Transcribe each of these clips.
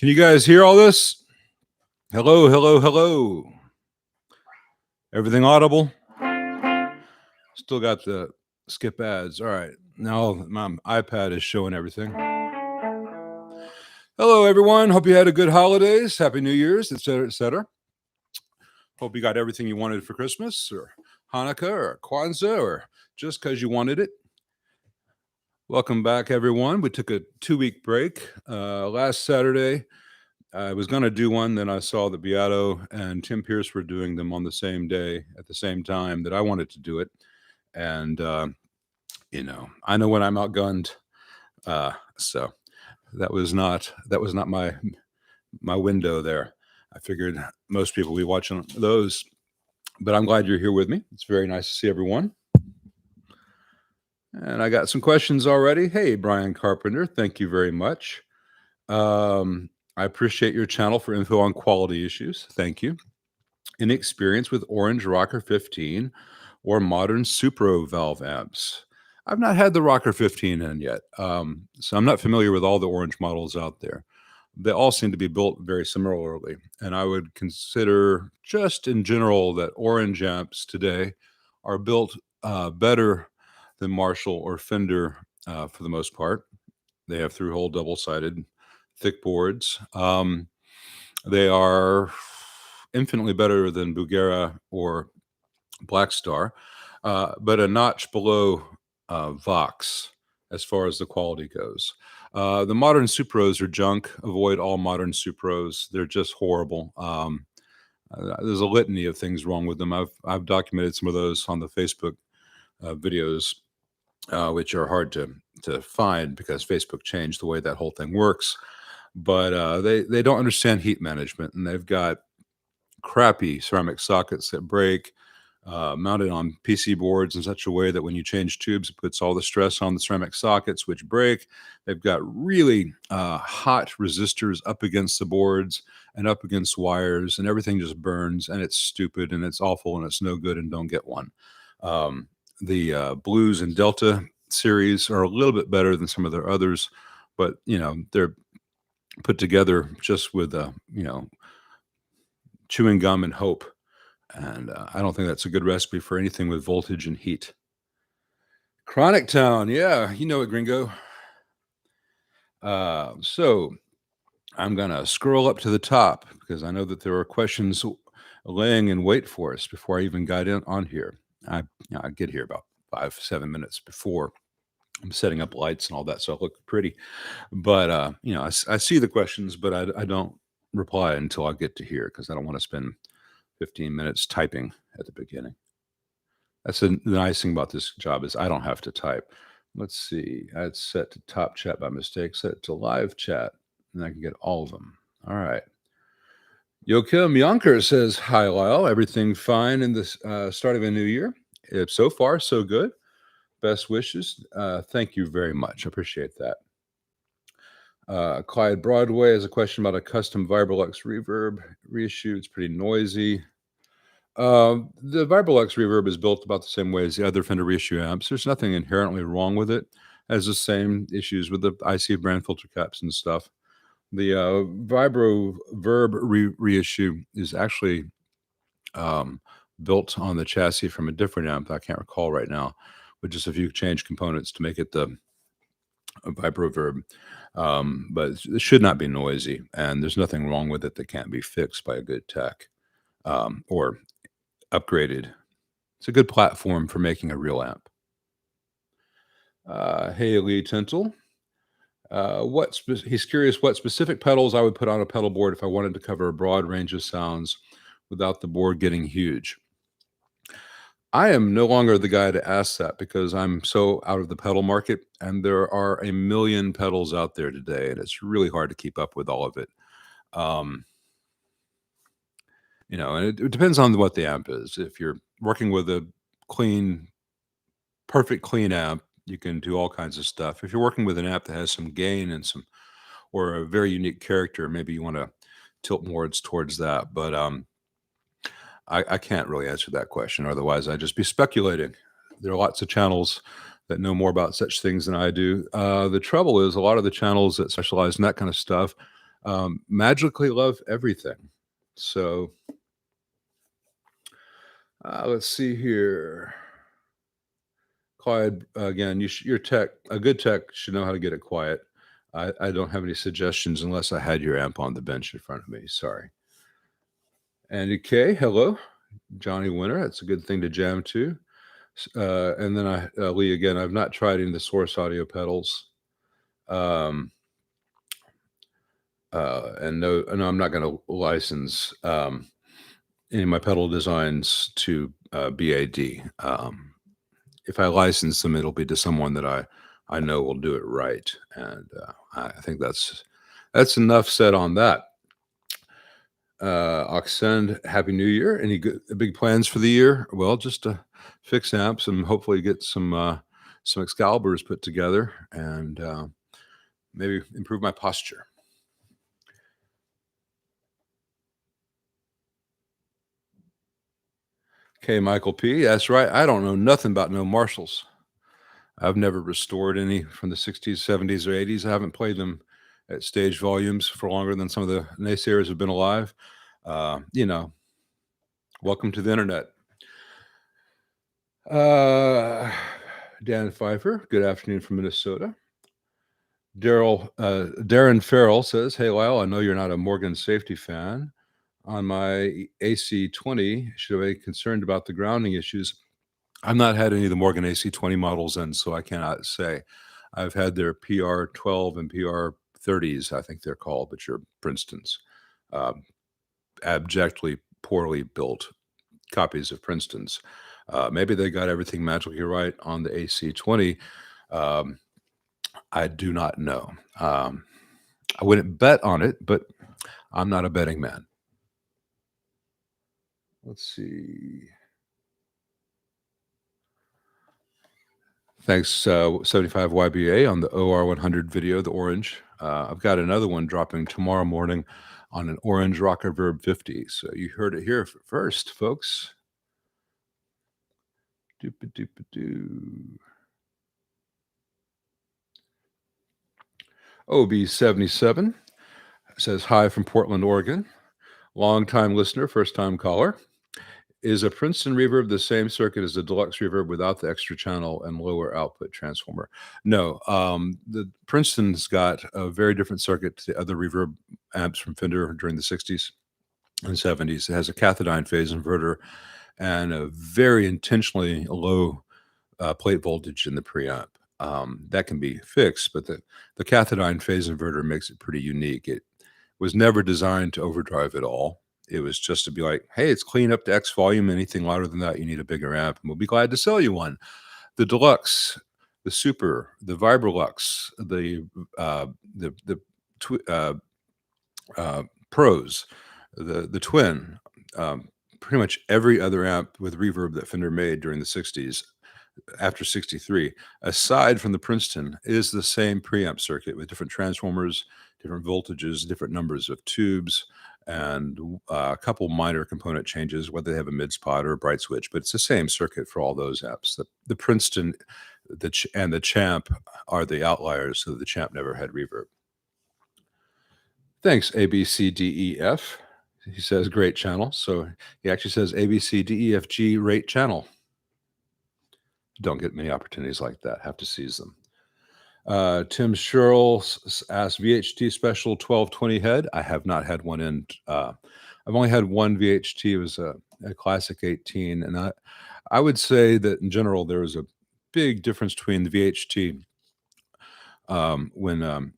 Can you guys hear all this? Hello, hello, hello. Everything audible? Still got the skip ads. All right. Now my iPad is showing everything. Hello, everyone. Hope you had a good holidays. Happy New Year's, etc., etc. Hope you got everything you wanted for Christmas or Hanukkah or Kwanzaa or just because you wanted it. Welcome back, everyone. We took a 2-week break. Last Saturday, I was going to do one, then I saw that Beato and Tim Pierce were doing them on the same day at the same time that I wanted to do it. And, I know when I'm outgunned. So that was not my window there. I figured most people will be watching those, but I'm glad you're here with me. It's very nice to see everyone. And I got some questions already. Hey, Brian Carpenter, thank you very much. I appreciate your channel for info on quality issues. Thank you. Any experience with Orange Rocker 15 or modern Supro valve amps? I've not had the Rocker 15 in yet, so I'm not familiar with all the Orange models out there. They all seem to be built very similarly, and I would consider just in general that Orange amps today are built better than Marshall or Fender for the most part. They have through-hole double-sided thick boards. They are infinitely better than Bugera or Blackstar, but a notch below Vox as far as the quality goes. The modern Supros are junk. Avoid all modern Supros. They're just horrible. There's a litany of things wrong with them. I've documented some of those on the Facebook videos, which are hard to find because Facebook changed the way that whole thing works. But they don't understand heat management, and they've got crappy ceramic sockets that break, mounted on PC boards in such a way that when you change tubes, it puts all the stress on the ceramic sockets, which break. They've got really hot resistors up against the boards and up against wires, and everything just burns, and it's stupid, and it's awful, and it's no good, and don't get one. The Blues and Delta series are a little bit better than some of their others, but, they're put together just with, chewing gum and hope. And I don't think that's a good recipe for anything with voltage and heat. Chronic Town, yeah, you know it, gringo. So I'm going to scroll up to the top because I know that there are questions laying in wait for us before I even got on here. I get here about 5-7 minutes before. I'm setting up lights and all that, so I look pretty. But, I see the questions, but I don't reply until I get to here because I don't want to spend 15 minutes typing at the beginning. That's the nice thing about this job is I don't have to type. Let's see. I had set to top chat by mistake, set it to live chat, and I can get all of them. All right. Joachim Yonker says, hi, Lyle. Everything fine in the start of a new year? So far, so good. Best wishes. Thank you very much. I appreciate that. Clyde Broadway has a question about a custom Vibrolux reverb reissue. It's pretty noisy. The Vibrolux reverb is built about the same way as the other Fender reissue amps. There's nothing inherently wrong with it. It has the same issues with the IC brand filter caps and stuff. The Vibro Verb reissue is actually built on the chassis from a different amp I can't recall right now, with just a few change components to make it the Vibro Verb. But it should not be noisy, and there's nothing wrong with it that can't be fixed by a good tech or upgraded. It's a good platform for making a real amp. Hey, Lee Tintle. He's curious what specific pedals I would put on a pedal board if I wanted to cover a broad range of sounds without the board getting huge. I am no longer the guy to ask that because I'm so out of the pedal market, and there are a million pedals out there today, and it's really hard to keep up with all of it. And it depends on what the amp is. If you're working with a perfect clean amp, you can do all kinds of stuff. If you're working with an amp that has some gain and or a very unique character, maybe you want to tilt more towards that. But I can't really answer that question. Otherwise, I'd just be speculating. There are lots of channels that know more about such things than I do. The trouble is a lot of the channels that specialize in that kind of stuff Magically love everything. So let's see here. Quiet again. Your tech, a good tech, should know how to get it quiet. I don't have any suggestions unless I had your amp on the bench in front of me. Sorry. Andy K, hello. Johnny Winter, that's a good thing to jam to. And then Lee again. I've not tried any of the Source audio pedals. Um, and no, I'm not going to license any of my pedal designs to BAD. If I license them, it'll be to someone that I know will do it right, and I think that's enough said on that. Oxend, Happy New Year. Any big plans for the year? Well, just to fix amps and hopefully get some Excaliburs put together and maybe improve my posture. Okay, Michael P. That's right. I don't know nothing about no Marshalls. I've never restored any from the 60s, 70s, or 80s. I haven't played them at stage volumes for longer than some of the naysayers have been alive. You know, welcome to the internet. Dan Pfeiffer, good afternoon from Minnesota. Darren Farrell says, "Hey Lyle, I know you're not a Morgan safety fan. On my AC20, should I be concerned about the grounding issues? I've not had any of the Morgan AC20 models in, so I cannot say. I've had their PR12 and PR30s, I think they're called, but you're Princeton's. Abjectly poorly built copies of Princeton's. Maybe they got everything magically right on the AC20. I do not know. I wouldn't bet on it, but I'm not a betting man. Let's see. Thanks, 75 YBA on the OR100 video, the orange. I've got another one dropping tomorrow morning on an orange Rocker Verb 50. So you heard it here first, folks. Doop-a-doop-a-doo. OB77 says, hi from Portland, Oregon. Long-time listener, first-time caller. Is a Princeton reverb the same circuit as the deluxe reverb without the extra channel and lower output transformer? No, the Princeton's got a very different circuit to the other reverb amps from Fender during the 60s and 70s. It has a cathodione phase inverter and a very intentionally low plate voltage in the preamp. That can be fixed, but the cathodione phase inverter makes it pretty unique. It was never designed to overdrive at all. It was just to be like, hey, it's clean up to X volume. Anything louder than that, you need a bigger amp, and we'll be glad to sell you one. The Deluxe, the Super, the Vibrolux, the Pros, the Twin, pretty much every other amp with reverb that Fender made during the 60s after 63, aside from the Princeton, is the same preamp circuit with different transformers, different voltages, different numbers of tubes, and a couple minor component changes, whether they have a mid spot or a bright switch, but it's the same circuit for all those amps. The Princeton and the Champ are the outliers, so the Champ never had reverb. Thanks, ABCDEF. He says, great channel. So he actually says ABCDEFG rate channel. Don't get many opportunities like that. Have to seize them. Tim Sherrill asked, VHT special 1220 head. I have not had one in. I've only had one VHT. It was a classic 18. And I would say that in general, there was a big difference between the VHT when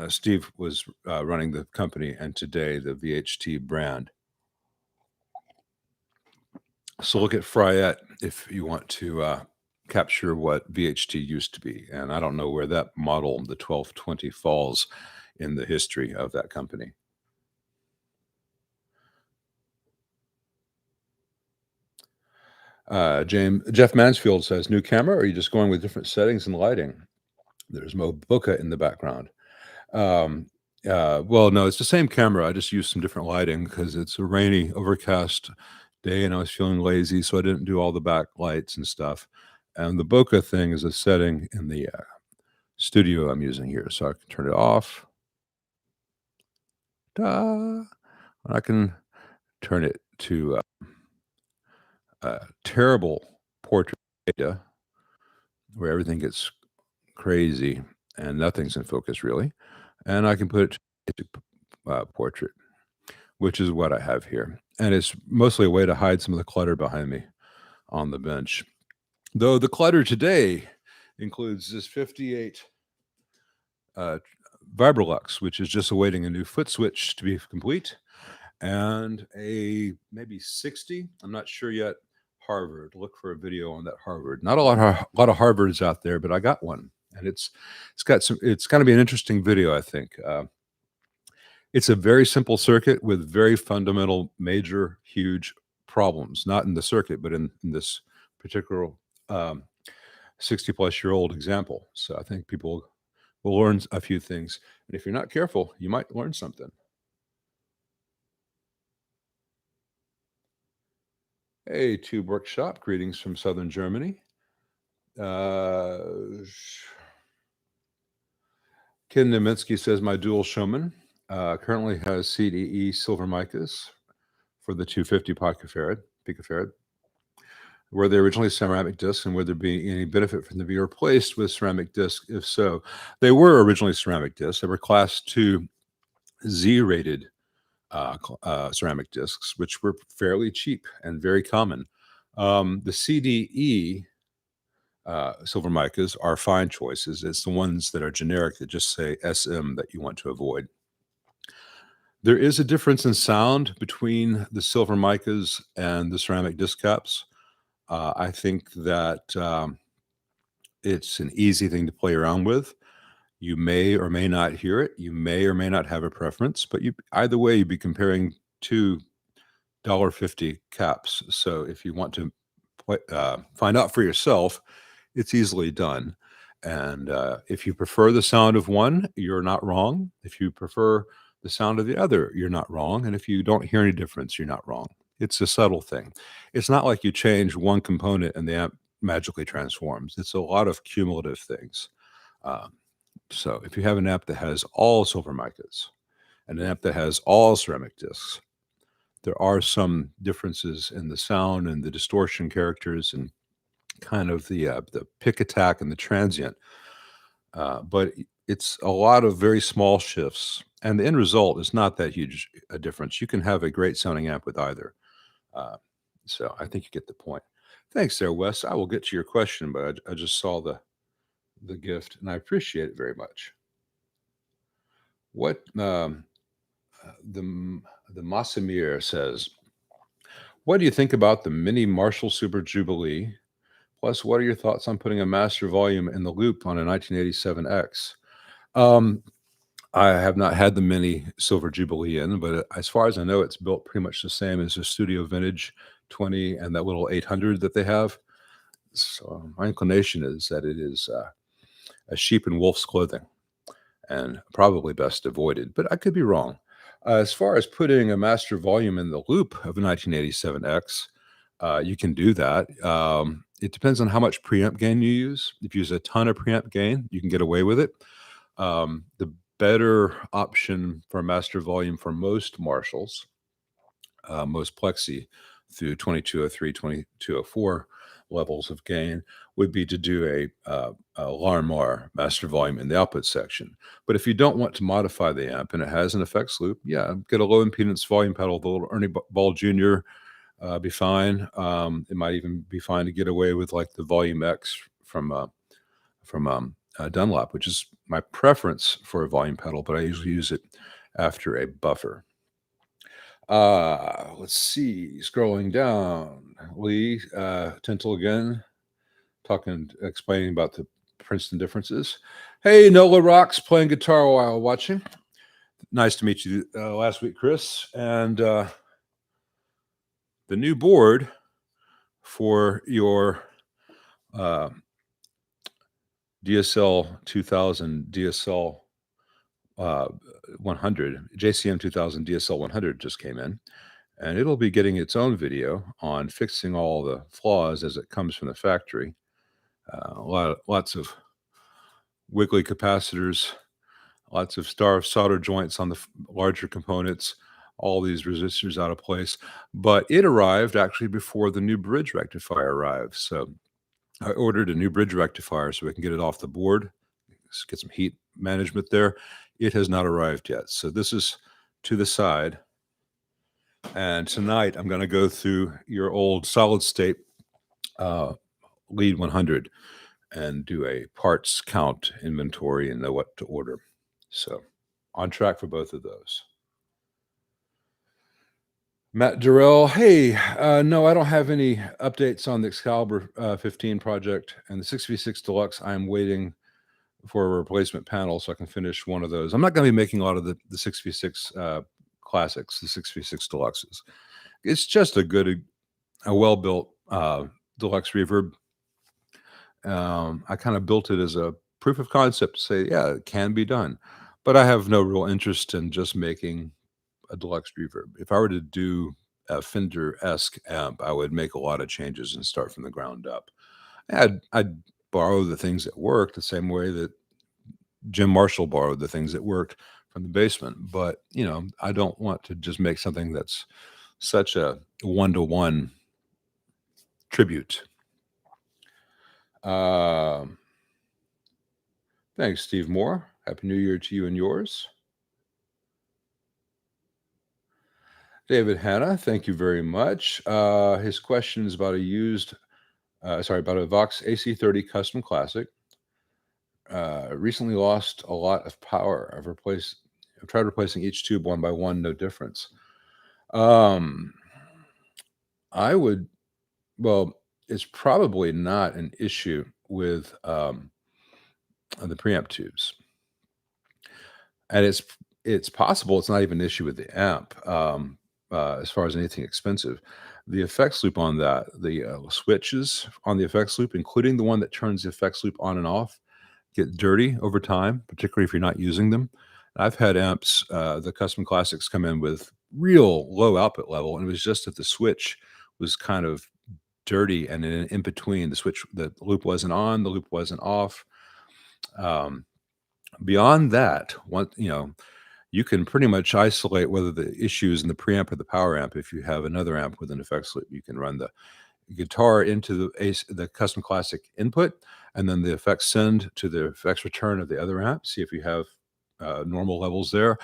Steve was running the company and today the VHT brand. So look at Fryette if you want to capture what VHT used to be. And I don't know where that model, the 1220, falls in the history of that company. Jeff Mansfield says, new camera, or are you just going with different settings and lighting? There's Mo Buka in the background. Well, no, it's the same camera. I just used some different lighting because it's a rainy, overcast day and I was feeling lazy, so I didn't do all the backlights and stuff. And the bokeh thing is a setting in the studio I'm using here, so I can turn it off. Da. I can turn it to terrible portrait data where everything gets crazy and nothing's in focus really. And I can put it to basic, portrait, which is what I have here. And it's mostly a way to hide some of the clutter behind me on the bench. Though the clutter today includes this 58 uh, Vibrolux, which is just awaiting a new foot switch to be complete, and a maybe 60, I'm not sure yet, Harvard. Look for a video on that Harvard. Not a lot of Harvards out there, but I got one, and it's going to be an interesting video, I think. It's a very simple circuit with very fundamental, major, huge problems, not in the circuit, but in this particular 60 plus year old example. So I think people will learn a few things. And if you're not careful, you might learn something. Hey, Tube Workshop, greetings from Southern Germany. Ken Neminsky says, my dual showman currently has CDE silver micas for the 250 picofarad. Were they originally ceramic discs, and would there be any benefit from them being replaced with ceramic discs? If so, they were originally ceramic discs. They were class 2 Z-rated ceramic discs, which were fairly cheap and very common. The CDE silver micas are fine choices. It's the ones that are generic that just say SM that you want to avoid. There is a difference in sound between the silver micas and the ceramic disc caps. I think that it's an easy thing to play around with. You may or may not hear it. You may or may not have a preference, but either way, you'd be comparing two $1.50 caps. So if you want to find out for yourself, it's easily done. And if you prefer the sound of one, you're not wrong. If you prefer the sound of the other, you're not wrong. And if you don't hear any difference, you're not wrong. It's a subtle thing. It's not like you change one component and the amp magically transforms. It's a lot of cumulative things. So if you have an amp that has all silver micas and an amp that has all ceramic discs, there are some differences in the sound and the distortion characters and kind of the pick attack and the transient. But it's a lot of very small shifts, and the end result is not that huge a difference. You can have a great sounding amp with either. So I think you get the point. Thanks there, Wes. I will get to your question, but I just saw the gift, and I appreciate it very much. What the Massimir says, what do you think about the mini Marshall Super Jubilee? Plus, what are your thoughts on putting a master volume in the loop on a 1987X? I have not had the mini Silver Jubilee in, but as far as I know, it's built pretty much the same as the Studio Vintage 20 and that little 800 that they have. So my inclination is that it is a sheep in wolf's clothing and probably best avoided, but I could be wrong. As far as putting a master volume in the loop of a 1987X, you can do that. It depends on how much preamp gain you use. If you use a ton of preamp gain, you can get away with it. The better option for a master volume for most Marshalls, most Plexi through 2203, 2204 levels of gain would be to do a Larmar master volume in the output section. But if you don't want to modify the amp and it has an effects loop, yeah, get a low impedance volume pedal. The little Ernie Ball Jr. Be fine. It might even be fine to get away with like the Volume X from Dunlop, which is my preference for a volume pedal, but I usually use it after a buffer. Let's see, scrolling down, Lee Tintle again, explaining about the Princeton differences. Hey, Nola Rocks, playing guitar while watching. Nice to meet you last week, Chris. And the new board for your DSL 2000, DSL 100, JCM 2000 DSL 100 just came in, and it'll be getting its own video on fixing all the flaws as it comes from the factory. Lots of wiggly capacitors, lots of star solder joints on the larger components, all these resistors out of place. But it arrived actually before the new bridge rectifier arrived. So I ordered a new bridge rectifier so we can get it off the board, get some heat management there. It has not arrived yet. So this is to the side. And tonight I'm going to go through your old solid state lead 100 and do a parts count inventory and know what to order. So on track for both of those. Matt Durrell, hey, no, I don't have any updates on the Excalibur 15 project and the 6v6 Deluxe. I'm waiting for a replacement panel so I can finish one of those. I'm not going to be making a lot of the 6v6 classics, the 6v6 Deluxes. It's just a well-built Deluxe reverb. I kind of built it as a proof of concept to say, yeah, it can be done. But I have no real interest in just making a Deluxe reverb. If I were to do a Fender-esque amp, I would make a lot of changes and start from the ground up. I'd borrow the things that worked the same way that Jim Marshall borrowed the things that worked from the basement. But, I don't want to just make something that's such a one-to-one tribute. Thanks, Steve Moore. Happy New Year to you and yours. David Hanna, thank you very much. His question is about about a Vox AC30 Custom Classic. Recently lost a lot of power. I've tried replacing each tube one by one, no difference. It's probably not an issue with the preamp tubes. And it's possible it's not even an issue with the amp as far as anything expensive. The effects loop on that, the switches on the effects loop, including the one that turns the effects loop on and off, get dirty over time, particularly if you're not using them. I've had amps, the Custom Classics, come in with real low output level, and it was just that the switch was kind of dirty, and in between, the loop wasn't on, the loop wasn't off. Beyond that, you can pretty much isolate whether the issue is in the preamp or the power amp. If you have another amp with an effects loop, you can run the guitar into the Custom Classic input, and then the effects send to the effects return of the other amp. See if you have normal levels there,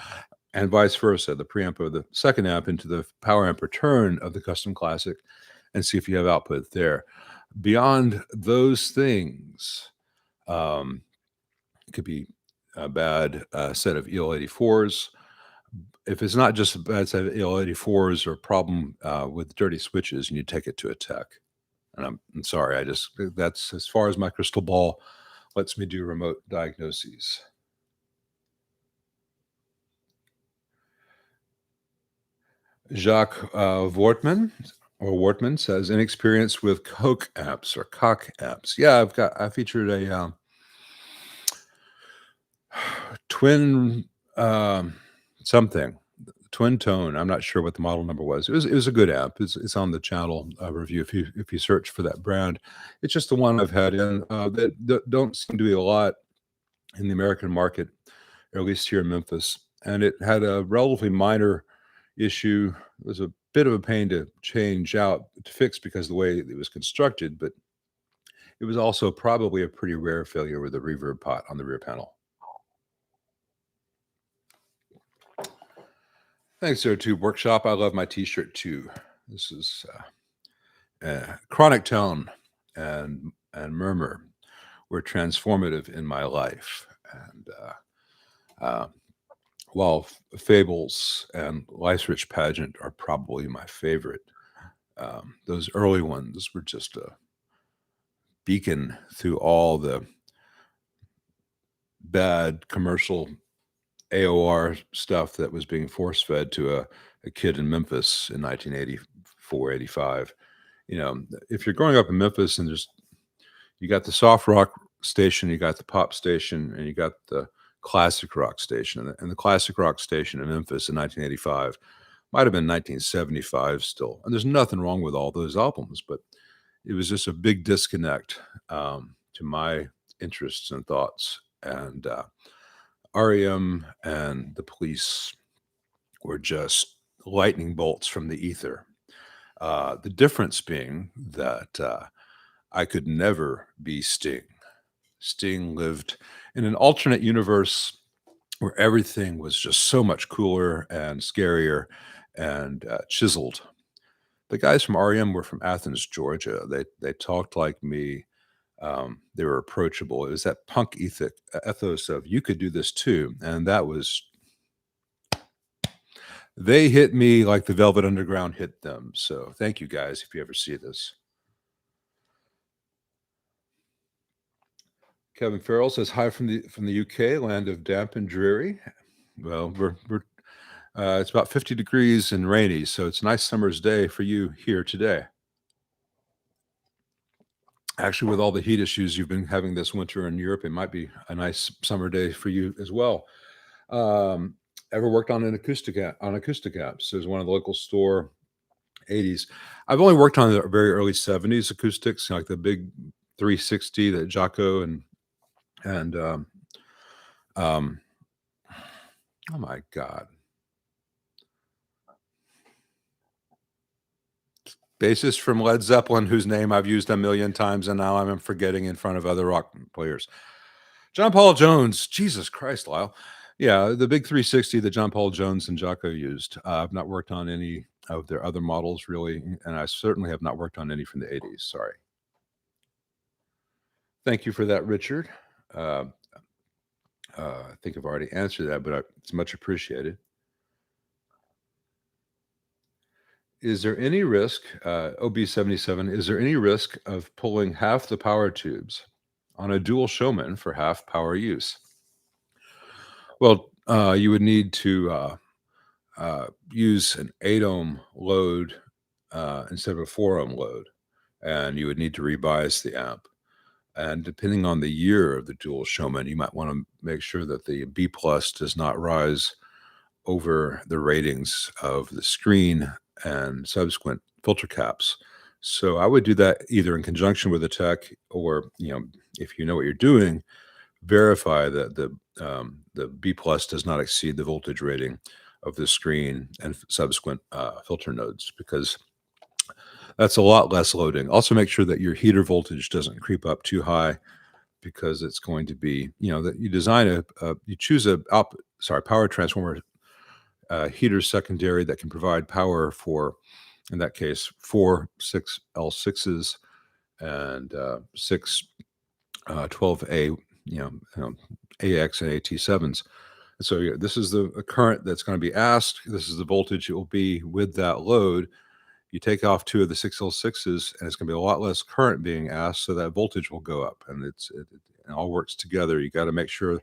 and vice versa. The preamp of the second amp into the power amp return of the Custom Classic, and see if you have output there. Beyond those things, it could be a bad set of EL84s. If it's not just a bad set of EL84s or a problem with dirty switches, you need to take it to a tech. And I'm sorry, that's as far as my crystal ball lets me do remote diagnoses. Jacques Wortman says, inexperience with Coke amps or Cock amps. Yeah, I featured a twin twin tone. I'm not sure what the model number was. It was a good amp. It's on the channel review if you search for that brand. It's just the one I've had in that don't seem to be a lot in the American market, or at least here in Memphis. And it had a relatively minor issue. It was a bit of a pain to fix because of the way it was constructed, but it was also probably a pretty rare failure with the reverb pot on the rear panel. Thanks, Tube Workshop. I love my t-shirt too. This is Chronic Tone and Murmur were transformative in my life. And while Fables and Life's Rich Pageant are probably my favorite, those early ones were just a beacon through all the bad commercial AOR stuff that was being force-fed to a kid in Memphis in 1984, 85. If you're growing up in Memphis and you got the soft rock station, you got the pop station, and you got the classic rock station. And the classic rock station in Memphis in 1985 might have been 1975 still. And there's nothing wrong with all those albums, but it was just a big disconnect to my interests and thoughts. And REM and the Police were just lightning bolts from the ether. The difference being that I could never be Sting. Sting lived in an alternate universe where everything was just so much cooler and scarier and chiseled. The guys from REM were from Athens, Georgia. They talked like me. They were approachable. It was that punk ethos of you could do this too, and that was they hit me like the Velvet Underground hit them. So thank you guys if you ever see this. Kevin Farrell says hi from the UK, land of damp and dreary. Well, we're it's about 50 degrees and rainy, so it's a nice summer's day for you here today. Actually, with all the heat issues you've been having this winter in Europe, it might be a nice summer day for you as well. Um, Ever worked on an acoustic amps? There's one of the local store 80s. I've only worked on the very early 70s acoustics, like the big 360 that Jocko and um, oh my god, bassist from Led Zeppelin, whose name I've used a million times, and now I'm forgetting in front of other rock players. John Paul Jones. Jesus Christ, Lyle. Yeah, the big 360 that John Paul Jones and Jocko used. I've not worked on any of their other models really, and I certainly have not worked on any from the 80s. Sorry. Thank you for that, Richard. Uh, I think I've already answered that, but it's much appreciated. Is there any risk, OB77, is there any risk of pulling half the power tubes on a dual showman for half power use? Well, you would need to use an 8 ohm load instead of a 4 ohm load, and you would need to rebias the amp. And depending on the year of the dual showman, you might want to make sure that the B plus does not rise over the ratings of the screen and subsequent filter caps. So I would do that either in conjunction with a tech, or if you know what you're doing, verify that the B plus does not exceed the voltage rating of the screen and subsequent filter nodes, because that's a lot less loading. Also, make sure that your heater voltage doesn't creep up too high, because it's going to be, that you design you choose power transformer heater secondary that can provide power for, in that case, 4 6L6s and 6 12A, AX and AT7s. So this is the current that's going to be asked. This is the voltage it will be with that load. You take off 2 of the 6L6s, and it's going to be a lot less current being asked, so that voltage will go up, and it all works together. You got to make sure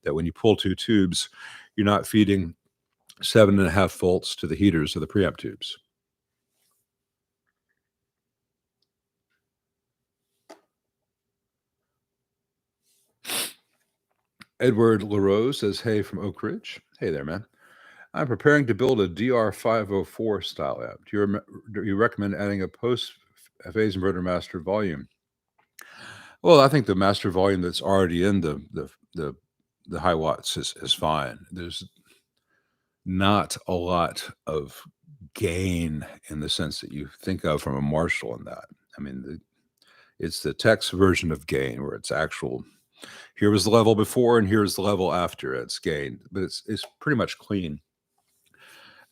that when you pull 2 tubes, you're not feeding 7.5 volts to the heaters of the preamp tubes. Edward LaRose says, hey from Oak Ridge. Hey there, man. I'm preparing to build a DR504 style amp. Do you recommend adding a post phase inverter master volume? Well, I think the master volume that's already in the high watts is fine. There's not a lot of gain in the sense that you think of from a Marshall in that. I mean, it's the text version of gain, where it's actual. Here was the level before, and here's the level after. It's gain, but it's pretty much clean.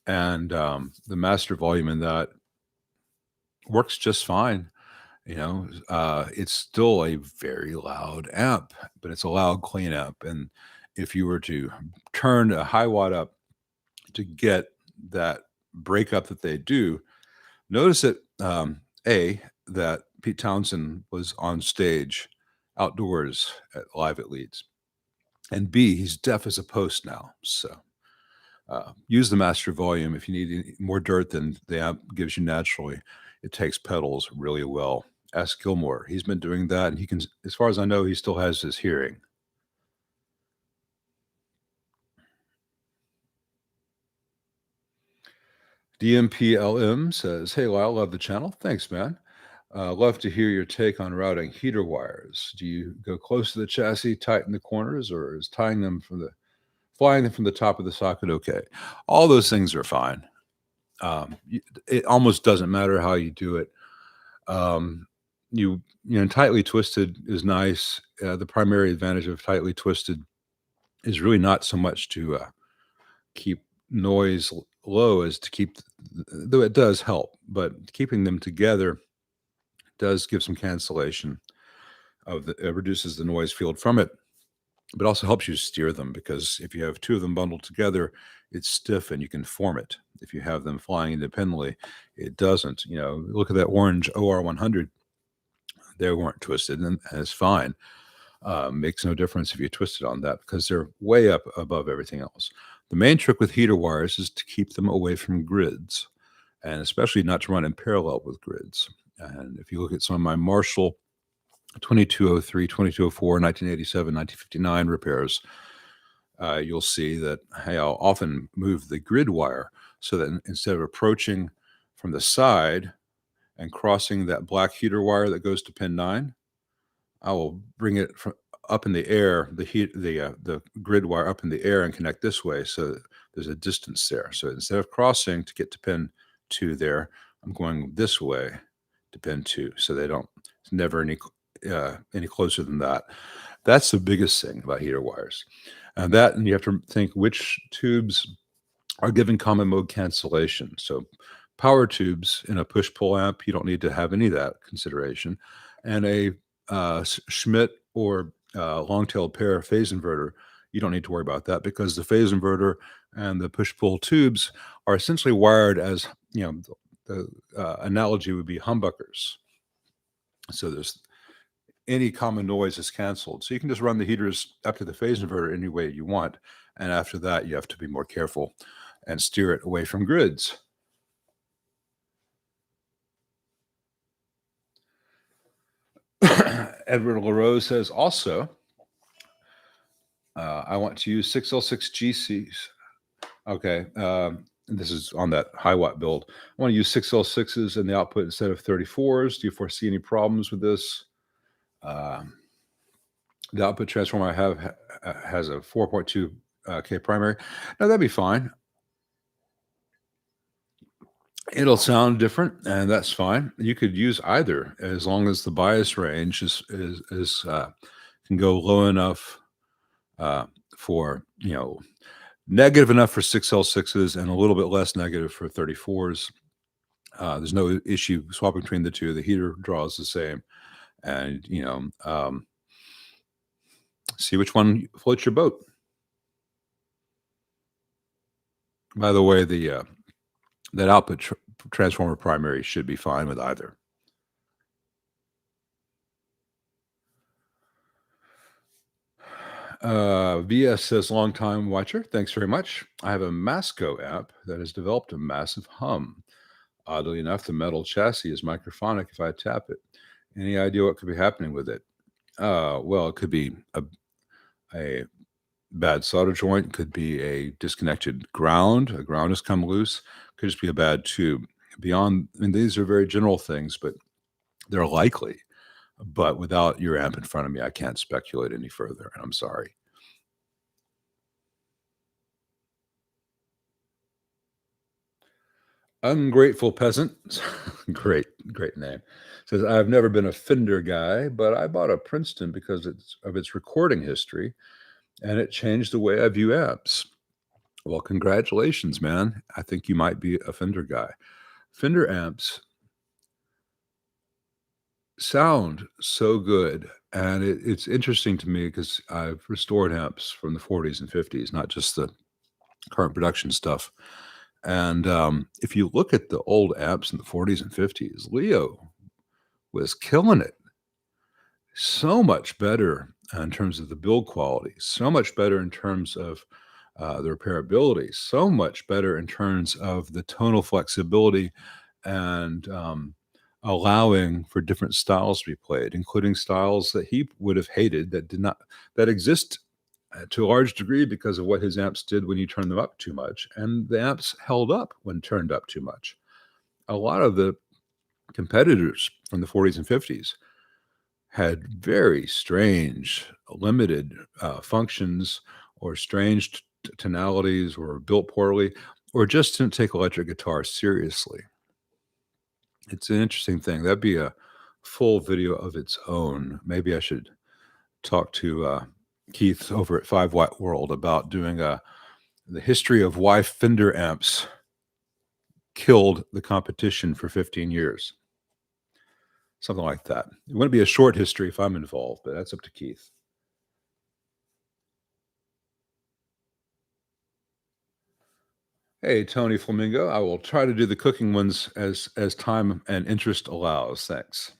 And the master volume in that works just fine. It's still a very loud amp, but it's a loud, clean amp. And if you were to turn a high watt up to get that breakup that they do, notice that that Pete Townsend was on stage outdoors live at Leeds, and B, he's deaf as a post now. So use the master volume if you need any more dirt than the amp gives you naturally. It takes pedals really well. Ask Gilmore. He's been doing that, and he can, as far as I know, he still has his hearing. DMPLM says, hey, Lyle, love the channel. Thanks, man. Love to hear your take on routing heater wires. Do you go close to the chassis, tighten the corners, or is tying them from the flying them from the top of the socket, okay. All those things are fine. It almost doesn't matter how you do it. Um, tightly twisted is nice. The primary advantage of tightly twisted is really not so much to keep noise low as to keep, though it does help, but keeping them together does give some cancellation it reduces the noise field from it, but also helps you steer them because if you have two of them bundled together, it's stiff and you can form it. If you have them flying independently, it doesn't. Look at that orange OR100. They weren't twisted, and it's fine. Makes no difference if you twist it on that because they're way up above everything else. The main trick with heater wires is to keep them away from grids, and especially not to run in parallel with grids. And if you look at some of my Marshall 2203, 2204, 1987, 1959 repairs, you'll see that I'll often move the grid wire so that instead of approaching from the side and crossing that black heater wire that goes to pin 9, I will bring it from up in the air, the grid wire up in the air and connect this way. So there's a distance there. So instead of crossing to get to pin 2 there, I'm going this way to pin 2. So it's never any closer than that. That's the biggest thing about heater wires. And you have to think which tubes are giving common mode cancellation. So power tubes in a push-pull amp, you don't need to have any of that consideration. And a Schmidt or long-tailed pair phase inverter, you don't need to worry about that because the phase inverter and the push-pull tubes are essentially wired as, the analogy would be humbuckers. So there's any common noise is canceled. So you can just run the heaters up to the phase inverter any way you want. And after that, you have to be more careful and steer it away from grids. Edward LaRose says also, I want to use 6L6 GCs. Okay. This is on that high watt build. I want to use 6L6s in the output instead of 34s. Do you foresee any problems with this? The output transformer I have has a 4.2 K primary. No, that'd be fine. It'll sound different, and that's fine. You could use either as long as the bias range can go low enough for negative enough for 6L6s and a little bit less negative for 34s. There's no issue swapping between the two. The heater draw is the same, and see which one floats your boat. By the way, that output transformer primary should be fine with either. VS says, long time watcher. Thanks very much. I have a Masco app that has developed a massive hum. Oddly enough, the metal chassis is microphonic if I tap it. Any idea what could be happening with it? Well, it could be a bad solder joint, could be a disconnected ground. A ground has come loose. Could just be a bad tube. These are very general things, but they're likely. But without your amp in front of me, I can't speculate any further, and I'm sorry. Ungrateful Peasant, great name, says, I've never been a Fender guy, but I bought a Princeton because of its recording history, and it changed the way I view amps. Well, congratulations, man. I think you might be a Fender guy. Fender amps sound so good, and it's interesting to me because I've restored amps from the 40s and 50s, not just the current production stuff. And if you look at the old amps in the 40s and 50s, Leo was killing it. So much better in terms of the build quality, so much better in terms of the repairability, so much better in terms of the tonal flexibility and allowing for different styles to be played, including styles that he would have hated that exist to a large degree because of what his amps did when you turned them up too much, and the amps held up when turned up too much. A lot of the competitors from the 40s and 50s had very strange limited functions or strange tonalities or built poorly or just didn't take electric guitar seriously. It's an interesting thing. That'd be a full video of its own. Maybe I should talk to Keith over at 5 Watt World about doing the history of why Fender amps killed the competition for 15 years. Something like that. It wouldn't be a short history if I'm involved, but that's up to Keith. Hey, Tony Flamingo. I will try to do the cooking ones as time and interest allows. Thanks.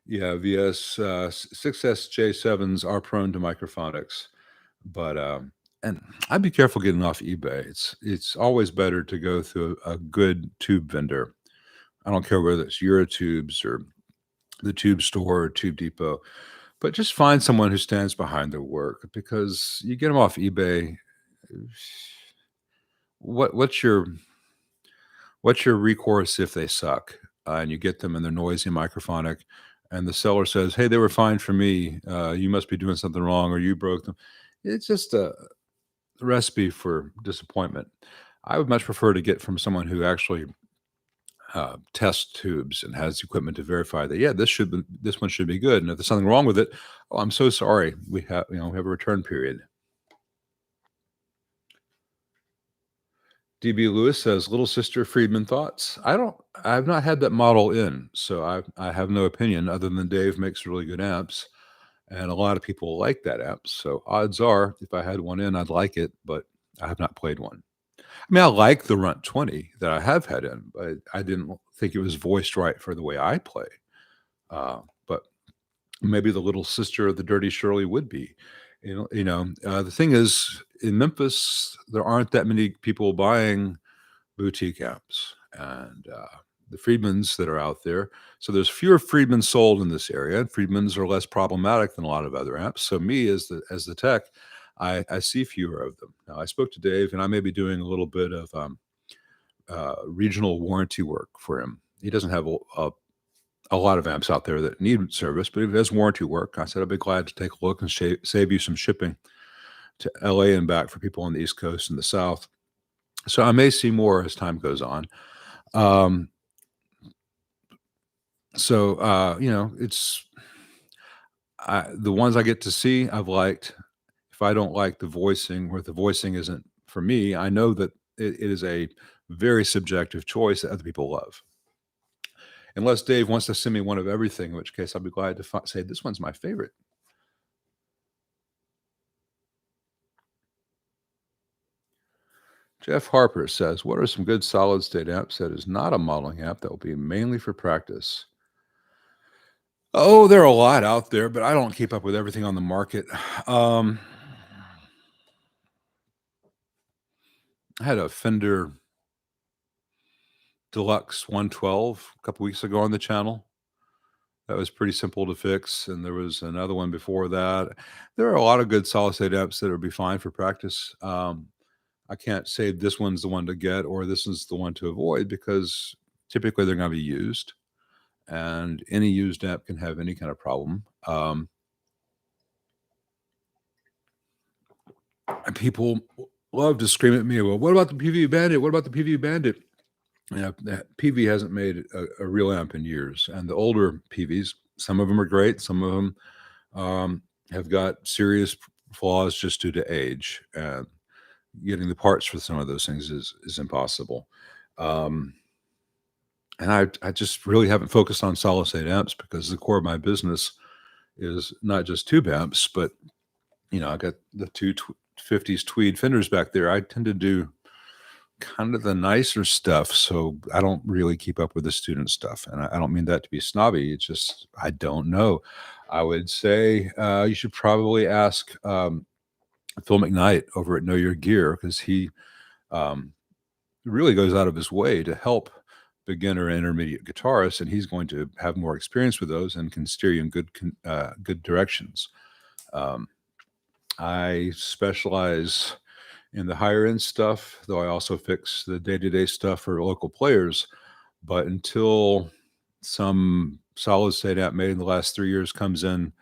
Yeah, VS 6SJ7s are prone to microphonics, but and I'd be careful getting off eBay. It's always better to go through a good tube vendor. I don't care whether it's Eurotubes or the Tube Store or Tube Depot, but just find someone who stands behind their work because you get them off eBay. What's your recourse if they suck and you get them and they're noisy and microphonic, and the seller says, "Hey, they were fine for me. You must be doing something wrong, or you broke them." It's just a recipe for disappointment. I would much prefer to get from someone who actually tests tubes and has equipment to verify that, yeah, this one should be good, and if there's something wrong with it, oh, I'm so sorry. We have a return period. DB Lewis says, "Little Sister Friedman thoughts." I've not had that model in, so I have no opinion other than Dave makes really good amps, and a lot of people like that amp. So odds are, if I had one in, I'd like it, but I have not played one. I mean, I like the Runt 20 that I have had in, but I didn't think it was voiced right for the way I play. But maybe the little sister of the Dirty Shirley would be. The thing is, in Memphis, there aren't that many people buying boutique amps, and the Friedmans that are out there. So there's fewer Friedmans sold in this area. Friedmans are less problematic than a lot of other amps. So me, as the tech, I see fewer of them. Now I spoke to Dave, and I may be doing a little bit of regional warranty work for him. He doesn't have a lot of amps out there that need service, but if it has warranty work, I said I'd be glad to take a look and save you some shipping to LA and back for people on the East Coast and the South. So I may see more as time goes on. Um, it's the ones I get to see, I've liked. If I don't like the voicing or if the voicing isn't for me, I know that it is a very subjective choice that other people love. Unless Dave wants to send me one of everything, in which case I'll be glad to say this one's my favorite. Jeff Harper says, "What are some good solid state amps that is not a modeling amp that will be mainly for practice?" Oh, there are a lot out there, but I don't keep up with everything on the market. I had a Fender Deluxe 112 a couple weeks ago on the channel. That was pretty simple to fix, and there was another one before that. There are a lot of good solid state amps that would be fine for practice. I can't say this one's the one to get or this is the one to avoid because typically they're going to be used, and any used amp can have any kind of problem. And people love to scream at me, "Well, what about the PV Bandit? What about the PV Bandit?" That PV hasn't made a real amp in years, and the older PVs, some of them are great, some of them have got serious flaws just due to age, and getting the parts for some of those things is impossible. Um, and I just really haven't focused on solid state amps because the core of my business is not just tube amps, but I got the two 50s tweed Fenders back there. I tend to do kind of the nicer stuff, so I don't really keep up with the student stuff, and I don't mean that to be snobby. It's just I don't know. I would say you should probably ask Phil McKnight over at Know Your Gear because he um, really goes out of his way to help beginner and intermediate guitarists, and he's going to have more experience with those and can steer you in good directions. Um, I specialize in the higher end stuff, though I also fix the day-to-day stuff for local players. But until some solid state amp made in the last 3 years comes in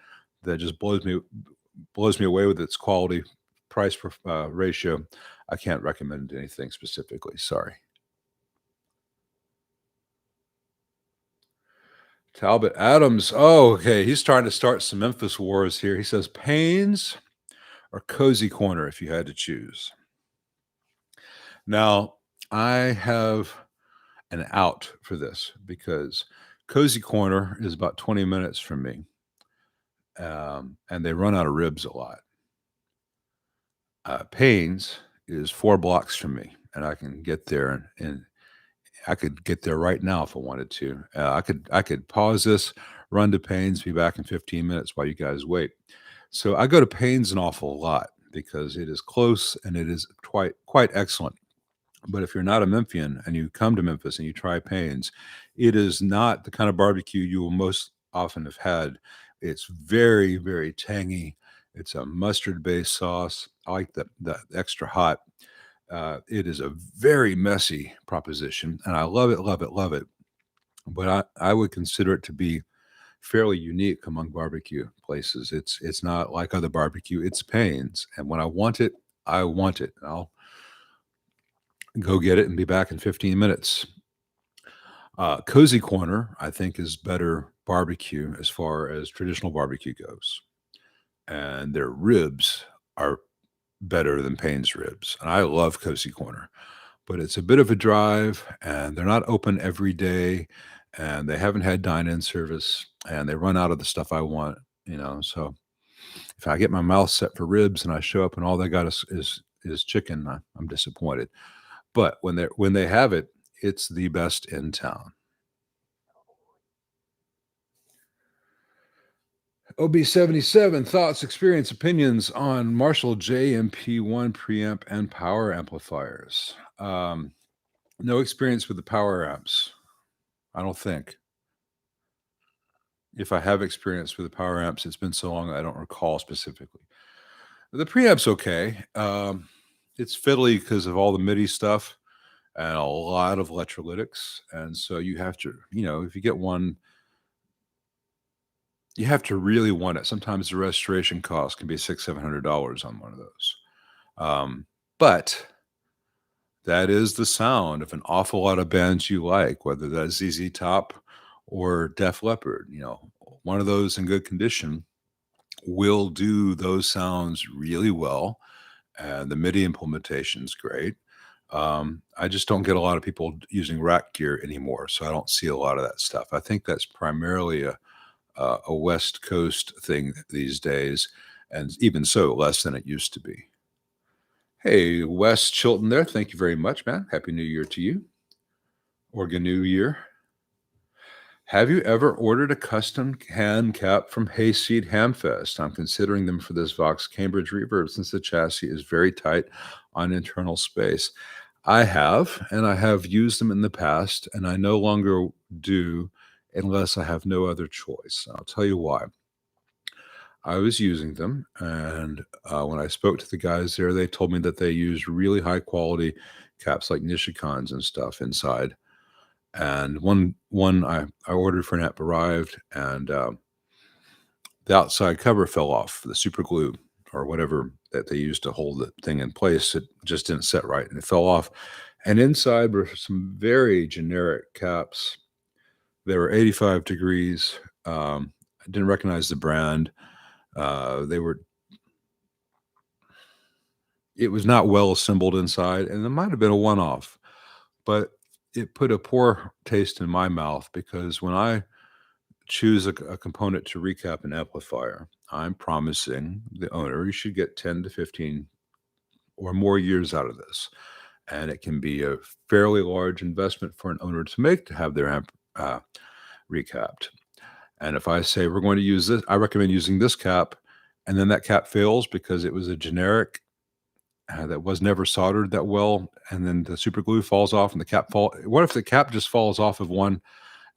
that just blows me blows me away with its quality price ratio. I can't recommend anything specifically. Sorry. Talbot Adams. Oh, okay. He's trying to start some Memphis wars here. He says Payne's or Cozy Corner if you had to choose. Now, I have an out for this because Cozy Corner is about 20 minutes from me, and they run out of ribs a lot. Payne's is 4 blocks from me, and I can get there, and I could get there right now if I wanted to. I could pause this, run to Payne's, be back in 15 minutes while you guys wait. So I go to Payne's an awful lot because it is close and it is quite excellent. But if you're not a Memphian and you come to Memphis and you try Payne's, it is not the kind of barbecue you will most often have had. It's very, very tangy. It's a mustard-based sauce. I like the extra hot. It is a very messy proposition, and I love it, love it, love it. But I would consider it to be fairly unique among barbecue places. It's not like other barbecue. It's Payne's, and when I want it, I want it. I'll go get it and be back in 15 minutes. Cozy Corner, I think, is better barbecue as far as traditional barbecue goes, and their ribs are better than Payne's ribs. And I love Cozy Corner, but it's a bit of a drive, and they're not open every day, and they haven't had dine-in service, and they run out of the stuff I want. So if I get my mouth set for ribs and I show up and all they got is chicken, I'm disappointed. But when they have it, it's the best in town. OB77 thoughts, experience, opinions on Marshall JMP1 preamp and power amplifiers. No experience with the power amps, I don't think. If I have experience with the power amps, it's been so long I don't recall specifically. The preamp's okay. It's fiddly because of all the MIDI stuff and a lot of electrolytics, and so you have to, if you get one, you have to really want it. Sometimes the restoration cost can be $600-700 on one of those. But that is the sound of an awful lot of bands you like, whether that's ZZ Top or Def Leppard. One of those in good condition will do those sounds really well, and the MIDI implementation's great. I just don't get a lot of people using rack gear anymore, so I don't see a lot of that stuff. I think that's primarily a West Coast thing these days, and even so, less than it used to be. Hey, Wes Chilton there. Thank you very much, man. Happy New Year to you. Or New Year. Have you ever ordered a custom hand cap from Hayseed Hamfest? I'm considering them for this Vox Cambridge reverb since the chassis is very tight on internal space. I have, and I have used them in the past, and I no longer do unless I have no other choice. I'll tell you why. I was using them, and when I spoke to the guys there, they told me that they use really high quality caps like Nishikans and stuff inside. And one I ordered for an app arrived, and the outside cover fell off. The super glue or whatever that they used to hold the thing in place, it just didn't set right, and it fell off. And inside were some very generic caps. They were 85 degrees. I didn't recognize the brand. They were. It was not well assembled inside, and it might have been a one-off, but it put a poor taste in my mouth because when I choose a component to recap an amplifier, I'm promising the owner you should get 10 to 15 or more years out of this. And it can be a fairly large investment for an owner to make to have their amp recapped. And if I say we're going to use this, I recommend using this cap, and then that cap fails because it was a generic that was never soldered that well, and then the super glue falls off and the cap fall. What if the cap just falls off of one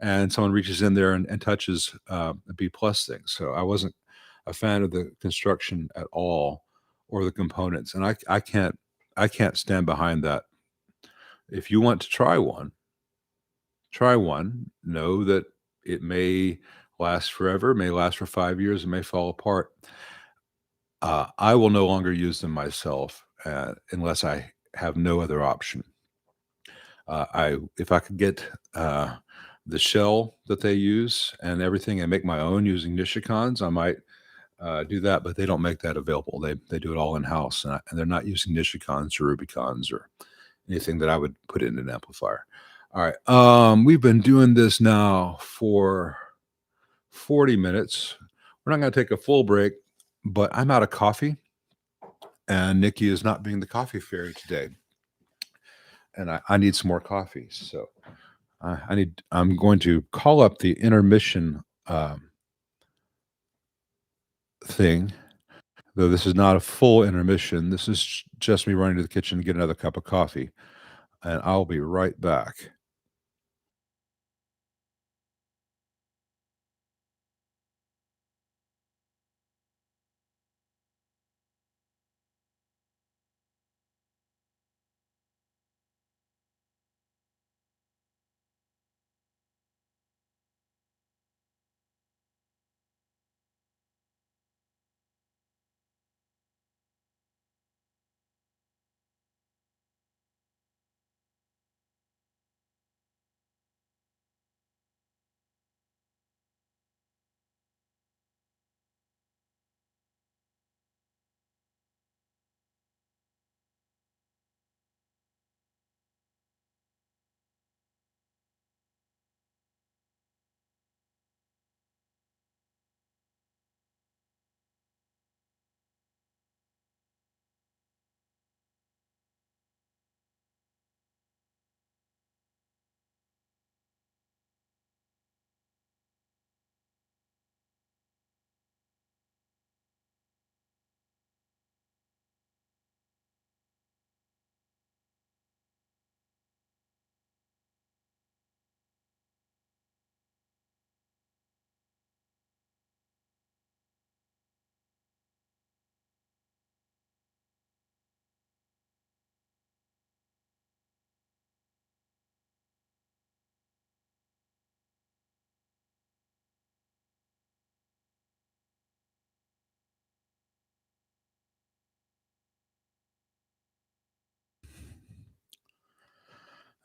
and someone reaches in there and touches a B plus thing? So I wasn't a fan of the construction at all or the components, and I can't stand behind that. If you want to try one, try one. Know that it may last forever, may last for 5 years, it may fall apart. I will no longer use them myself, unless I have no other option. I if I could get, the shell that they use and everything and make my own using Nishikans, I might, do that, but they don't make that available. They do it all in-house, and they're not using Nishikans or Rubicons or anything that I would put in an amplifier. Alright, we've been doing this now for 40 minutes. We're not gonna take a full break, but I'm out of coffee, and Nikki is not being the coffee fairy today, and I need some more coffee, so I'm going to call up the intermission, thing, though this is not a full intermission. This is just me running to the kitchen to get another cup of coffee, and I'll be right back.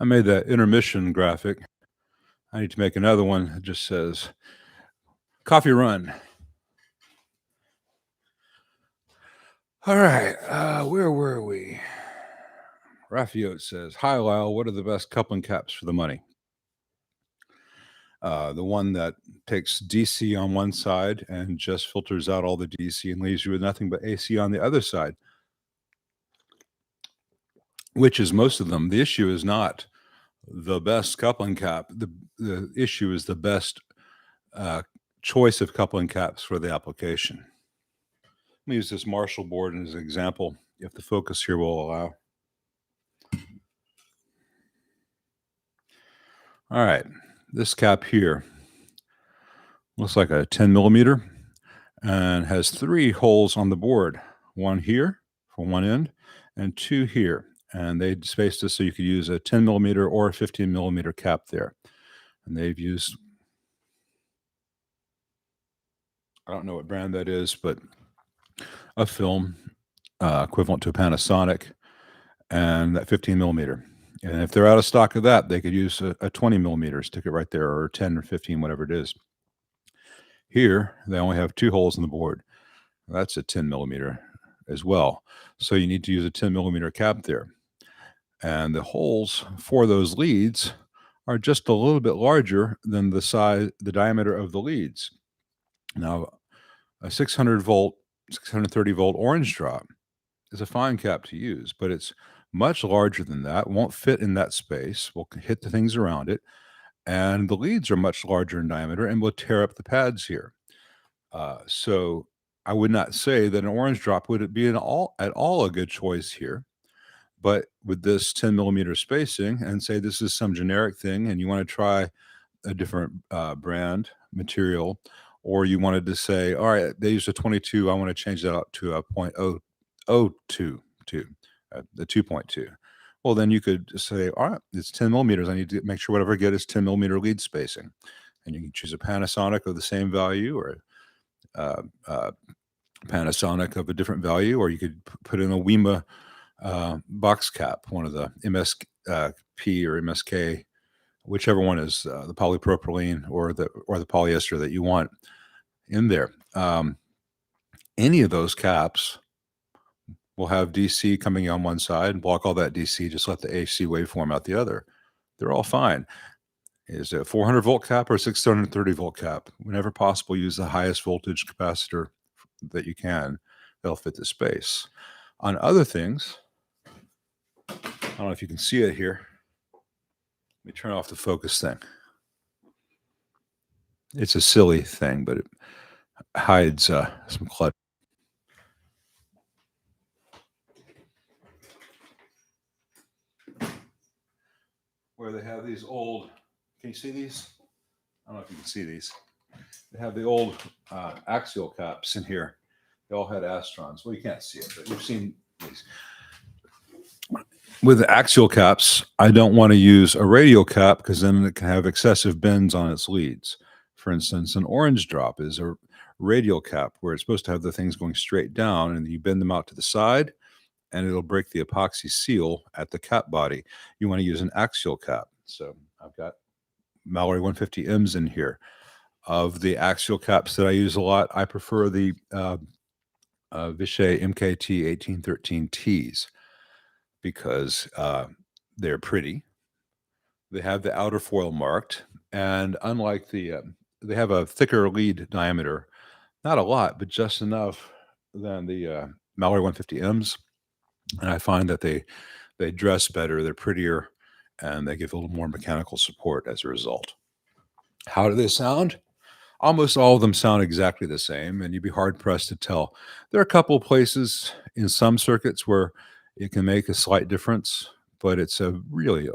I made that intermission graphic. I need to make another one that just says, "Coffee run." Alright, where were we? Raphael says, "Hi, Lyle. What are the best coupling caps for the money?" The one that takes DC on one side and just filters out all the DC and leaves you with nothing but AC on the other side, which is most of them. The issue is not the best coupling cap. The issue is the best, uh, choice of coupling caps for the application. Let me use this Marshall board as an example, if the focus here will allow. All right, this cap here looks like a 10 millimeter and has 3 holes on the board, one here for one end and 2 here. And they spaced this so you could use a 10 millimeter or a 15 millimeter cap there. And they've used, I don't know what brand that is, but a film equivalent to a Panasonic and that 15 millimeter. And if they're out of stock of that, they could use a 20 millimeter, stick it right there, or 10 or 15, whatever it is. Here, they only have 2 holes in the board. That's a 10 millimeter as well. So you need to use a 10 millimeter cap there. And the holes for those leads are just a little bit larger than the diameter of the leads. Now, a 600 volt, 630 volt orange drop is a fine cap to use, but it's much larger than that, won't fit in that space, will hit the things around it, and the leads are much larger in diameter and will tear up the pads here. So I would not say that an orange drop would be at all a good choice here. But with this 10 millimeter spacing, and say this is some generic thing, and you want to try a different brand material, or you wanted to say, all right, they use a 22, I want to change that out to a 0.022, the 2.2. Well, then you could say, all right, it's 10 millimeters. I need to make sure whatever I get is 10 millimeter lead spacing. And you can choose a Panasonic of the same value or uh, uh, Panasonic of a different value, or you could put in a WEMA box cap, one of the MSP or MSK, whichever one is the polypropylene or the polyester that you want in there. Any of those caps will have DC coming on one side and block all that DC. Just let the AC waveform out the other. They're all fine. Is it a 400 volt cap or a 630 volt cap? Whenever possible, use the highest voltage capacitor that you can. That'll fit the space. On other things, I don't know if you can see it here. Let me turn off the focus thing. It's a silly thing, but it hides some clutter. Where they have these old, can you see these? I don't know if you can see these. They have the old axial caps in here. They all had Astrons. Well, you can't see it, but you've seen these. With the axial caps, I don't want to use a radial cap because then it can have excessive bends on its leads. For instance, an orange drop is a radial cap where it's supposed to have the things going straight down, and you bend them out to the side and it'll break the epoxy seal at the cap body. You want to use an axial cap. So I've got Mallory 150Ms in here. Of the axial caps that I use a lot, I prefer the Vishay MKT 1813Ts because they're pretty. They have the outer foil marked, and unlike they have a thicker lead diameter, not a lot, but just enough than the Mallory 150Ms. And I find that they dress better, they're prettier, and they give a little more mechanical support as a result. How do they sound? Almost all of them sound exactly the same, and you'd be hard-pressed to tell. There are a couple of places in some circuits where it can make a slight difference, but it's a really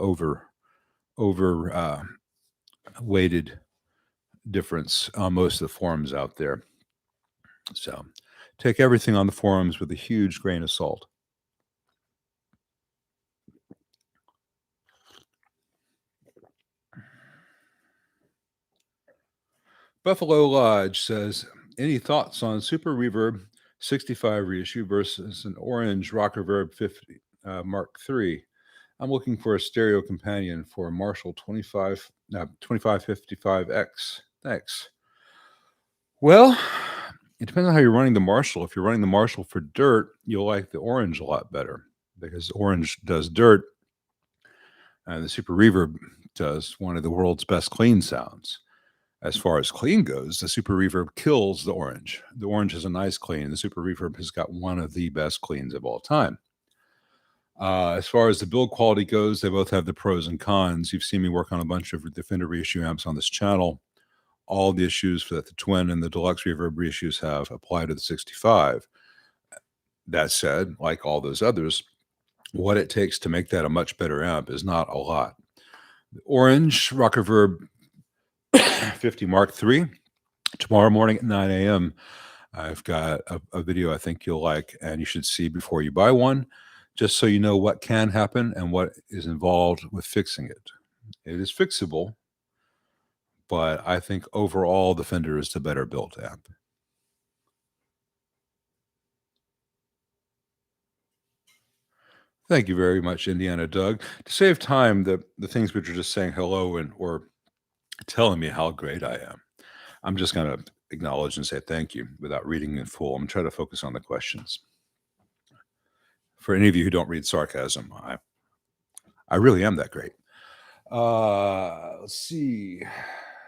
weighted difference on most of the forums out there. So take everything on the forums with a huge grain of salt. Buffalo Lodge says, any thoughts on Super Reverb 65 reissue versus an orange Rock Reverb 50 Mark III? I'm looking for a stereo companion for a Marshall 2555X. Thanks. Well, it depends on how you're running the Marshall. If you're running the Marshall for dirt, you'll like the orange a lot better because orange does dirt, and the Super Reverb does one of the world's best clean sounds. As far as clean goes, the Super Reverb kills the orange. The orange has a nice clean. The Super Reverb has got one of the best cleans of all time. As far as the build quality goes, they both have the pros and cons. You've seen me work on a bunch of Defender reissue amps on this channel. All the issues that the Twin and the Deluxe Reverb reissues have apply to the 65. That said, like all those others, what it takes to make that a much better amp is not a lot. The orange Rock Reverb 50 Mark III, tomorrow morning at 9 a.m. I've got a video I think you'll like, and you should see before you buy one, just so you know what can happen and what is involved with fixing it. It is fixable, but I think overall the Fender is the better built amp. Thank you very much, Indiana Doug. To save time, the things which are just saying hello or telling me how great I am, I'm just going to acknowledge and say thank you without reading in full. I'm trying to focus on the questions. For any of you who don't read sarcasm, I really am that great. Let's see.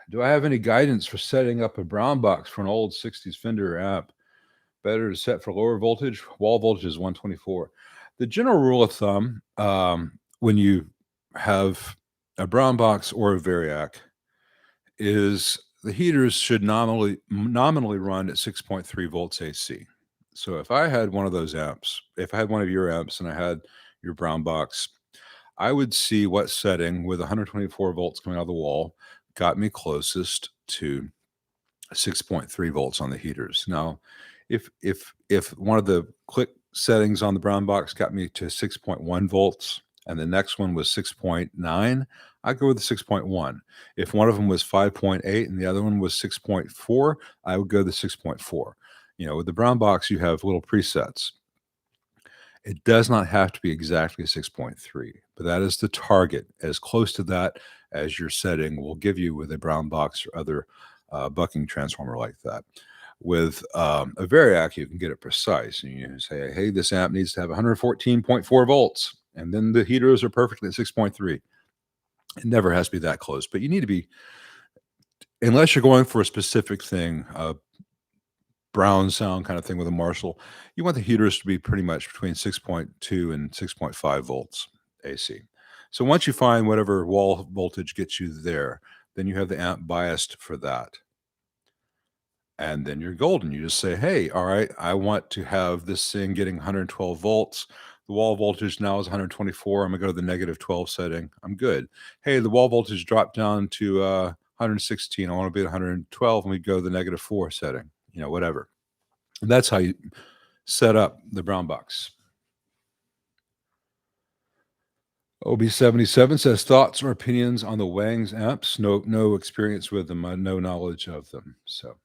Do I have any guidance for setting up a brown box for an old 60s Fender amp? Better to set for lower voltage? Wall voltage is 124. The general rule of thumb, when you have a brown box or a Variac, is the heaters should nominally run at 6.3 volts AC. So if I had one of those amps, if I had one of your amps and I had your brown box, I would see what setting with 124 volts coming out of the wall got me closest to 6.3 volts on the heaters. Now, if one of the click settings on the brown box got me to 6.1 volts and the next one was 6.9, I'd go with the 6.1. If one of them was 5.8 and the other one was 6.4, I would go the 6.4. With the brown box, you have little presets. It does not have to be exactly 6.3, but that is the target. As close to that as your setting will give you with a brown box or other bucking transformer like that. With a variac, you can get it precise. And you say, hey, this amp needs to have 114.4 volts. And then the heaters are perfectly at 6.3. It never has to be that close, but you need to be, unless you're going for a specific thing, brown sound kind of thing with a Marshall, you want the heaters to be pretty much between 6.2 and 6.5 volts AC. So once you find whatever wall voltage gets you there, then you have the amp biased for that. And then you're golden. You just say, hey, all right, I want to have this thing getting 112 volts. The wall voltage now is 124. I'm going to go to the negative 12 setting. I'm good. Hey, the wall voltage dropped down to 116. I want to be at 112, and we go to the negative 4 setting, whatever. And that's how you set up the brown box. OB77 says thoughts or opinions on the Wang's amps. No experience with them, no knowledge of them. So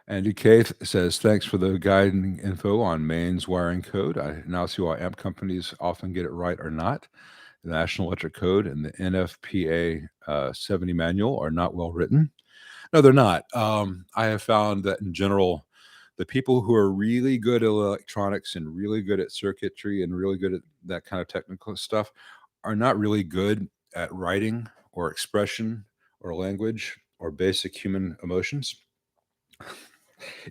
Andy K says, thanks for the guiding info on mains wiring code. I now see why amp companies often get it right or not. The National Electric Code and the NFPA 70 manual are not well written. No, they're not. I have found that in general, the people who are really good at electronics and really good at circuitry and really good at that kind of technical stuff are not really good at writing or expression or language or basic human emotions.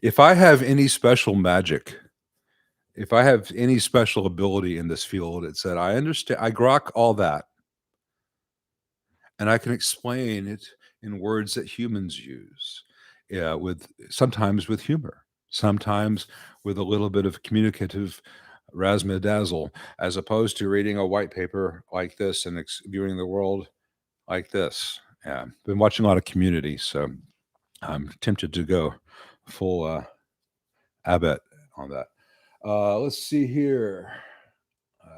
If I have any special magic, if I have any special ability in this field, it's that I understand, I grok all that, and I can explain it in words that humans use, with sometimes with humor, sometimes with a little bit of communicative razzle-dazzle, as opposed to reading a white paper like this and viewing the world like this. Yeah, been watching a lot of Community, so I'm tempted to go full Abbott on that. Let's see here. Uh,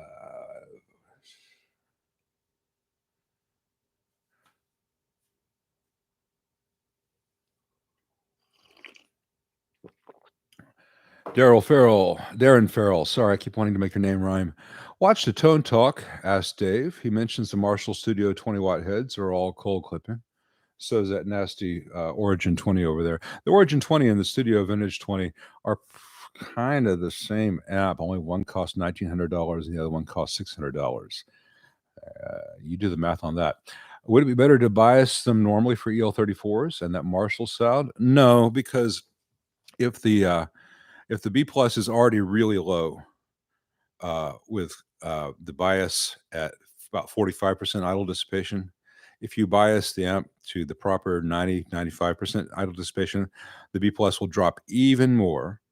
Darren Farrell. Sorry, I keep wanting to make your name rhyme. Watch the Tone Talk, asked Dave. He mentions the Marshall Studio 20-watt heads are all cold clipping. So is that nasty Origin 20 over there. The Origin 20 and the Studio Vintage 20 are kind of the same amp. Only one costs $1,900 and the other one costs $600. You do the math on that. Would it be better to bias them normally for EL34s and that Marshall sound? No, because if the B plus is already really low, with the bias at about 45% idle dissipation, if you bias the amp to the proper 95% idle dissipation, the B plus will drop even more,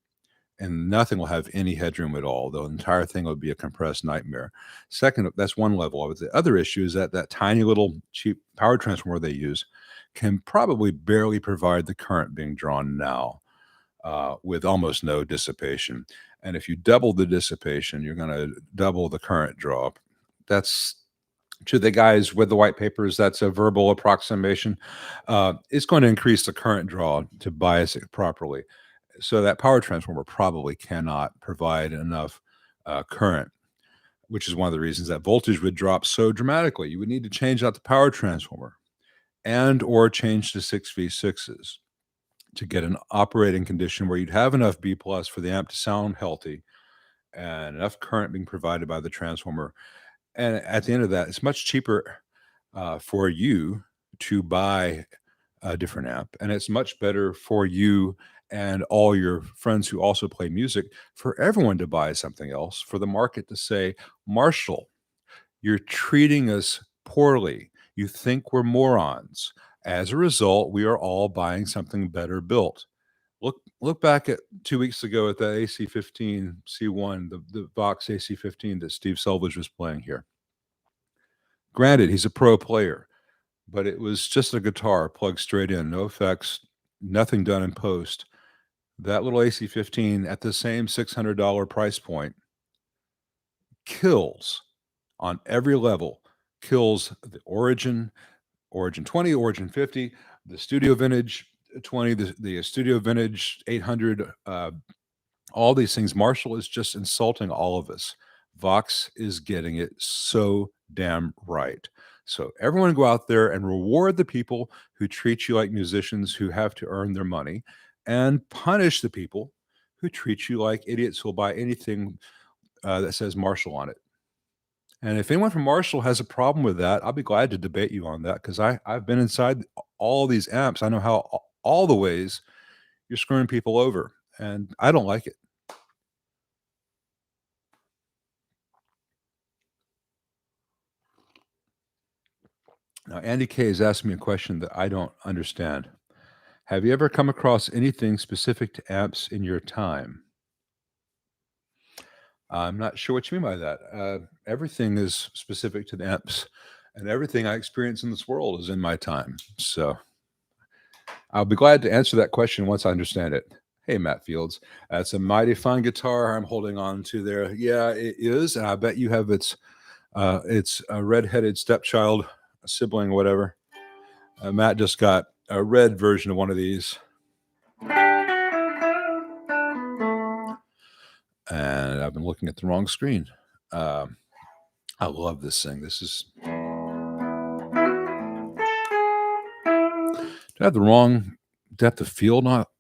and nothing will have any headroom at all. The entire thing will be a compressed nightmare. Second, that's one level of it. The other issue is that that tiny little cheap power transformer they use can probably barely provide the current being drawn now, with almost no dissipation. And if you double the dissipation, you're going to double the current draw. That's, to the guys with the white papers, that's a verbal approximation. It's going to increase the current draw to bias it properly. So that power transformer probably cannot provide enough current, which is one of the reasons that voltage would drop so dramatically. You would need to change out the power transformer and or change to 6V6s to get an operating condition where you'd have enough B plus for the amp to sound healthy and enough current being provided by the transformer. And at the end of that, it's much cheaper for you to buy a different amp, and it's much better for you and all your friends who also play music for everyone to buy something else, for the market to say, Marshall, you're treating us poorly. You think we're morons. As a result, we are all buying something better built. Look back at 2 weeks ago at the AC15 C1, the Vox AC15 that Steve Selvage was playing here. Granted, he's a pro player, but it was just a guitar plugged straight in, no effects, nothing done in post. That little AC15 at the same $600 price point kills on every level, kills the Origin 20, Origin 50, The Studio Vintage 20, the Studio Vintage 800, all these things. Marshall is just insulting all of us. Vox is getting it so damn right. So everyone go out there and reward the people who treat you like musicians who have to earn their money, and punish the people who treat you like idiots who'll buy anything that says Marshall on it. And if anyone from Marshall has a problem with that, I'll be glad to debate you on that, because I've been inside all these amps. I know how all the ways you're screwing people over, and I don't like it. Now, Andy K has asked me a question that I don't understand. Have you ever come across anything specific to amps in your time? I'm not sure what you mean by that. Everything is specific to the amps, and everything I experience in this world is in my time. So I'll be glad to answer that question once I understand it. Hey, Matt Fields, that's a mighty fine guitar I'm holding on to there. Yeah, it is, and I bet you have its a red-headed stepchild, a sibling, whatever. Matt just got a red version of one of these, and I've been looking at the wrong screen. I love this thing. This is. Do I have the wrong depth of field? Not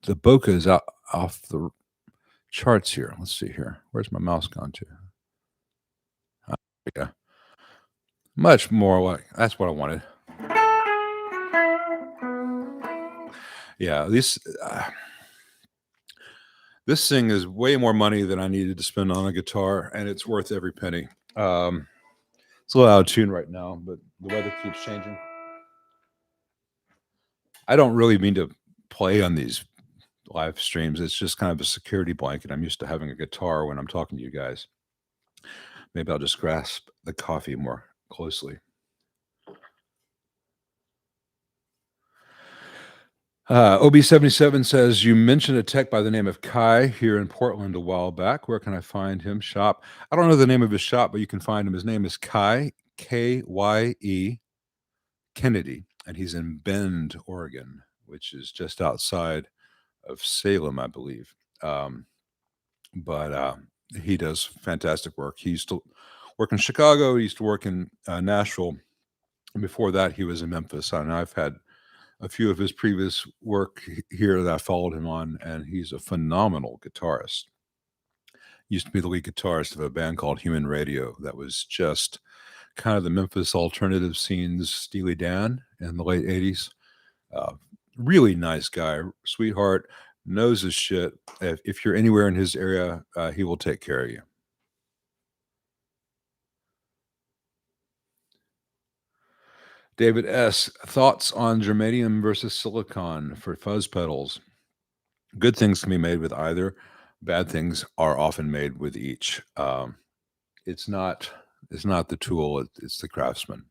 the bokeh is out off the charts here. Let's see here. Where's my mouse gone to? Yeah, much more like that's what I wanted. Yeah, this thing is way more money than I needed to spend on a guitar, and it's worth every penny. It's a little out of tune right now, but the weather keeps changing. I don't really mean to play on these live streams. It's just kind of a security blanket. I'm used to having a guitar when I'm talking to you guys. Maybe I'll just grasp the coffee more closely. OB77 says, you mentioned a tech by the name of Kai here in Portland a while back. Where can I find him? Shop. I don't know the name of his shop, but you can find him. His name is Kai, Kye Kennedy, and he's in Bend, Oregon, which is just outside of Salem, I believe. But he does fantastic work. He used to work in Chicago. He used to work in Nashville. And before that, he was in Memphis. And I've had a few of his previous work here that I followed him on, and he's a phenomenal guitarist. Used to be the lead guitarist of a band called Human Radio that was just kind of the Memphis alternative scene's Steely Dan in the late 80s. Really nice guy, sweetheart, knows his shit. If you're anywhere in his area, he will take care of you. David S. Thoughts on germanium versus silicon for fuzz pedals? Good things can be made with either. Bad things are often made with each. It's not the tool, it's the craftsman.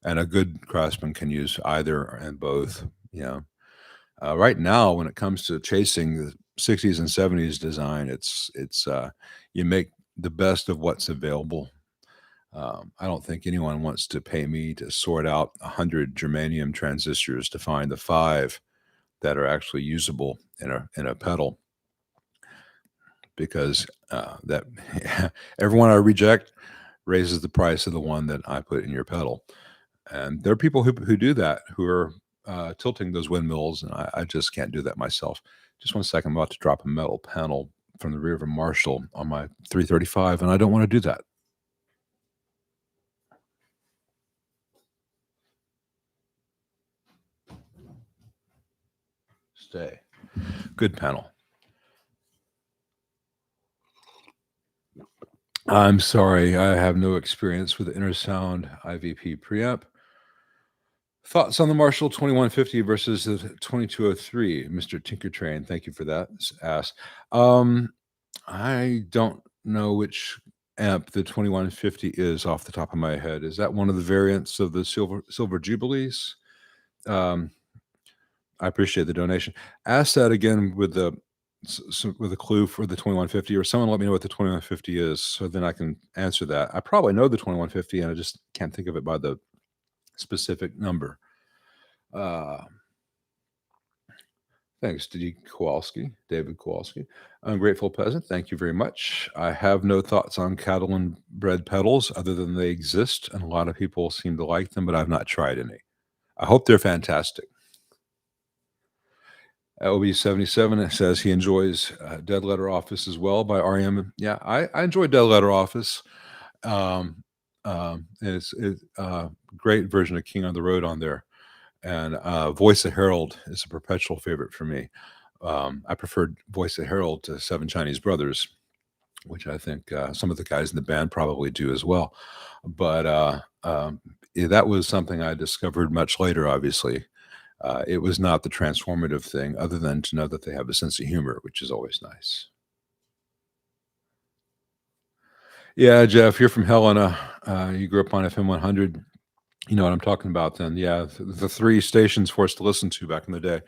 And a good craftsman can use either and both. Right now, when it comes to chasing the 60s and 70s design, it's you make the best of what's available. I don't think anyone wants to pay me to sort out 100 germanium transistors to find the 5 that are actually usable in a pedal, because that everyone I reject raises the price of the one that I put in your pedal. And there are people who do that, who are tilting those windmills, and I just can't do that myself. Just 1 second, I'm about to drop a metal panel from the rear of a Marshall on my 335, and I don't want to do that. Stay. Good panel. I'm sorry, I have no experience with the Intersound IVP preamp. Thoughts on the Marshall 2150 versus the 2203, Mr. Tinkertrain? Thank you for that. Ask. I don't know which amp the 2150 is off the top of my head. Is that one of the variants of the Silver Jubilees? I appreciate the donation. Ask that again with a clue for the 2150, or someone let me know what the 2150 is, so then I can answer that. I probably know the 2150, and I just can't think of it by the specific number. Uh, Thanks, David Kowalski. Ungrateful peasant, thank you very much. I have no thoughts on cattle and bread pedals other than they exist, and a lot of people seem to like them, but I've not tried any. I hope they're fantastic. LB77 says he enjoys Dead Letter Office as well by REM. Yeah, I enjoy Dead Letter Office. Um, it's great version of King on the Road on there. And Voice of Harold is a perpetual favorite for me. I preferred Voice of Harold to Seven Chinese Brothers, which I think some of the guys in the band probably do as well. But yeah, that was something I discovered much later, obviously. It was not the transformative thing, other than to know that they have a sense of humor, which is always nice. Yeah, Jeff, you're from Helena. You grew up on FM 100. You know what I'm talking about then. Yeah, the three stations for us to listen to back in the day.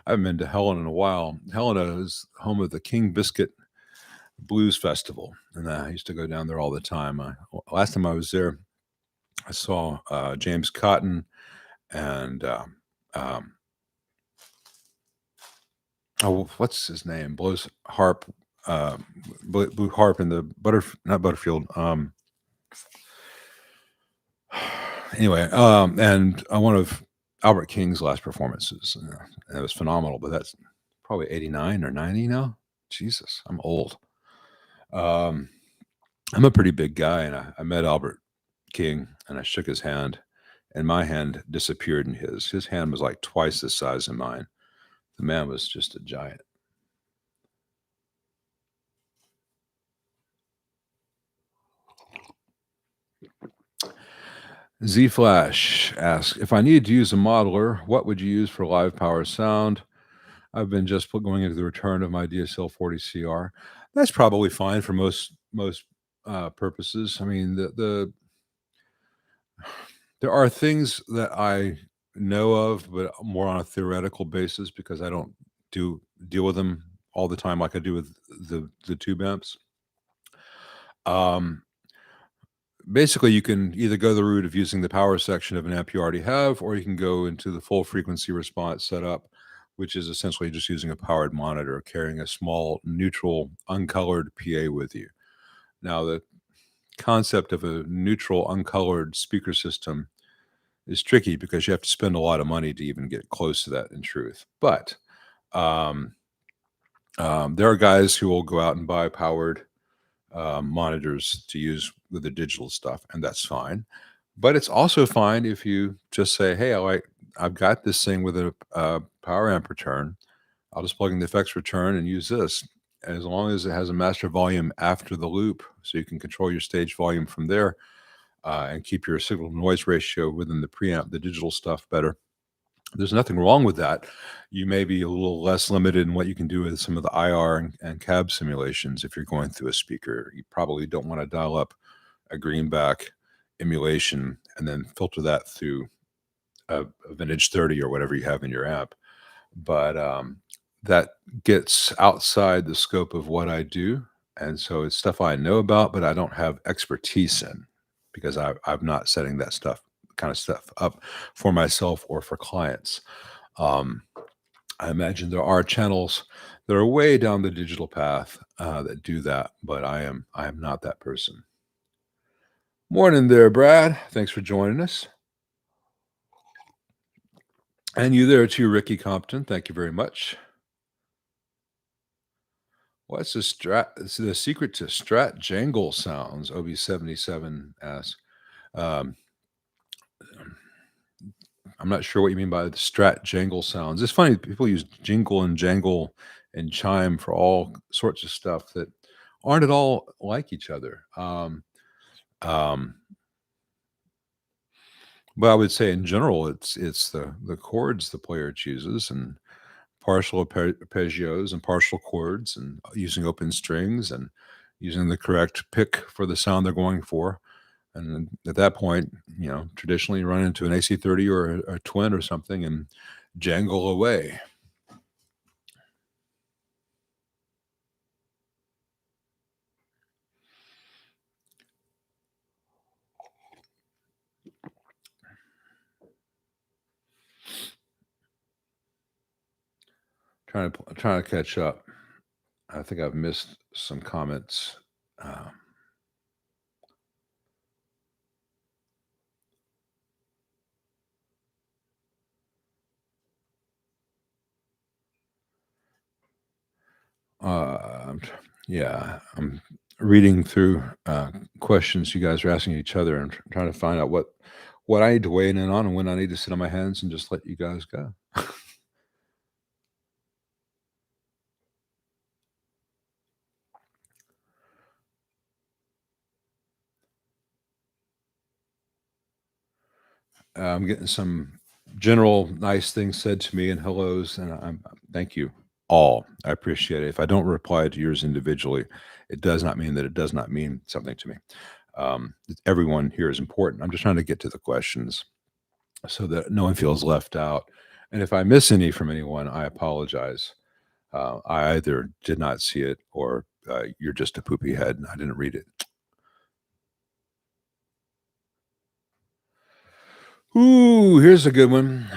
I haven't been to Helena in a while. Helena is home of the King Biscuit Blues Festival, and I used to go down there all the time. Last time I was there, I saw James Cotton and um, oh, what's his name? Blows harp, uh, blew harp in the not Butterfield. Anyway, and one of Albert King's last performances. And it was phenomenal, but that's probably 89 or 90 now. Jesus, I'm old. Um, I'm a pretty big guy, and I met Albert King, and I shook his hand, and my hand disappeared in his. His hand was like twice the size of mine. The man was just a giant. Z Flash asks, if I needed to use a modeler, what would you use for live power sound? I've been just going into the return of my DSL 40 CR. That's probably fine for most purposes. I mean, there are things that I know of, but more on a theoretical basis because I don't do deal with them all the time like I do with the tube amps. Um, Basically, you can either go the route of using the power section of an amp you already have, or you can go into the full frequency response setup, which is essentially just using a powered monitor, carrying a small neutral uncolored PA with you. Now, the concept of a neutral uncolored speaker system is tricky because you have to spend a lot of money to even get close to that in truth. But um, there are guys who will go out and buy powered monitors to use with the digital stuff, and that's fine. But it's also fine if you just say, "Hey, I've got this thing with a power amp return. I'll just plug in the effects return and use this." As long as it has a master volume after the loop, so you can control your stage volume from there and keep your signal to noise ratio within the preamp, the digital stuff better. There's nothing wrong with that. You may be a little less limited in what you can do with some of the IR and cab simulations if you're going through a speaker. You probably don't want to dial up a greenback emulation and then filter that through a vintage 30 or whatever you have in your app. But that gets outside the scope of what I do. And so it's stuff I know about, but I don't have expertise in because I'm not setting that kind of stuff up for myself or for clients. Um, I imagine there are channels that are way down the digital path that do that, but I am not that person. Morning there, Brad. Thanks for joining us. And you there too, Ricky Compton. Thank you very much. What's the secret to Strat Jangle sounds? OB77 asks. Um, I'm not sure what you mean by the Strat Jangle sounds. It's funny, people use jingle and jangle and chime for all sorts of stuff that aren't at all like each other. Um, but I would say in general, it's the chords the player chooses and partial arpeggios and partial chords and using open strings and using the correct pick for the sound they're going for. And then at that point, traditionally you run into an AC30 or a twin or something and jangle away. Trying to catch up. I think I've missed some comments. Uh, I'm tr yeah, I'm reading through, questions you guys are asking each other and trying to find out what I need to weigh in on and when I need to sit on my hands and just let you guys go. I'm getting some general nice things said to me and hellos, and thank you all. I appreciate it. If I don't reply to yours individually, it does not mean that it does not mean something to me. Everyone here is important. I'm just trying to get to the questions so that no one feels left out. And if I miss any from anyone, I apologize. I either did not see it or you're just a poopy head and I didn't read it. Ooh, here's a good one.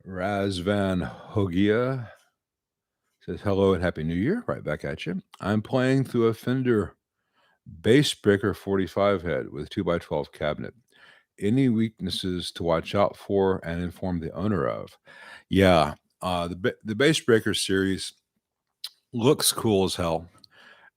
Razvan Hogia says, hello and happy new year. Right back at you. I'm playing through a Fender bass breaker 45 head with 2x12 cabinet. Any weaknesses to watch out for and inform the owner of? Yeah, the bass breaker series looks cool as hell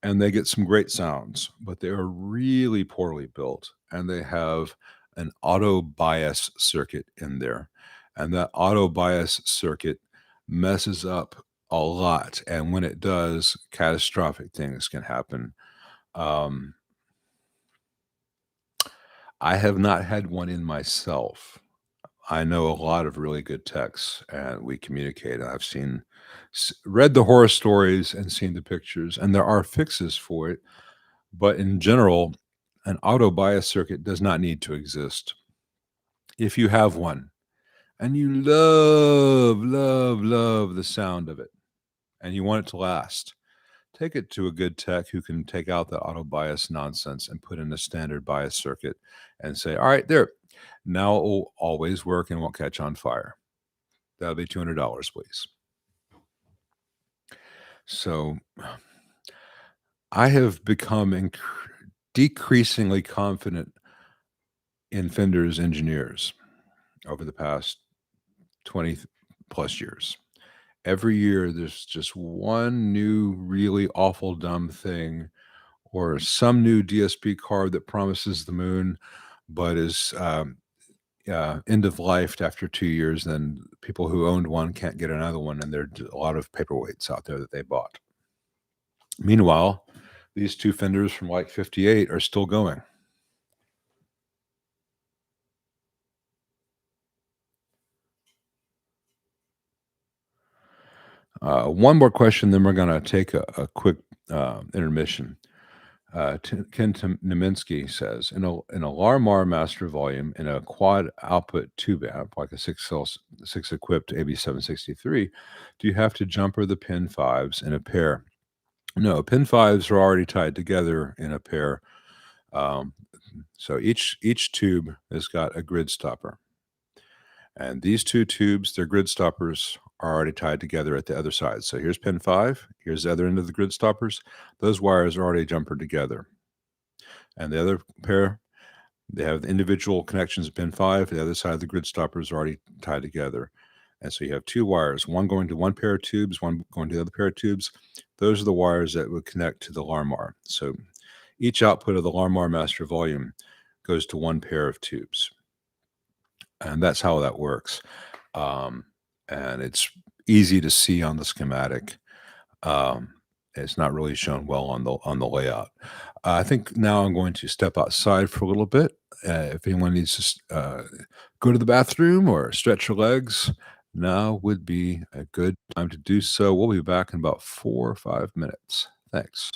and they get some great sounds, but they are really poorly built and they have an auto bias circuit in there. And that auto bias circuit messes up a lot. And when it does, catastrophic things can happen. Um, I have not had one in myself. I know a lot of really good techs and we communicate. I've read the horror stories and seen the pictures, and there are fixes for it. But in general, an auto bias circuit does not need to exist. If you have one and you love the sound of it and you want it to last, take it to a good tech who can take out the auto bias nonsense and put in a standard bias circuit and say, all right, there, now it will always work and won't catch on fire. That'll be $200, please. So I have become decreasingly confident in Fender's engineers over the past 20 plus years. Every year, there's just one new, really awful, dumb thing, or some new DSP card that promises the moon, but is end of life after 2 years. Then people who owned one can't get another one, and there are a lot of paperweights out there that they bought. Meanwhile, these two Fenders from like 58 are still going. One more question, then we're going to take a quick intermission. Ken Neminsky says, in a Larmar master volume in a quad output tube amp, like a six equipped AB763, do you have to jumper the pin fives in a pair? No, pin fives are already tied together in a pair. Um, so each tube has got a grid stopper. And these two tubes, their grid stoppers are already tied together at the other side. So here's pin 5, here's the other end of the grid stoppers. Those wires are already jumpered together. And the other pair, they have the individual connections of pin 5. The other side of the grid stoppers are already tied together. And so you have two wires, one going to one pair of tubes, one going to the other pair of tubes. Those are the wires that would connect to the Larmar. So each output of the Larmar master volume goes to one pair of tubes. And that's how that works. Um, and it's easy to see on the schematic. Um, it's not really shown well on the layout. I think now I'm going to step outside for a little bit. If anyone needs to go to the bathroom or stretch your legs, now would be a good time to do so. We'll be back in about 4 or 5 minutes. Thanks.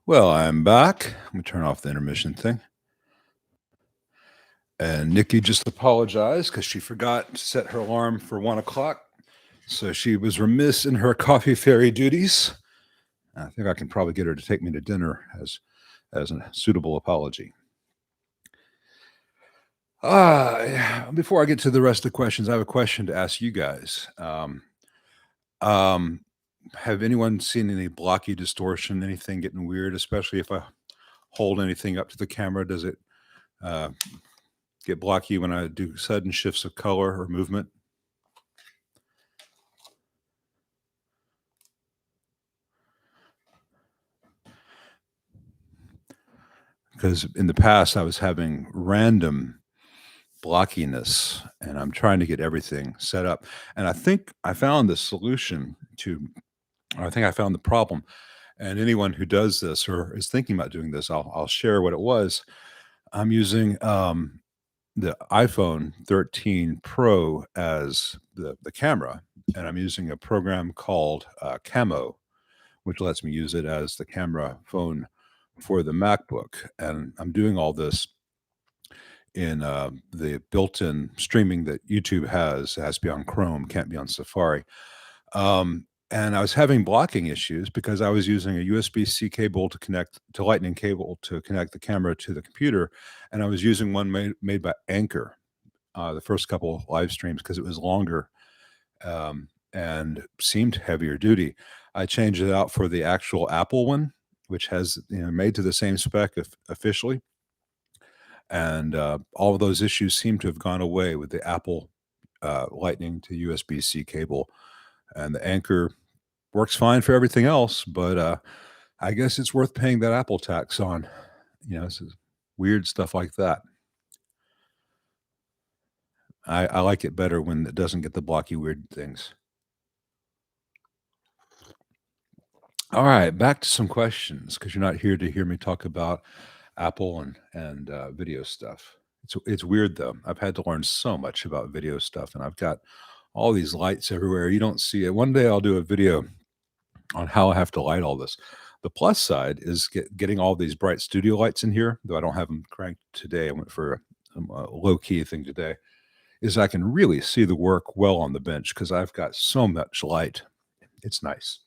Well, I'm back. Let me turn off the intermission thing. And Nikki just apologized because she forgot to set her alarm for 1 o'clock. So she was remiss in her coffee fairy duties. I think I can probably get her to take me to dinner as a suitable apology. Before I get to the rest of the questions, I have a question to ask you guys. Um, have anyone seen any blocky distortion, anything getting weird, especially if I hold anything up to the camera? Does it uh, get blocky when I do sudden shifts of color or movement? Because in the past, I was having random blockiness, and I'm trying to get everything set up. And I think I found the solution to, or I think I found the problem. And anyone who does this or is thinking about doing this, I'll share what it was. I'm using the iPhone 13 Pro as the camera, and I'm using a program called Camo, which lets me use it as the camera phone for the MacBook. And I'm doing all this in the built-in streaming that YouTube has. It has to be on Chrome, can't be on Safari. And I was having blocking issues because I was using a USB-C cable to connect to lightning cable to connect the camera to the computer, and I was using one made by Anchor, the first couple of live streams because it was longer, and seemed heavier duty. I changed it out for the actual Apple one, which has, made to the same spec officially, and all of those issues seem to have gone away with the Apple Lightning to USB-C cable, and the Anchor works fine for everything else, but I guess it's worth paying that Apple tax on. This is weird stuff like that. I like it better when it doesn't get the blocky weird things. All right, back to some questions because you're not here to hear me talk about Apple and video stuff. It's weird though. I've had to learn so much about video stuff, and I've got all these lights everywhere. You don't see it. One day I'll do a video on how I have to light all this. The plus side is getting all these bright studio lights in here, though I don't have them cranked today. I went for a low key thing today. Is I can really see the work well on the bench because I've got so much light. It's nice.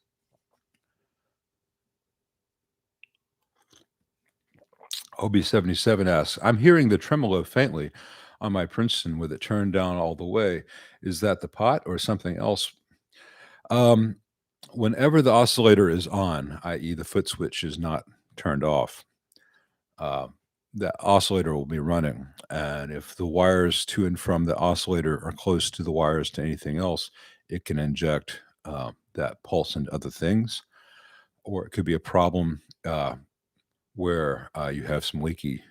OB77 asks, I'm hearing the tremolo faintly on my Princeton with it turned down all the way. Is that the pot or something else? Um, Whenever the oscillator is on, i.e., the foot switch is not turned off, uh, the oscillator will be running. And if the wires to and from the oscillator are close to the wires to anything else, it can inject that pulse into other things. Or it could be a problem where you have some leaky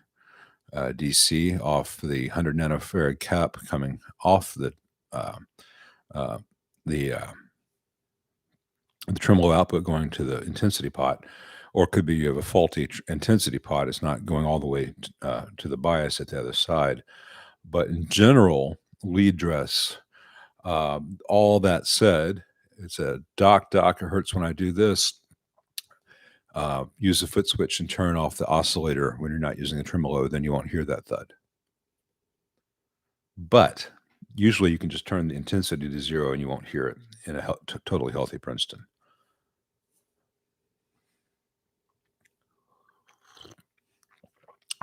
DC off the 100 nanofarad cap coming off uh, uh, the uh, the tremolo output going to the intensity pot, or it could be you have a faulty intensity pot. It's not going all the way to the bias at the other side. But in general, lead dress. All that said, it's a doc. It hurts when I do this. Use the foot switch and turn off the oscillator when you're not using the tremolo. Then you won't hear that thud. But usually you can just turn the intensity to 0 and you won't hear it in a totally healthy Princeton.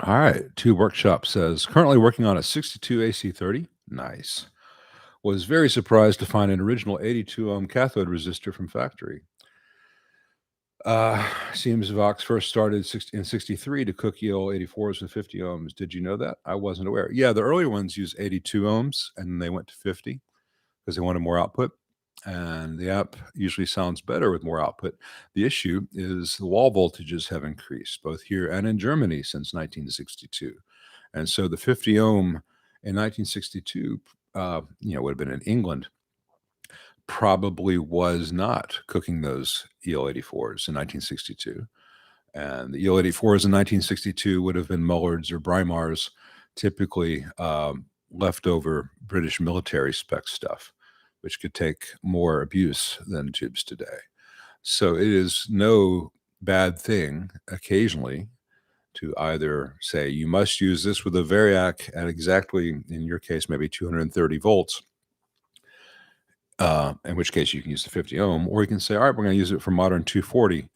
All right. Two Workshop says, currently working on a 62 AC30. Nice. Was very surprised to find an original 82 ohm cathode resistor from factory. Seems Vox first started in 63 to cook EL84s with 50 ohms. Did you know that? I wasn't aware. Yeah, the earlier ones used 82 ohms and then they went to 50 because they wanted more output. And the app usually sounds better with more output. The issue is the wall voltages have increased both here and in Germany since 1962. And so the 50 ohm in 1962, would have been in England, probably was not cooking those EL84s in 1962. And the EL84s in 1962 would have been Mullards or Brimars, typically leftover British military spec stuff, which could take more abuse than tubes today. So it is no bad thing occasionally to either say you must use this with a variac at exactly, in your case, maybe 230 volts, in which case you can use the 50 ohm, or you can say, all right, we're going to use it for modern 240,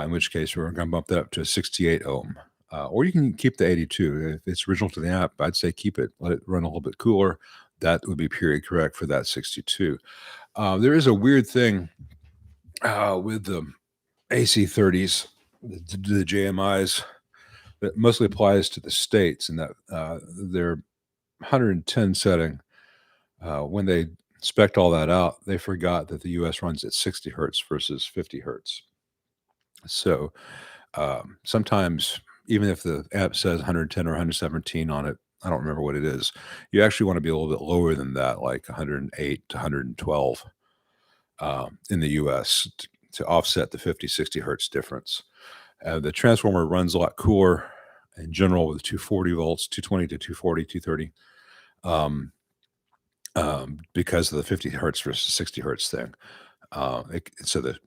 in which case we're going to bump that up to 68 ohm. Or you can keep the 82. If it's original to the amp, I'd say keep it, let it run a little bit cooler. That would be period correct for that 62. There is a weird thing with the AC30s, the JMIs, that mostly applies to the States, and that their 110 setting, when they spec'd all that out, they forgot that the US runs at 60 hertz versus 50 hertz. So sometimes, even if the app says 110 or 117 on it, I don't remember what it is, you actually want to be a little bit lower than that, like 108 to 112 in the US to offset the 50, 60 hertz difference. The transformer runs a lot cooler in general with 240 volts, 220 to 240, 230, um, because of the 50 hertz versus 60 hertz thing. So that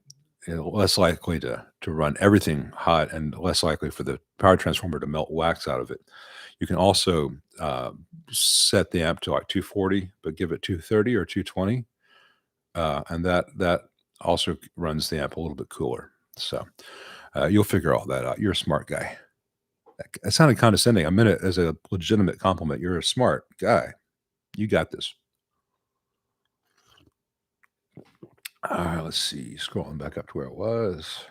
less likely to run everything hot and less likely for the power transformer to melt wax out of it. You can also set the amp to like 240, but give it 230 or 220, and that also runs the amp a little bit cooler. So you'll figure all that out. You're a smart guy. It sounded condescending. I meant it as a legitimate compliment. You're a smart guy. You got this. Let's see. Scrolling back up to where it was.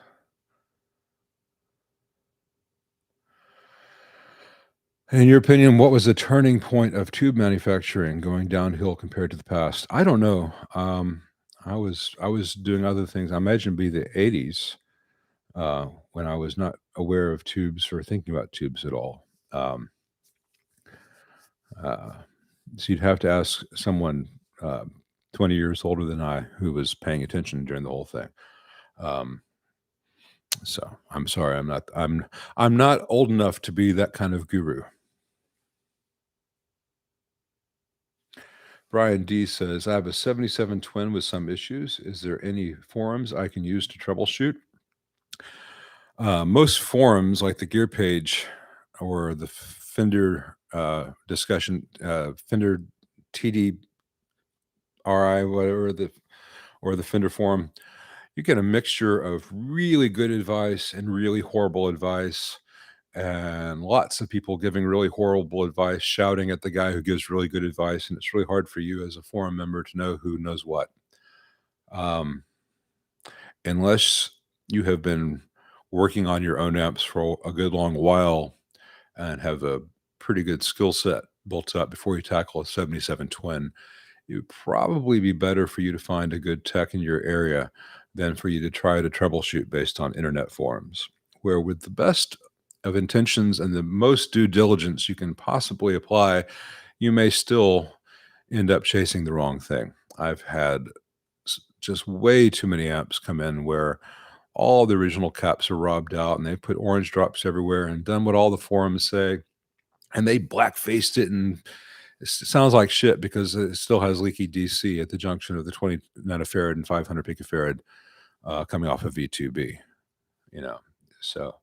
In your opinion, what was the turning point of tube manufacturing going downhill compared to the past? I don't know. I was doing other things. I imagine it'd be the 80s, when I was not aware of tubes or thinking about tubes at all. Uh, so you'd have to ask someone 20 years older than I who was paying attention during the whole thing. Um, so I'm sorry, I'm not old enough to be that kind of guru. Brian D says, I have a 77 twin with some issues. Is there any forums I can use to troubleshoot? Most forums, like the Gear page or the Fender discussion, Fender TDRI, whatever or the Fender forum, you get a mixture of really good advice and really horrible advice, and lots of people giving really horrible advice, shouting at the guy who gives really good advice, and it's really hard for you as a forum member to know who knows what. Um, unless you have been working on your own amps for a good long while and have a pretty good skill set built up before you tackle a 77 twin, it would probably be better for you to find a good tech in your area than for you to try to troubleshoot based on internet forums, where with the best of intentions and the most due diligence you can possibly apply, you may still end up chasing the wrong thing. I've had just way too many amps come in where all the original caps are robbed out and they put orange drops everywhere and done what all the forums say, and they black faced it, and it sounds like shit because it still has leaky DC at the junction of the 20 nanofarad and 500 picofarad coming off of V2B, you know. So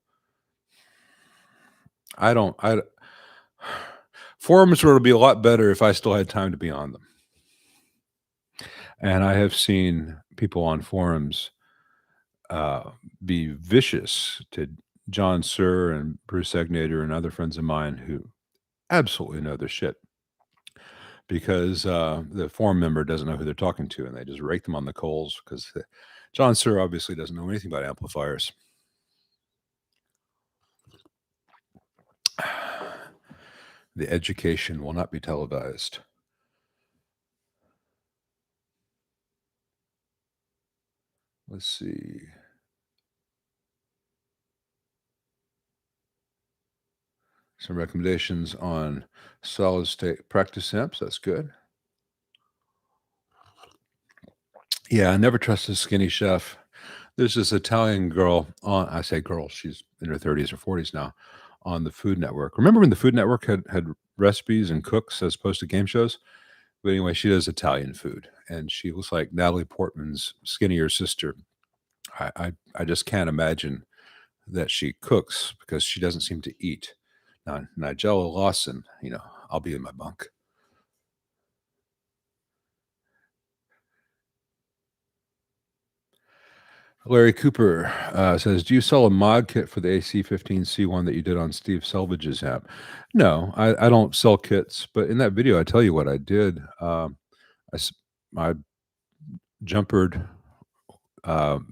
I don't, I, forums would be a lot better if I still had time to be on them. And I have seen people on forums be vicious to John Sir and Bruce Egnator and other friends of mine who absolutely know their shit, because the forum member doesn't know who they're talking to, and they just rake them on the coals because John Sir obviously doesn't know anything about amplifiers. The education will not be televised. Let's see. Some recommendations on solid state practice amps. That's good. Yeah, I never trust a skinny chef. There's this Italian girl on, I say girl, she's in her 30s or 40s now, on the Food Network. Remember when the Food Network had recipes and cooks as opposed to game shows? But anyway, she does Italian food, and she looks like Natalie Portman's skinnier sister. I just can't imagine that she cooks because she doesn't seem to eat. Now, Nigella Lawson, I'll be in my bunk. Larry Cooper says, "Do you sell a mod kit for the AC15C1 that you did on Steve Selvage's app?" No, I don't sell kits, but in that video, I tell you what I did. I, s- I jumpered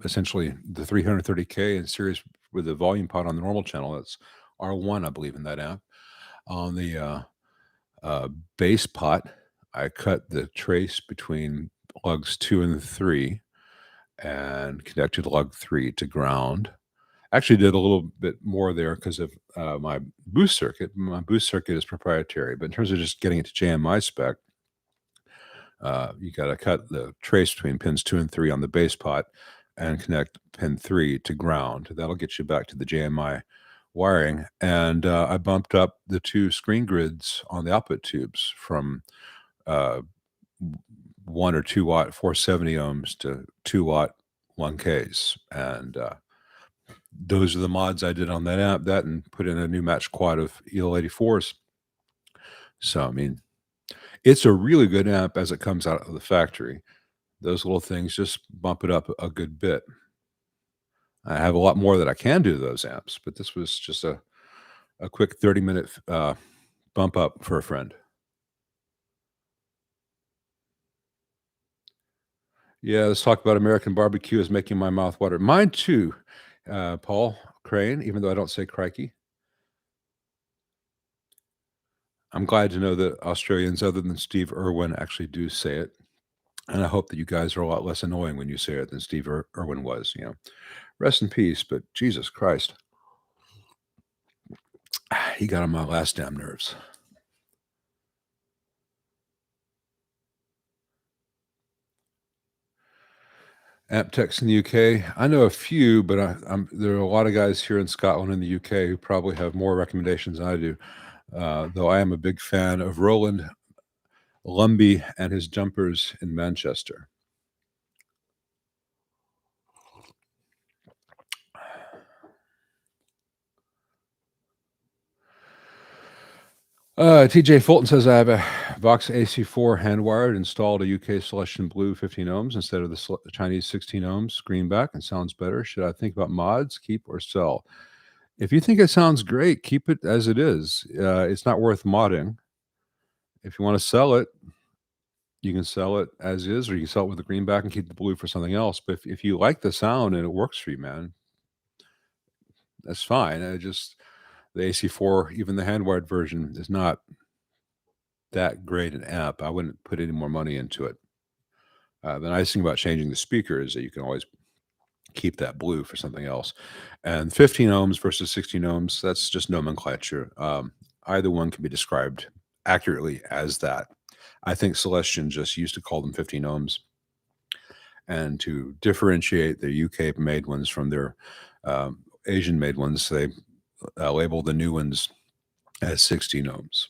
essentially the 330K in series with the volume pot on the normal channel. That's R1, I believe, in that app. On the uh, bass pot, I cut the trace between lugs 2 and 3 and connected lug 3 to ground. Actually did a little bit more there because of my boost circuit. My boost circuit is proprietary, but in terms of just getting it to JMI spec, you got to cut the trace between pins 2 and 3 on the base pot and connect pin 3 to ground. That'll get you back to the JMI wiring. And I bumped up the 2 screen grids on the output tubes from uh, 1 or 2 watt 470 ohms to 2 watt 1Ks. And those are the mods I did on that app. That and put in a new match quad of EL84s. So, I mean, it's a really good amp as it comes out of the factory. Those little things just bump it up a good bit. I have a lot more that I can do to those amps, but this was just a quick 30-minute bump up for a friend. Yeah, let's talk about American barbecue is making my mouth water. Mine too, Paul Crane, even though I don't say crikey. I'm glad to know that Australians other than Steve Irwin actually do say it. And I hope that you guys are a lot less annoying when you say it than Steve Irwin was. Rest in peace, but Jesus Christ. He got on my last damn nerves. Amp techs in the UK. I know a few, but there are a lot of guys here in Scotland and the UK who probably have more recommendations than I do. Though I am a big fan of Roland Lumby and his jumpers in Manchester. TJ Fulton says I have a Vox AC4 hand wired, installed a UK Celestion Blue 15 ohms instead of the Chinese 16 ohms greenback and sounds better. Should I think about mods, keep or sell? If you think it sounds great, keep it as it is. It's not worth modding. If you want to sell it, you can sell it as is, or you can sell it with a greenback and keep the blue for something else. But if you like the sound and it works for you, man, that's fine. The AC4, even the hand wired version, is not that great an amp. I wouldn't put any more money into it. The nice thing about changing the speaker is that you can always keep that blue for something else. And 15 ohms versus 16 ohms, that's just nomenclature. Either one can be described accurately as that. I think Celestion just used to call them 15 ohms. And to differentiate the UK made ones from their Asian made ones, they label the new ones as 16 ohms.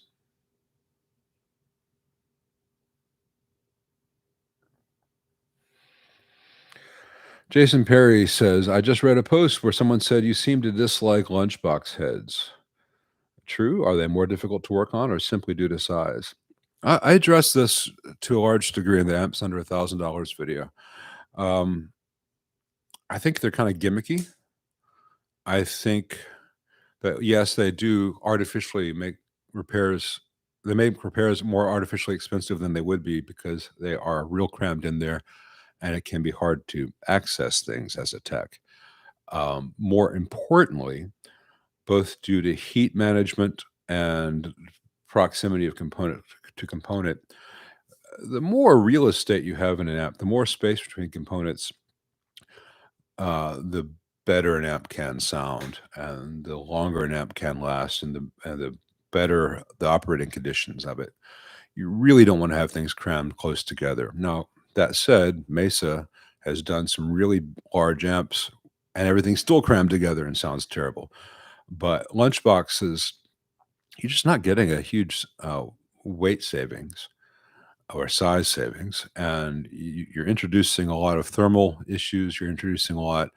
Jason Perry says, I just read a post where someone said you seem to dislike lunchbox heads. True? Are they more difficult to work on or simply due to size? I addressed this to a large degree in the Amps Under $1,000 video. I think they're kind of gimmicky. I think that, yes, they do artificially make repairs. They make repairs more artificially expensive than they would be because they are real crammed in there and it can be hard to access things as a tech. More importantly, both due to heat management and proximity of component to component, the more real estate you have in an app, the more space between components, the better an app can sound, and the longer an app can last, and the better the operating conditions of it. You really don't want to have things crammed close together. Now, that said, Mesa has done some really large amps, and everything's still crammed together and sounds terrible. But lunchboxes, you're just not getting a huge weight savings or size savings, and you're introducing a lot of thermal issues. You're introducing a lot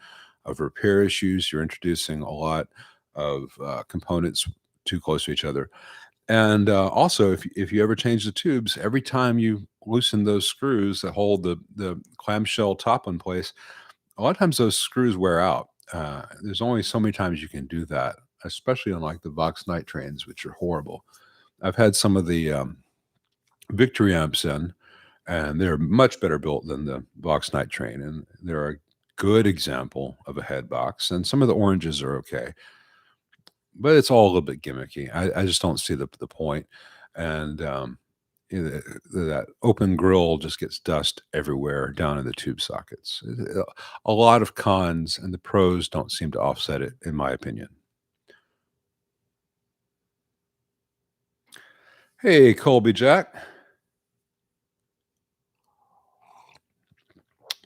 of repair issues. You're introducing a lot of components too close to each other. And also, if you ever change the tubes, every time you loosen those screws that hold the clamshell top in place, a lot of times those screws wear out. There's only so many times you can do that, especially on like the Vox night trains, which are horrible. I've had some of the Victory amps in, and they're much better built than the Vox night train, and they're a good example of a head box. And some of the oranges are okay, but it's all a little bit gimmicky. I just don't see the point. And that open grill just gets dust everywhere down in the tube sockets. A lot of cons, and the pros don't seem to offset it, in my opinion. Hey, Colby Jack.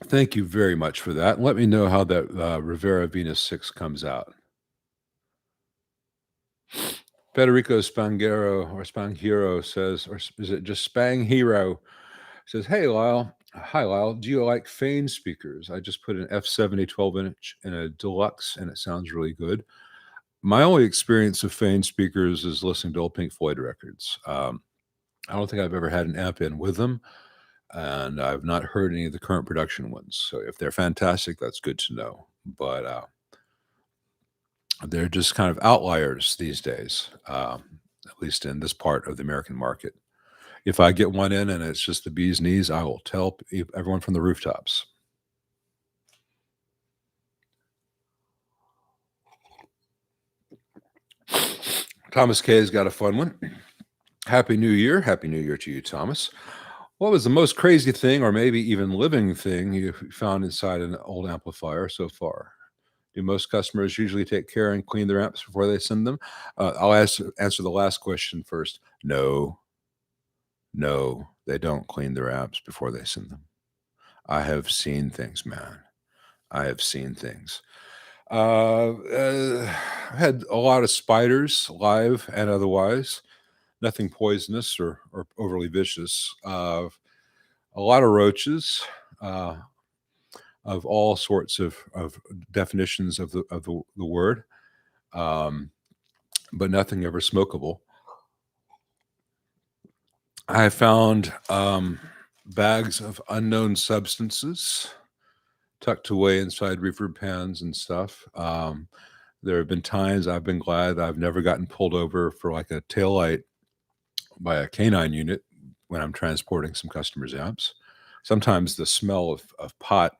Thank you very much for that. Let me know how that Rivera Venus 6 comes out. Federico Spangero or Spanghero says, or is it just Spang Hero? Says, hey, Lyle. Hi, Lyle. Do you like Fane speakers? I just put an F70 12-inch in a deluxe, and it sounds really good. My only experience of Fane speakers is listening to old Pink Floyd records. I don't think I've ever had an amp in with them, and I've not heard any of the current production ones. So if they're fantastic, that's good to know. But they're just kind of outliers these days, at least in this part of the American market. If I get one in and it's just the bee's knees, I will tell everyone from the rooftops. Thomas K has got a fun one. Happy New Year. Happy New Year to you, Thomas. What was the most crazy thing, or maybe even living thing, you found inside an old amplifier so far? Do most customers usually take care and clean their amps before they send them? I'll answer the last question first. No, no, they don't clean their amps before they send them. I have seen things, man. I have seen things. I had a lot of spiders, live and otherwise. Nothing poisonous or overly vicious. A lot of roaches. Of all sorts of definitions of the word, but nothing ever smokable. I found bags of unknown substances tucked away inside reefer pans and stuff. There have been times I've been glad I've never gotten pulled over for like a taillight by a canine unit when I'm transporting some customers' amps. Sometimes the smell of pot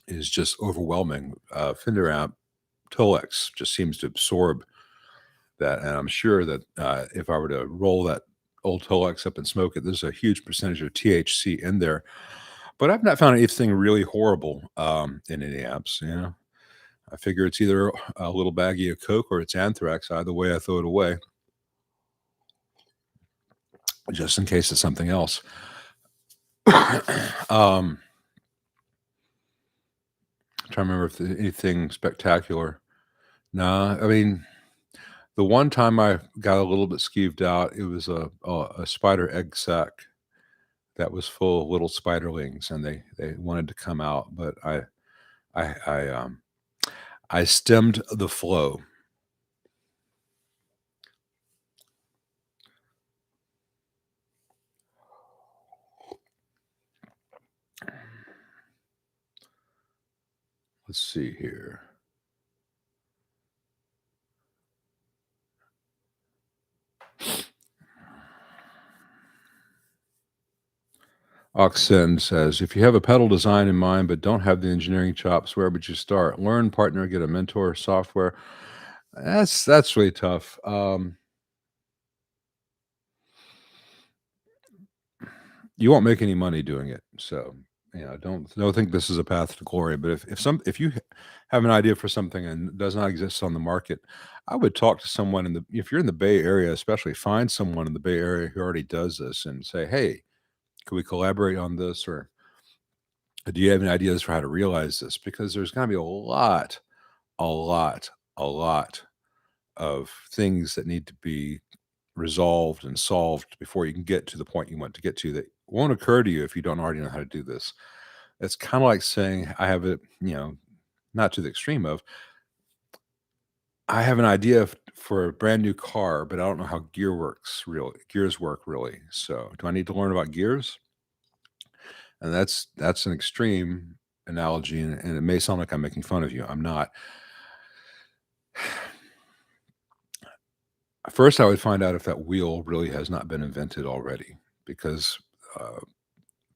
is just overwhelming. Fender amp Tolex just seems to absorb that, and I'm sure that if I were to roll that old Tolex up and smoke it, there's a huge percentage of THC in there. But I've not found anything really horrible in any amps. I figure it's either a little baggie of coke or it's anthrax. Either way, I throw it away just in case it's something else. um, Trying to remember if there's anything spectacular. No, I mean, the one time I got a little bit skeeved out, it was a spider egg sac that was full of little spiderlings, and they wanted to come out, but I I, um, I stemmed the flow. Let's see here. Oxen says, if you have a pedal design in mind but don't have the engineering chops, where would you start? Learn, partner, get a mentor, software. That's really tough. You won't make any money doing it, so don't think this is a path to glory. But if you have an idea for something and it does not exist on the market, I would talk to someone if you're in the Bay Area, especially find someone in the Bay Area who already does this and say, hey, can we collaborate on this, or do you have any ideas for how to realize this? Because there's going to be a lot, a lot of things that need to be resolved and solved before you can get to the point you want to get to that won't occur to you if you don't already know how to do this. It's kind of like saying I have a not to the extreme of, I have an idea for a brand new car, but I don't know how gears work really. So, do I need to learn about gears? And that's an extreme analogy, and it may sound like I'm making fun of you. I'm not. First, I would find out if that wheel really has not been invented already, because uh,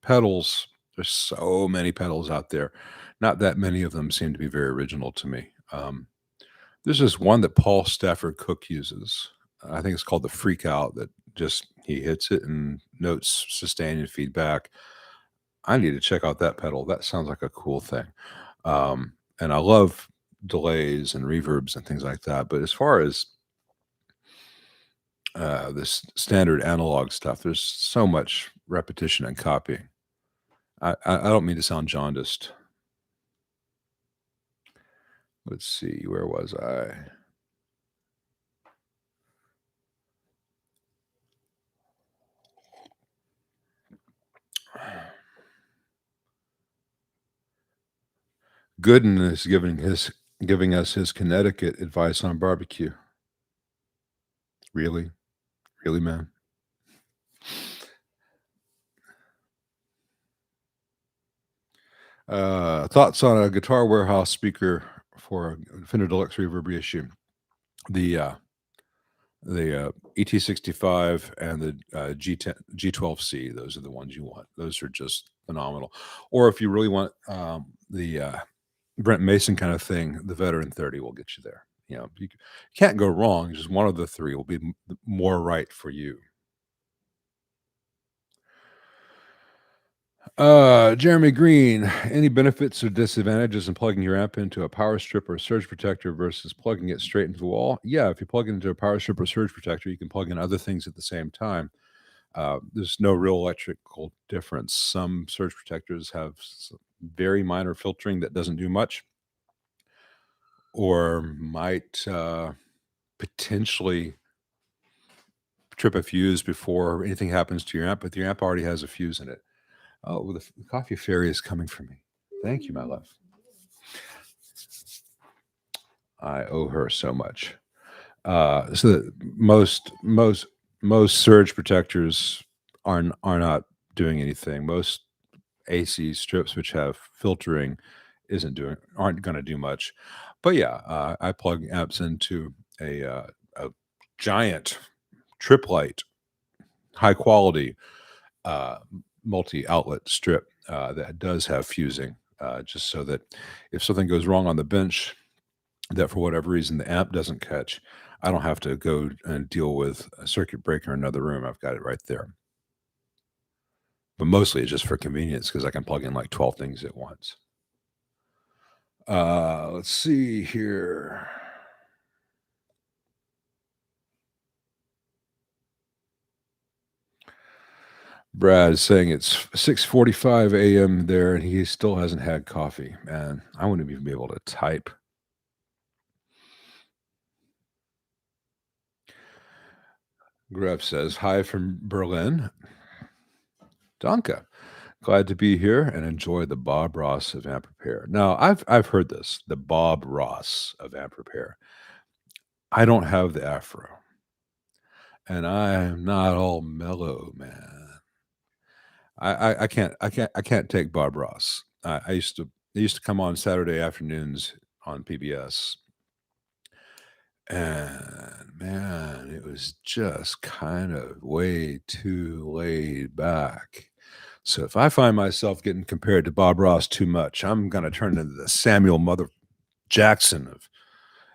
pedals. There's so many pedals out there. Not that many of them seem to be very original to me. There's this one that Paul Stafford Cook uses. I think it's called the Freak Out. That just he hits it and notes sustain and feedback. I need to check out that pedal. That sounds like a cool thing. And I love delays and reverbs and things like that. But as far as this standard analog stuff, there's so much repetition and copying. I don't mean to sound jaundiced. Let's see, where was I? Gooden is giving us his Connecticut advice on barbecue. Really? Really, man? Thoughts on a Guitar Warehouse speaker for a Fender Deluxe Reverb reissue. The, uh the ET65 and the G10, G12C, those are the ones you want. Those are just phenomenal. Or if you really want the Brent Mason kind of thing, the Veteran 30 will get you there. You can't go wrong. Just one of the three will be more right for you. Jeremy Green, any benefits or disadvantages in plugging your amp into a power strip or surge protector versus plugging it straight into the wall? Yeah, if you plug it into a power strip or surge protector, you can plug in other things at the same time. There's no real electrical difference. Some surge protectors have very minor filtering that doesn't do much, or might potentially trip a fuse before anything happens to your amp, but your amp already has a fuse in it. Oh, well, the coffee fairy is coming for me. Thank you, my love. I owe her so much. So most surge protectors are not doing anything. Most AC strips which have filtering aren't going to do much. But yeah, I plug amps into a giant trip light, high quality uh, multi outlet strip that does have fusing, just so that if something goes wrong on the bench that for whatever reason the amp doesn't catch, I don't have to go and deal with a circuit breaker in another room. I've got it right there. But mostly it's just for convenience because I can plug in like 12 things at once. Let's see here. Brad is saying it's 6:45 a.m. there, and he still hasn't had coffee. Man, I wouldn't even be able to type. Gref says hi from Berlin. Danke. Glad to be here and enjoy the Bob Ross of Amp Repair. Now, I've heard this, the Bob Ross of Amp Repair. I don't have the afro, and I am not all mellow, man. I can't take Bob Ross. I used to they used to come on Saturday afternoons on PBS, and man, it was just kind of way too laid back. So if I find myself getting compared to Bob Ross too much, I'm gonna turn into the Samuel Mother Jackson of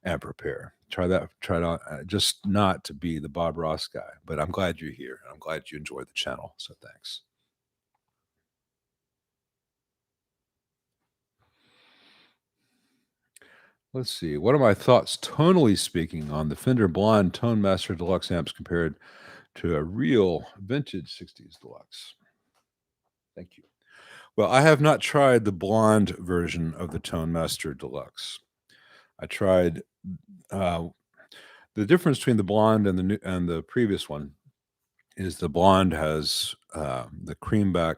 amp repair. Try it on, just not to be the Bob Ross guy. But I'm glad you're here. I'm glad you enjoyed the channel. So thanks. Let's see. What are my thoughts, tonally speaking, on the Fender Blonde Tone Master Deluxe amps compared to a real vintage 60s Deluxe? Thank you. Well, I have not tried the blonde version of the Tone Master Deluxe. I tried uh, the difference between the blonde and the previous one is the blonde has the creamback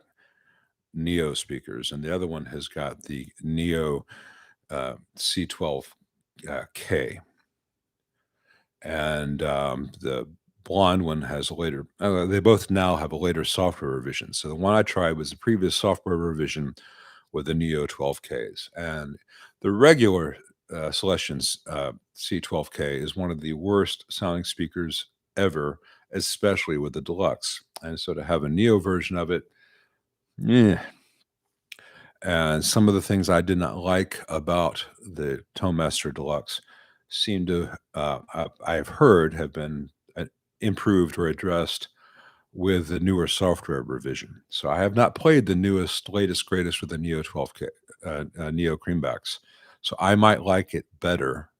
Neo speakers, and the other one has got the Neo C12K, and the blonde one has a later. They both now have a later software revision. So the one I tried was the previous software revision with the Neo 12Ks, and the regular Celestion's C12K is one of the worst sounding speakers ever, especially with the deluxe. And so to have a Neo version of it, yeah. And some of the things I did not like about the Tonemaster Deluxe seem to, I've heard, have been improved or addressed with the newer software revision. So I have not played the newest, latest, greatest with the Neo 12K, Neo Creambacks. So I might like it better.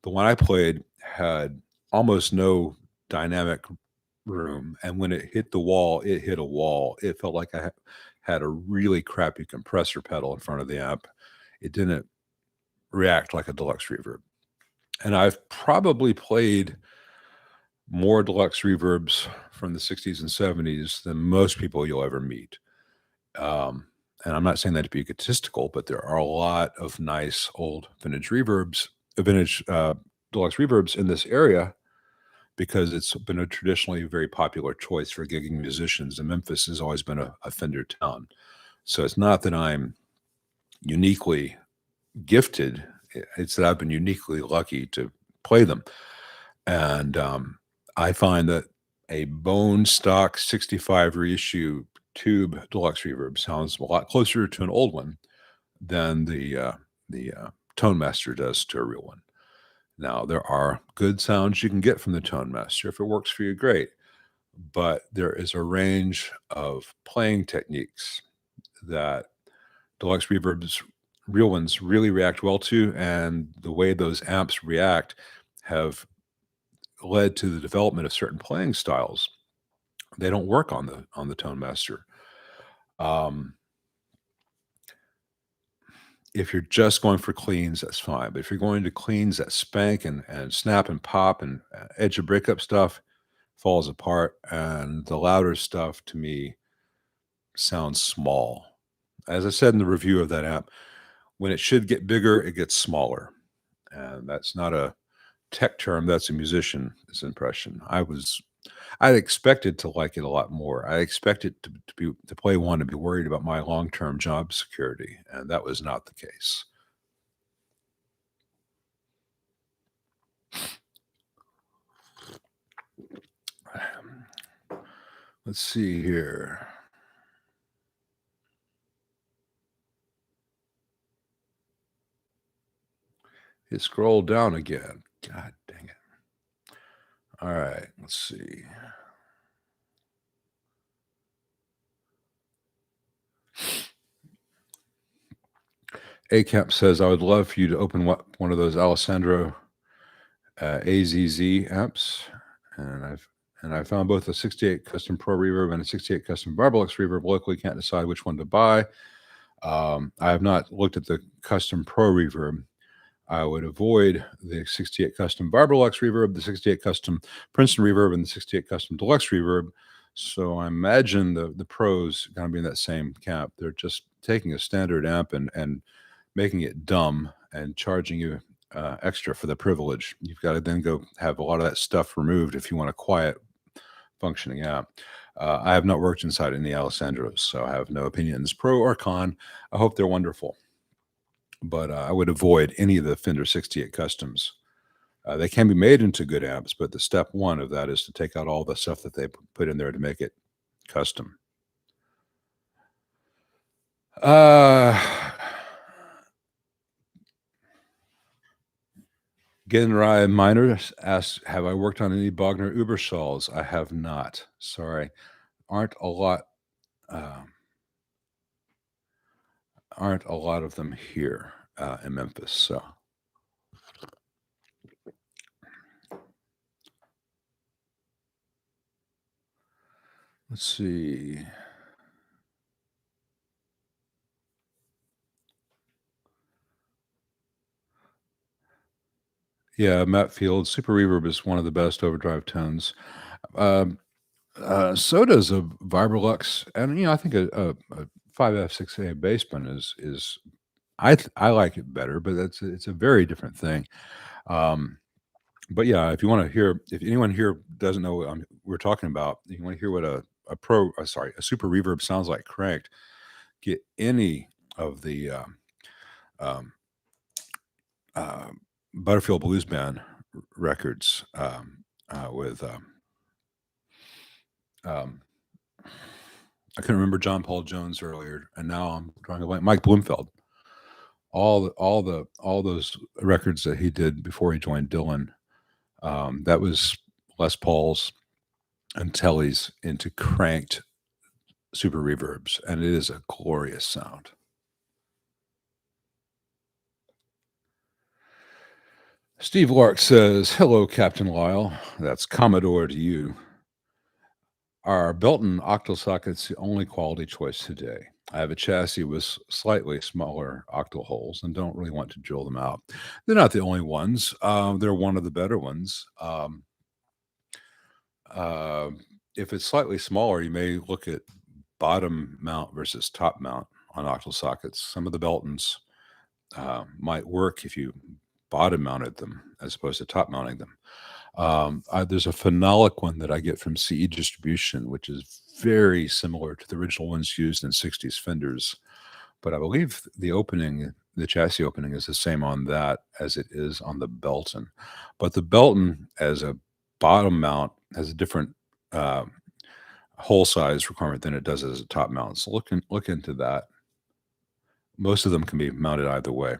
The one I played had almost no dynamic room, and when it hit the wall, it hit a wall. It felt like I had a really crappy compressor pedal in front of the amp. It didn't react like a deluxe reverb. And I've probably played more deluxe reverbs from the 60s and 70s than most people you'll ever meet. And I'm not saying that to be egotistical, but there are a lot of nice old vintage reverbs, vintage deluxe reverbs in this area because it's been a traditionally very popular choice for gigging musicians, and Memphis has always been a Fender town. So it's not that I'm uniquely gifted; it's that I've been uniquely lucky to play them. And I find that a bone stock 65 reissue tube deluxe reverb sounds a lot closer to an old one than the Tone Master does to a real one. Now, there are good sounds you can get from the Tone Master. If it works for you, great. But there is a range of playing techniques that deluxe reverbs, real ones, really react well to. And the way those amps react have led to the development of certain playing styles. They don't work on the Tone Master. Um, if you're just going for cleans, that's fine. But if you're going to cleans that spank and snap and pop and edge of breakup stuff, falls apart. And the louder stuff to me sounds small. As I said in the review of that amp, when it should get bigger, it gets smaller. And that's not a tech term, that's a musician's impression. I expected to like it a lot more. I expected to play one and be worried about my long-term job security, and that was not the case. Let's see here. It scrolled down again. God dang it. All right, let's see. ACAP says, I would love for you to open one of those Alessandro AZZ amps. And I found both a 68 Custom Pro reverb and a 68 Custom Barbalux reverb locally. Can't decide which one to buy. I have not looked at the Custom Pro reverb. I would avoid the 68 Custom Barbalux reverb, the 68 Custom Princeton reverb, and the 68 Custom Deluxe reverb. So I imagine the pros going to be in that same camp. They're just taking a standard amp and making it dumb and charging you extra for the privilege. You've got to then go have a lot of that stuff removed if you want a quiet functioning amp. I have not worked inside any Alessandros, so I have no opinions, pro or con. I hope they're wonderful, but I would avoid any of the Fender 68 Customs. They can be made into good amps, but the step one of that is to take out all the stuff that they put in there to make it custom. Genrai Miner asks, have I worked on any Bogner Uberschalls? I have not. Sorry. Aren't a lot of them here in Memphis. So let's see. Yeah, Matt Field, Super Reverb is one of the best overdrive tones. So does a Vibrolux, and I think a 5F6A bassman is I like it better, but it's a very different thing. Um, but yeah, if you want to hear, if anyone here doesn't know what we're talking about, you want to hear what a super reverb sounds like cranked. Get any of the um, uh, Butterfield Blues Band records with um, I couldn't remember John Paul Jones earlier, and now I'm drawing a blank. Mike Bloomfield. All those records that he did before he joined Dylan. That was Les Paul's and Telly's into cranked super reverbs, and it is a glorious sound. Steve Lark says, "Hello, Captain Lyle. That's Commodore to you. Our Belton octal socket's the only quality choice today. I have a chassis with slightly smaller octal holes and don't really want to drill them out. They're not the only ones. They're one of the better ones. Uh, if it's slightly smaller, you may look at bottom mount versus top mount on octal sockets. Some of the Beltons might work if you bottom mounted them as opposed to top mounting them. There's a phenolic one that I get from CE Distribution, which is very similar to the original ones used in 60s Fenders. But I believe the chassis opening is the same on that as it is on the Belton. But the Belton, as a bottom mount, has a different uh, hole size requirement than it does as a top mount. So look into that. Most of them can be mounted either way.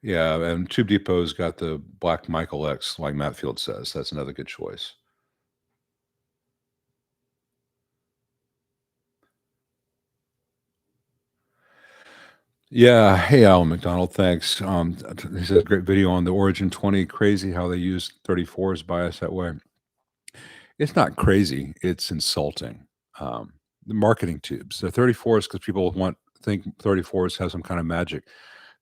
Yeah, and Tube Depot's got the Black Michael X, like Matfield says. That's another good choice. Yeah. Hey, Alan McDonald. Thanks. He said great video on the Origin 20. Crazy how they use 34's bias that way. It's not crazy. It's insulting. The marketing tubes. The 34's because people think 34's have some kind of magic.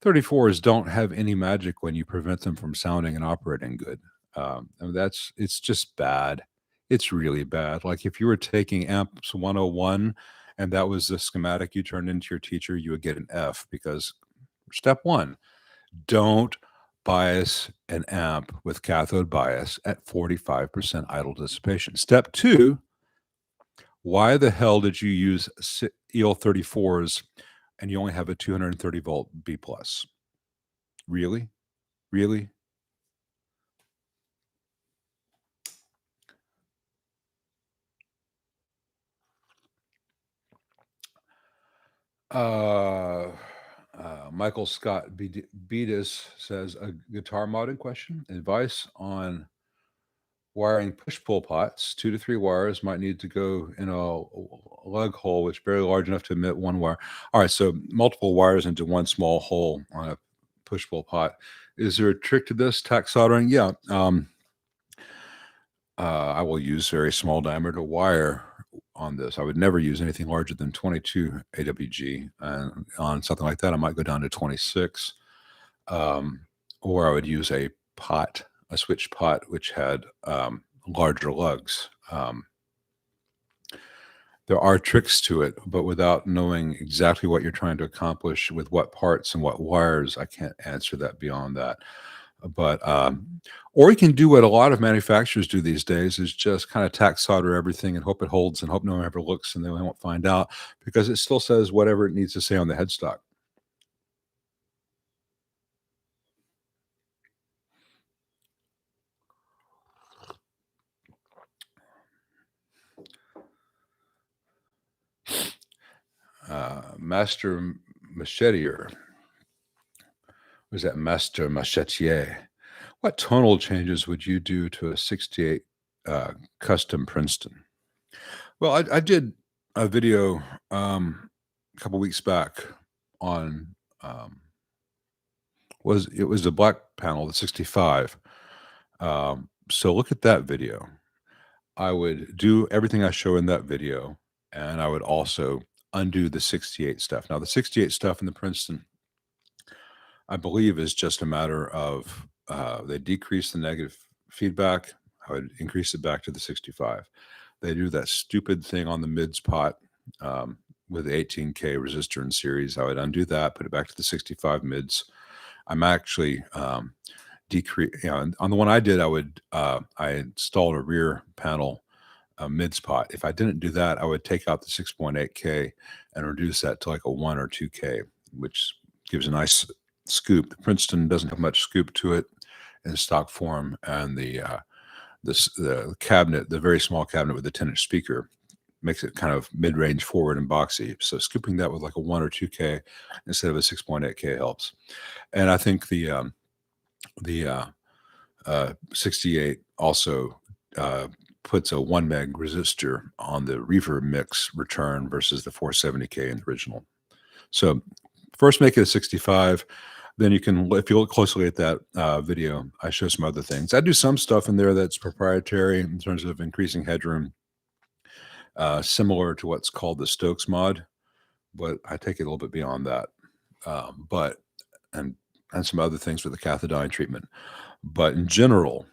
34's don't have any magic when you prevent them from sounding and operating good. And it's just bad. It's really bad. Like if you were taking amps 101 and that was the schematic you turned into your teacher, you would get an F because step one, don't bias an amp with cathode bias at 45% idle dissipation. Step two, why the hell did you use EL34s and you only have a 230 volt B plus? Really? Really? Uh, Michael Scott Beatus says a guitar modding question. Advice on wiring push-pull pots. 2 to 3 wires might need to go in a lug hole, which is very large enough to admit one wire. All right, so multiple wires into one small hole on a push-pull pot. Is there a trick to this? Tack soldering? Yeah. I will use very small diameter wire on this. I would never use anything larger than 22 AWG. And on something like that, I might go down to 26. Or I would use a switch pot, which had larger lugs. There are tricks to it, but without knowing exactly what you're trying to accomplish with what parts and what wires, I can't answer that beyond that. But or you can do what a lot of manufacturers do these days is just kind of tack solder everything and hope it holds and hope no one ever looks and they won't find out because it still says whatever it needs to say on the headstock. Master Machetier. Was that Master Machetier? What tonal changes would you do to a 68 custom Princeton? Well, I did a video a couple weeks back on it was the black panel, the 65. So look at that video. I would do everything I show in that video, and I would also undo the 68 stuff. Now, the 68 stuff in the Princeton, I believe, is just a matter of they decrease the negative feedback. I would increase it back to the 65. They do that stupid thing on the mids pot um, with the 18K resistor in series. I would undo that, put it back to the 65 mids. I'm actually decrease. You know, on the one I did, I installed a rear panel mid spot. If I didn't do that, I would take out the 6.8K and reduce that to like a 1 or 2K, which gives a nice scoop. The Princeton doesn't have much scoop to it in stock form, and the cabinet, the very small cabinet with the 10-inch speaker, makes it kind of mid-range forward and boxy. So scooping that with like a 1 or 2K instead of a 6.8K helps. And I think the 68 also puts a 1 meg resistor on the reverb mix return versus the 470K in the original. So first make it a 65. Then you can, if you look closely at that video, I show some other things. I do some stuff in there that's proprietary in terms of increasing headroom, similar to what's called the Stokes mod, but I take it a little bit beyond that. But and some other things with the cathodione treatment. But in general,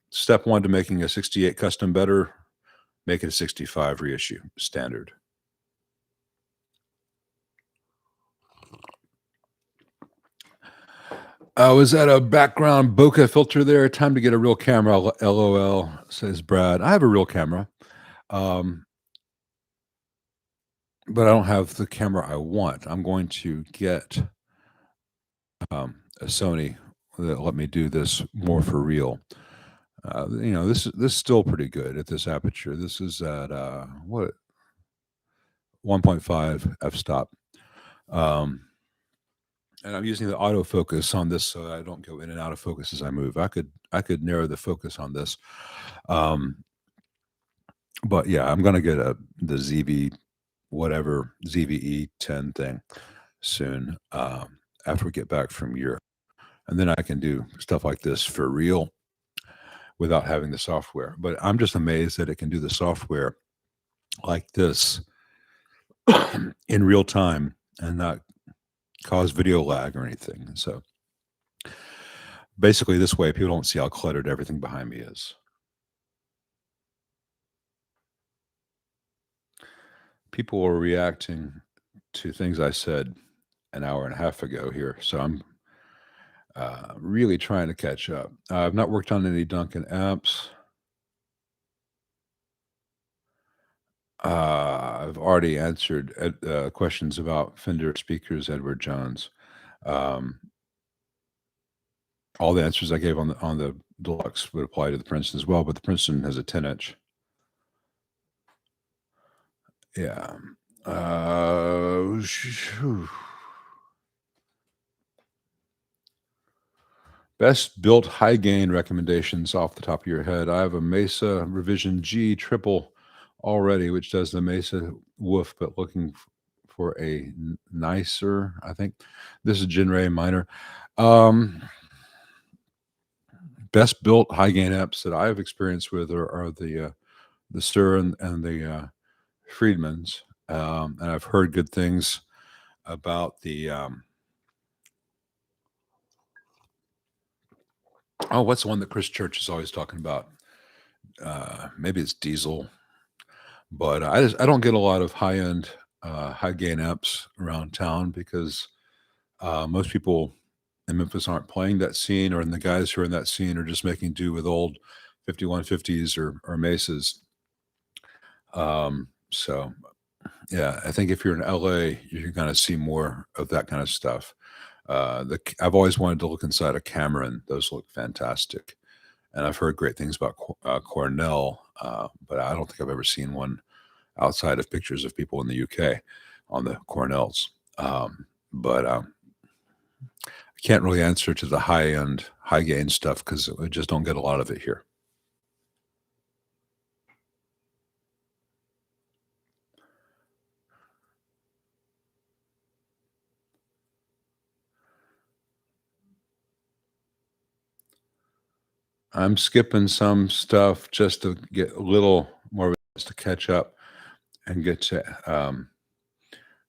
step one to making a 68 custom better, make it a 65 reissue standard. Was that a background bokeh filter there? Time to get a real camera, LOL, says Brad. I have a real camera, um, but I don't have the camera I want. I'm going to get a Sony that let me do this more for real. You know, this is still pretty good at this aperture. This is at what 1.5 f-stop. And I'm using the autofocus on this so I don't go in and out of focus as I move. I could narrow the focus on this. But yeah, I'm gonna get the ZV whatever ZVE 10 thing soon, after we get back from Europe. And then I can do stuff like this for real without having the software. But I'm just amazed that it can do the software like this in real time and not cause video lag or anything. So basically this way people don't see how cluttered everything behind me is. People are reacting to things I said an hour and a half ago here, so I'm really trying to catch up. I've not worked on any Duncan amps. I've already answered questions about Fender speakers, Edward Jones. Um, all the answers I gave on the Deluxe would apply to the Princeton as well, but the Princeton has a 10-inch. Yeah. Best built high gain recommendations off the top of your head. I have a Mesa Revision G triple already, which does the Mesa woof, but looking for a nicer, I think. This is Genray minor. Best built high gain amps that I've experienced with are the Stur and the Friedmans. And I've heard good things about the what's the one that Chris Church is always talking about? Maybe it's Diesel, but I don't get a lot of high end high gain amps around town because most people in Memphis aren't playing that scene, or the guys who are in that scene are just making do with old 5150s or Mesas. So yeah, I think if you're in LA, you're going to see more of that kind of stuff. I've always wanted to look inside a Cameron; those look fantastic, and I've heard great things about Cornell, but I don't think I've ever seen one outside of pictures of people in the UK on the Cornells. But I can't really answer to the high end, high gain stuff because we just don't get a lot of it here. I'm skipping some stuff just to get a little more to catch up and get to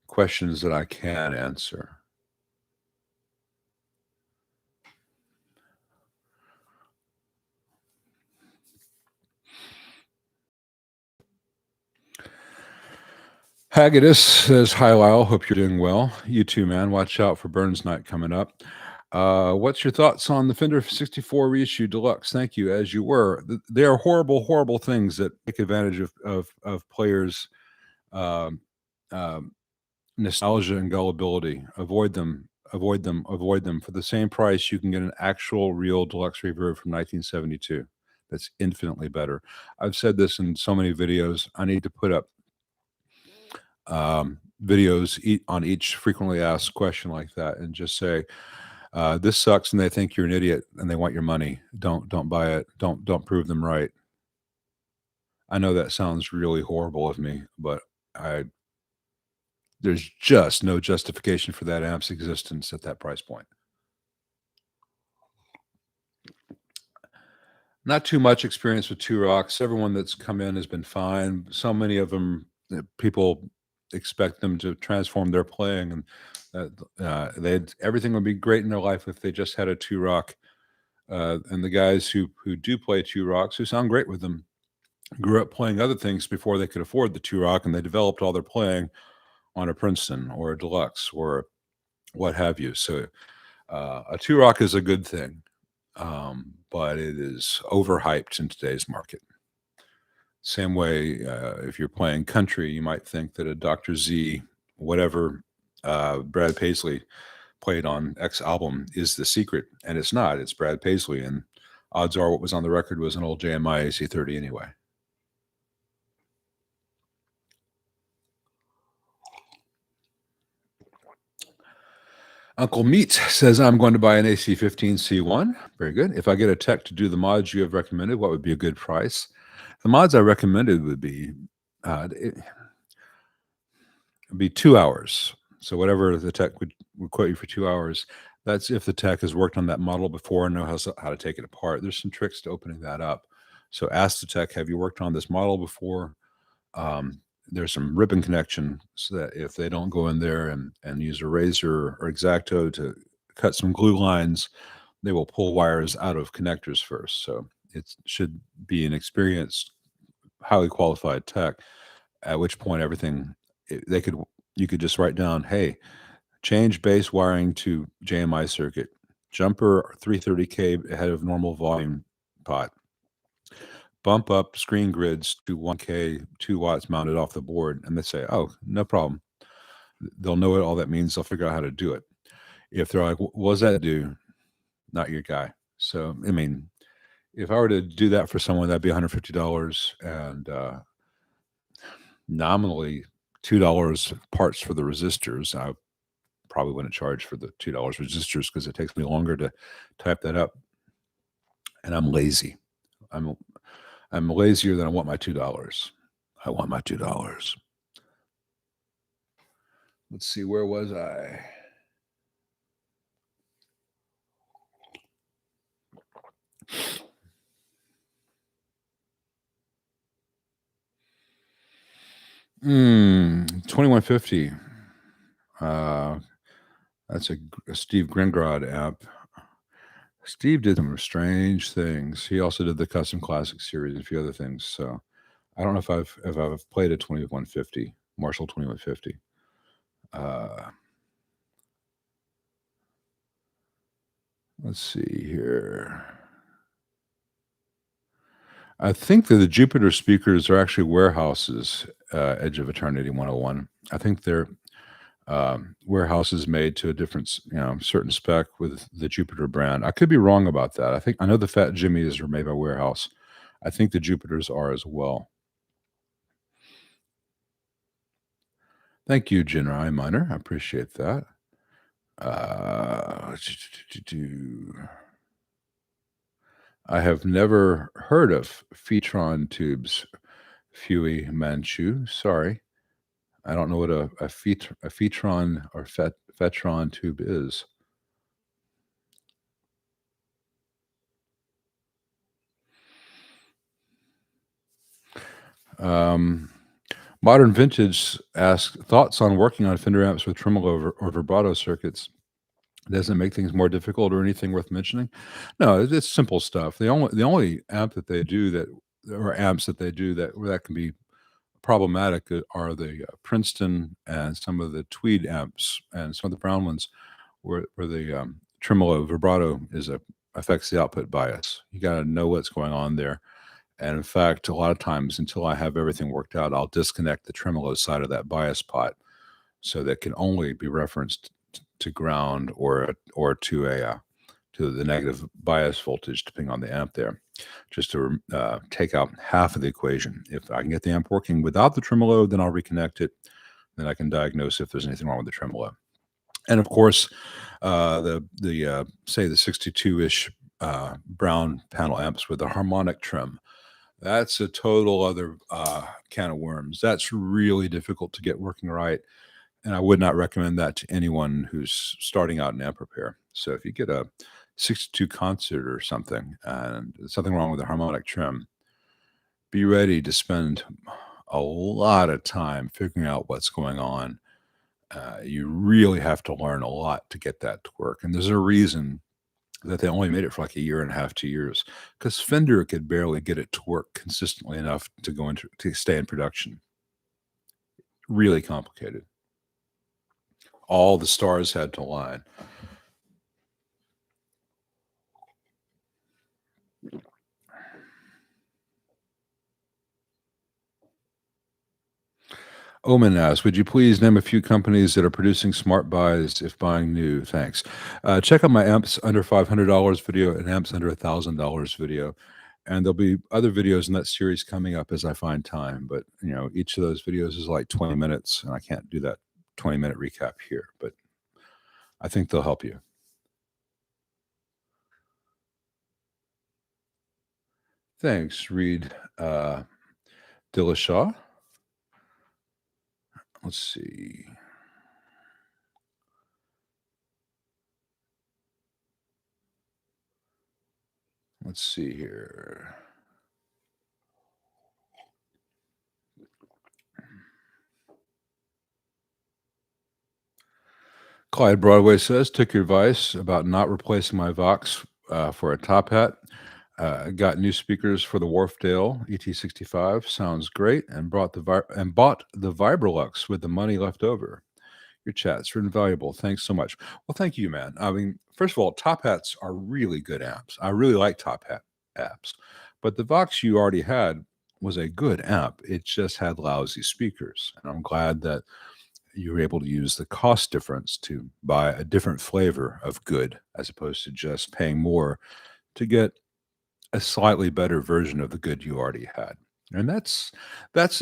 questions that I can answer. Haggadis says, "Hi, Lyle. Hope you're doing well. You too, man. Watch out for Burns Night coming up. What's your thoughts on the Fender 64 reissue deluxe? Thank you, as you were. They are horrible, horrible things that take advantage of players' um, um, nostalgia and gullibility. Avoid them. Avoid them. Avoid them. For the same price, you can get an actual, real deluxe reverb from 1972. That's infinitely better. I've said this in so many videos. I need to put up videos on each frequently asked question like that and just say, this sucks and they think you're an idiot and they want your money. Don't buy it. Don't prove them right. I know that sounds really horrible of me, but I there's just no justification for that amp's existence at that price point. Not too much experience with Two Rocks. Everyone that's come in has been fine. So many of them, people expect them to transform their playing, and they'd everything would be great in their life if they just had a Two Rock. And the guys who do play Two Rocks, who sound great with them, grew up playing other things before they could afford the Two Rock, and they developed all their playing on a Princeton or a Deluxe or what have you. So a Two Rock is a good thing, but it is overhyped in today's market. Same way, if you're playing country, you might think that a Dr. Z, whatever Brad Paisley played on X album, is the secret, and it's not. It's Brad Paisley, and odds are what was on the record was an old JMI AC30 anyway. Uncle Meat says, I'm going to buy an AC15C1. Very good. If I get a tech to do the mods you have recommended, what would be a good price? The mods I recommended would be it'd be 2 hours. So whatever the tech would quote you for 2 hours, that's if the tech has worked on that model before and knows how to take it apart. There's some tricks to opening that up. So ask the tech, have you worked on this model before? There's some ribbon connection so that if they don't go in there and use a razor or X-Acto to cut some glue lines, they will pull wires out of connectors first. So it should be an experienced, highly qualified tech, at which point everything you could just write down, hey, change base wiring to JMI circuit, jumper 330K ahead of normal volume pot, bump up screen grids to 1K, 2 watts mounted off the board. And they say, oh, no problem. They'll know what all that means. They'll figure out how to do it. If they're like, what does that do? Not your guy. So, I mean, if I were to do that for someone, that'd be $150 and nominally $2 parts for the resistors. I probably wouldn't charge for the $2 resistors because it takes me longer to type that up. And I'm lazy. I'm lazier than I want my $2. I want my $2. Let's see, where was I? Hmm, 2150. That's a Steve Gringrod app. Steve did some strange things. He also did the Custom Classic series and a few other things. So I don't know if I've played a 2150, Marshall 2150. Let's see here. I think that the Jupiter speakers are actually warehouses, Edge of Eternity 101. I think they're warehouses made to a different, certain spec with the Jupiter brand. I could be wrong about that. I know the Fat Jimmies are made by Warehouse. I think the Jupiters are as well. Thank you, Jinrai Minor. I appreciate that. I have never heard of Phaetron tubes, Fui Manchu. Sorry. I don't know what a Phaetron or Phaetron tube is. Modern Vintage asks, thoughts on working on Fender amps with tremolo or vibrato circuits. Doesn't make things more difficult or anything worth mentioning? No, it's simple stuff. The only amp that they do that or amps that they do that where that can be problematic are the Princeton and some of the Tweed amps and some of the Brown ones where the tremolo vibrato affects the output bias. You got to know what's going on there. And in fact, a lot of times, until I have everything worked out, I'll disconnect the tremolo side of that bias pot so that can only be referenced to ground or to the negative bias voltage, depending on the amp there, just to take out half of the equation. If I can get the amp working without the tremolo, then I'll reconnect it. Then I can diagnose if there's anything wrong with the tremolo. And of course, the say the 62-ish Brown panel amps with the harmonic trim. That's a total other can of worms. That's really difficult to get working right, and I would not recommend that to anyone who's starting out in amp repair. So if you get a 62 concert or something and there's something wrong with the harmonic trim, be ready to spend a lot of time figuring out what's going on. You really have to learn a lot to get that to work, and there's a reason that they only made it for like a year and a half, 2 years, because Fender could barely get it to work consistently enough to stay in production. Really complicated. All the stars had to align. Omen asks, would you please name a few companies that are producing smart buys if buying new? Thanks. Check out my amps under $500 video and amps under $1,000 video. And there'll be other videos in that series coming up as I find time. But, each of those videos is like 20 minutes, and I can't do that 20-minute recap here. But I think they'll help you. Thanks, Reed Dillashaw. Let's see. Let's see here. Clyde Broadway says, took your advice about not replacing my Vox for a top hat. Got new speakers for the Wharfdale ET65. Sounds great, and bought the Vibrolux with the money left over. Your chat's invaluable. Thanks so much. Well, thank you, man. I mean, first of all, top hats are really good amps. I really like top hat amps, but the Vox you already had was a good amp. It just had lousy speakers, and I'm glad that you were able to use the cost difference to buy a different flavor of good as opposed to just paying more to get a slightly better version of the good you already had. And that's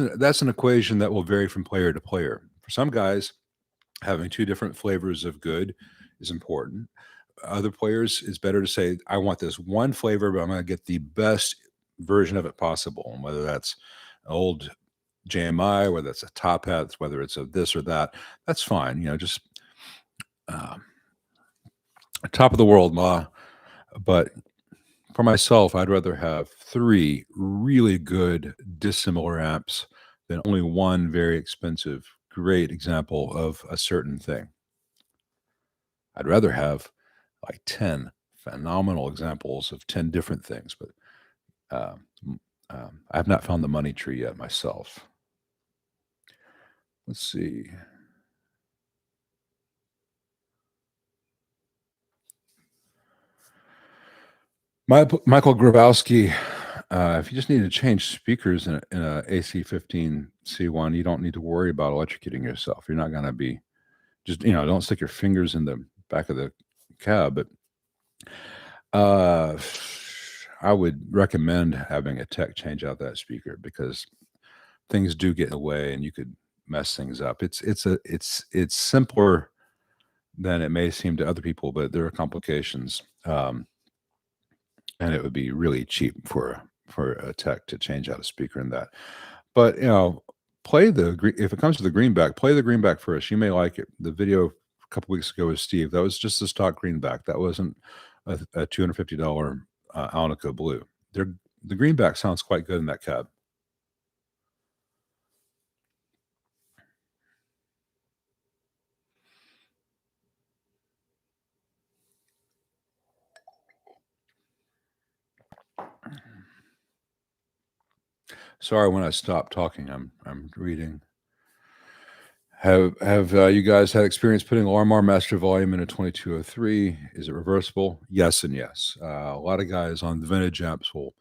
an equation that will vary from player to player. For some guys, having two different flavors of good is important. Other players, it's better to say, I want this one flavor, but I'm going to get the best version of it possible. And whether that's old JMI, whether it's a top hat, whether it's a this or that, that's fine. Just uh, top of the world, ma. But for myself, I'd rather have three really good dissimilar amps than only one very expensive, great example of a certain thing. I'd rather have like 10 phenomenal examples of 10 different things, but I have not found the money tree yet myself. Let's see. Michael Grabowski, if you just need to change speakers in a AC15C1, you don't need to worry about electrocuting yourself. You're not going to be don't stick your fingers in the back of the cab. But I would recommend having a tech change out that speaker because things do get in the way and you could mess things up. It's simpler than it may seem to other people, but there are complications. And it would be really cheap for a tech to change out a speaker in that. But if it comes to the greenback, play the greenback first. You may like it. The video a couple weeks ago with Steve, that was just a stock greenback. That wasn't a $250 Alnico Blue. The greenback sounds quite good in that cab. Sorry when I stop talking, I'm reading. Have you guys had experience putting RMR master volume in a 2203? Is it reversible? Yes and yes. A lot of guys on the vintage amps will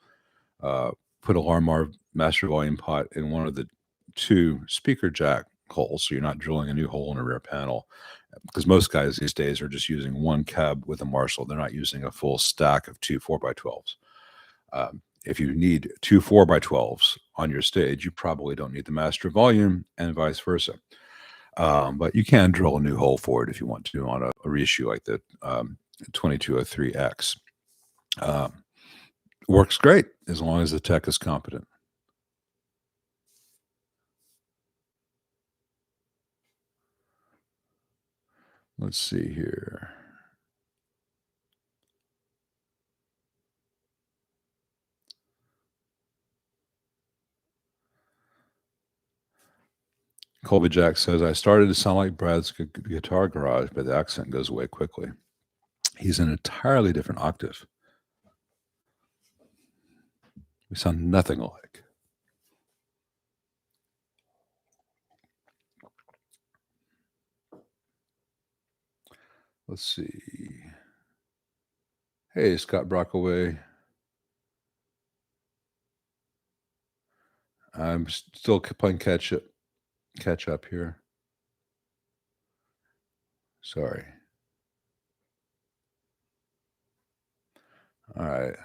uh, put a RMR master volume pot in one of the two speaker jack holes, so you're not drilling a new hole in a rear panel. Because most guys these days are just using one cab with a Marshall. They're not using a full stack of two 4x12s. If you need two 4x12s on your stage, you probably don't need the master volume, and vice versa. But you can drill a new hole for it if you want to on a reissue like the 2203X. Um, Works great as long as the tech is competent. Let's see here. Colby Jack says, I started to sound like Brad's guitar garage, but the accent goes away quickly. He's an entirely different octave. We sound nothing alike. Let's see. Hey, Scott Brockaway. I'm still playing catch up here. Sorry. All right.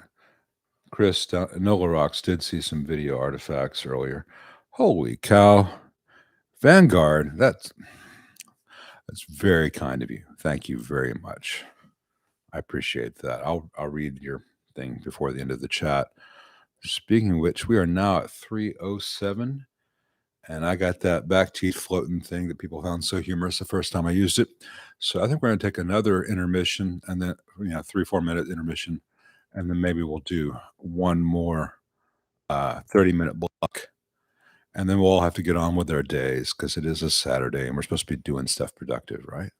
Chris Nola Rocks did see some video artifacts earlier. Holy cow. Vanguard, that's very kind of you. Thank you very much. I appreciate that. I'll read your thing before the end of the chat. Speaking of which, we are now at 3:07, and I got that back teeth floating thing that people found so humorous the first time I used it. So I think we're going to take another intermission, and then 3-4 minute intermission, and then maybe we'll do one more 30-minute block, and then we'll all have to get on with our days because it is a Saturday, and we're supposed to be doing stuff productive, right?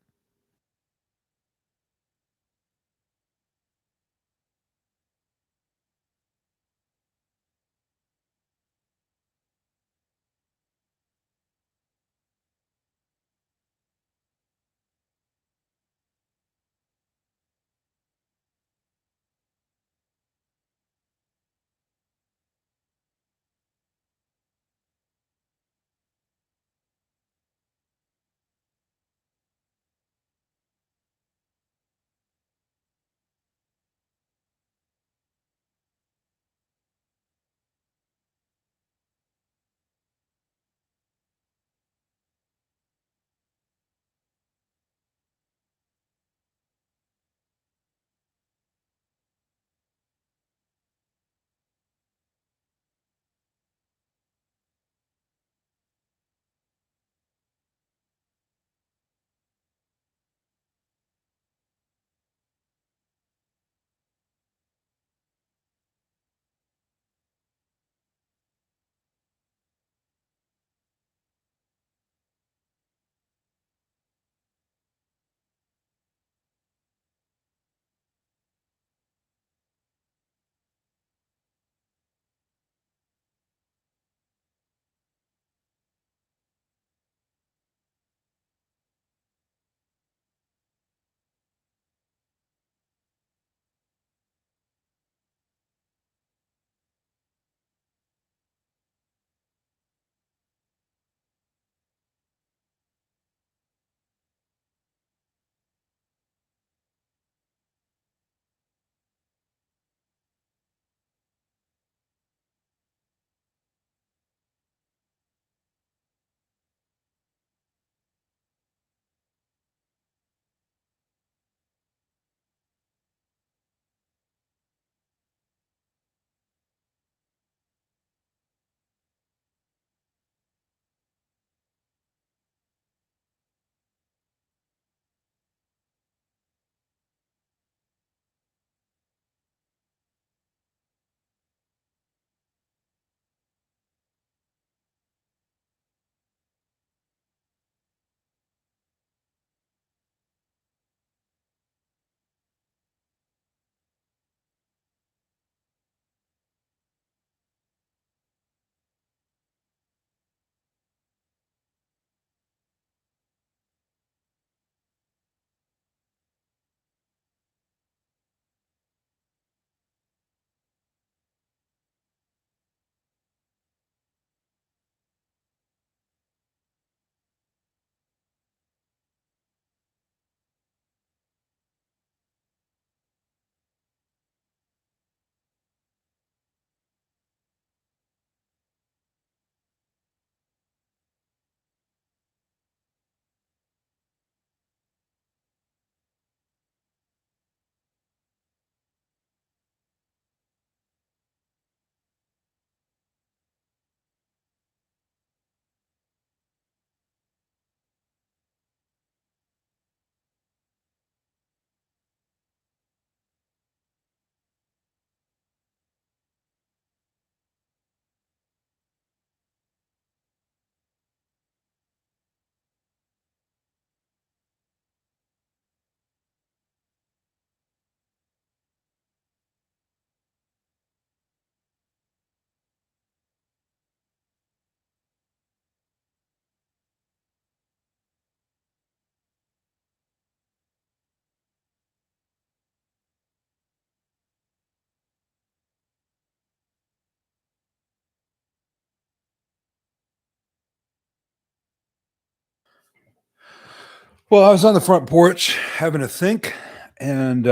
Well, I was on the front porch having a think, and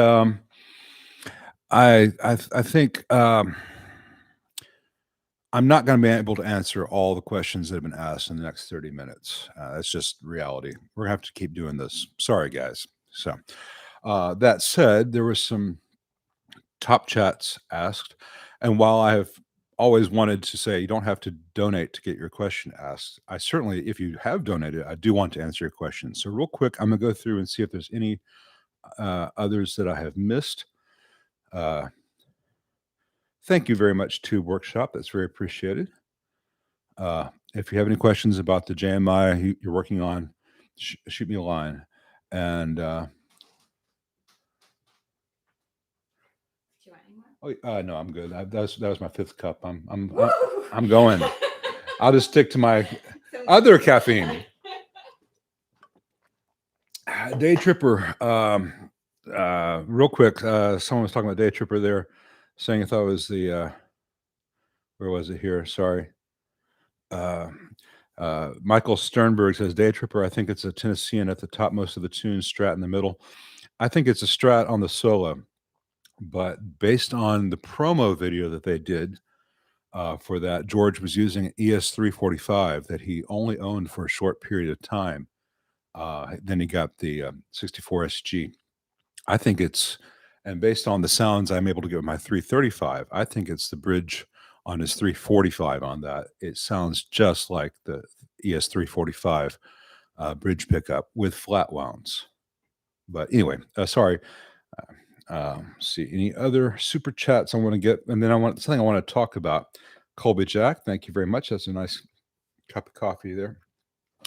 I think I'm not going to be able to answer all the questions that have been asked in the next 30 minutes. That's just reality. We're gonna have to keep doing this. Sorry, guys. So that said, there was some top chats asked, and while I have always wanted to say you don't have to donate to get your question asked, I certainly, if you have donated, I do want to answer your question. So real quick, I'm gonna go through and see if there's any others that I have missed. Uh, thank you very much to Workshop. That's very appreciated. If you have any questions about the JMI you're working on, shoot me a line. And Do you want any more? no, I'm good. That was my fifth cup. I'm going. I'll just stick to my other caffeine. Day Tripper. Real quick, someone was talking about Day Tripper there, saying I thought it was the where was it here? Sorry. Michael Sternberg says Day Tripper. I think it's a Tennessean at the top, most of the tunes, Strat in the middle. I think it's a Strat on the solo, but based on the promo video that they did for that, George was using an ES345 that he only owned for a short period of time. Then he got the 64 SG. I think it's, and based on the sounds I'm able to get with my 335, I think it's the bridge on his 345 on that. It sounds just like the ES345 bridge pickup with flat wounds. But anyway, sorry. See any other super chats I want to get, and then I want something I want to talk about. Colby Jack, thank you very much. That's a nice cup of coffee there.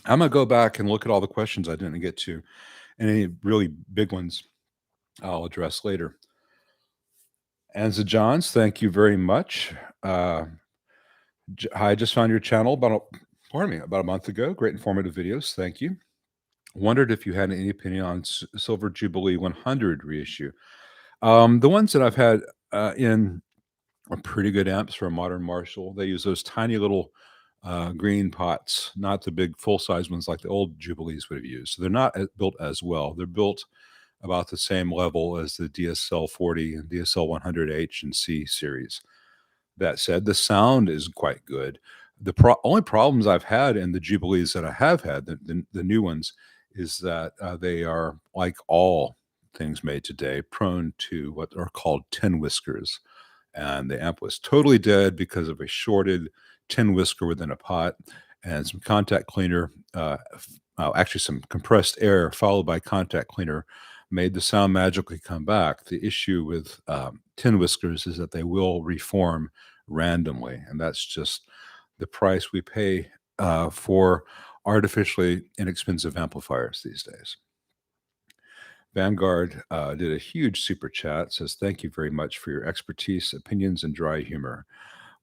I'm gonna go back and look at all the questions I didn't get to, and any really big ones I'll address later. Anza Johns, thank you very much. Hi, I just found your channel about a month ago. Great informative videos. Thank you. Wondered if you had any opinion on Silver Jubilee 100 reissue. The ones that I've had in are pretty good amps for a modern Marshall. They use those tiny little green pots, not the big full-size ones like the old Jubilees would have used. So they're not built as well. They're built about the same level as the DSL 40 and DSL 100H and C series. That said, the sound is quite good. The only problems I've had in the Jubilees that I have had, the new ones, is that they are, like all things made today, prone to what are called tin whiskers. And the amp was totally dead because of a shorted tin whisker within a pot and some contact cleaner, actually some compressed air followed by contact cleaner made the sound magically come back. The issue with tin whiskers is that they will reform randomly, and that's just the price we pay for artificially inexpensive amplifiers these days. Vanguard did a huge super chat, says, thank you very much for your expertise, opinions, and dry humor.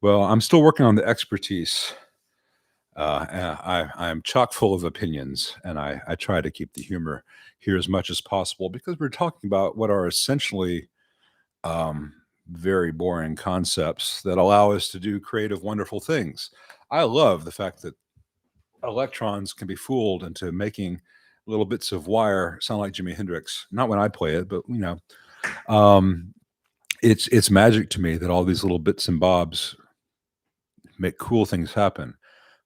Well, I'm still working on the expertise. I'm chock full of opinions, and I try to keep the humor here as much as possible because we're talking about what are essentially very boring concepts that allow us to do creative, wonderful things. I love the fact that electrons can be fooled into making little bits of wire sound like Jimi Hendrix. Not when I play it, but it's magic to me that all these little bits and bobs make cool things happen.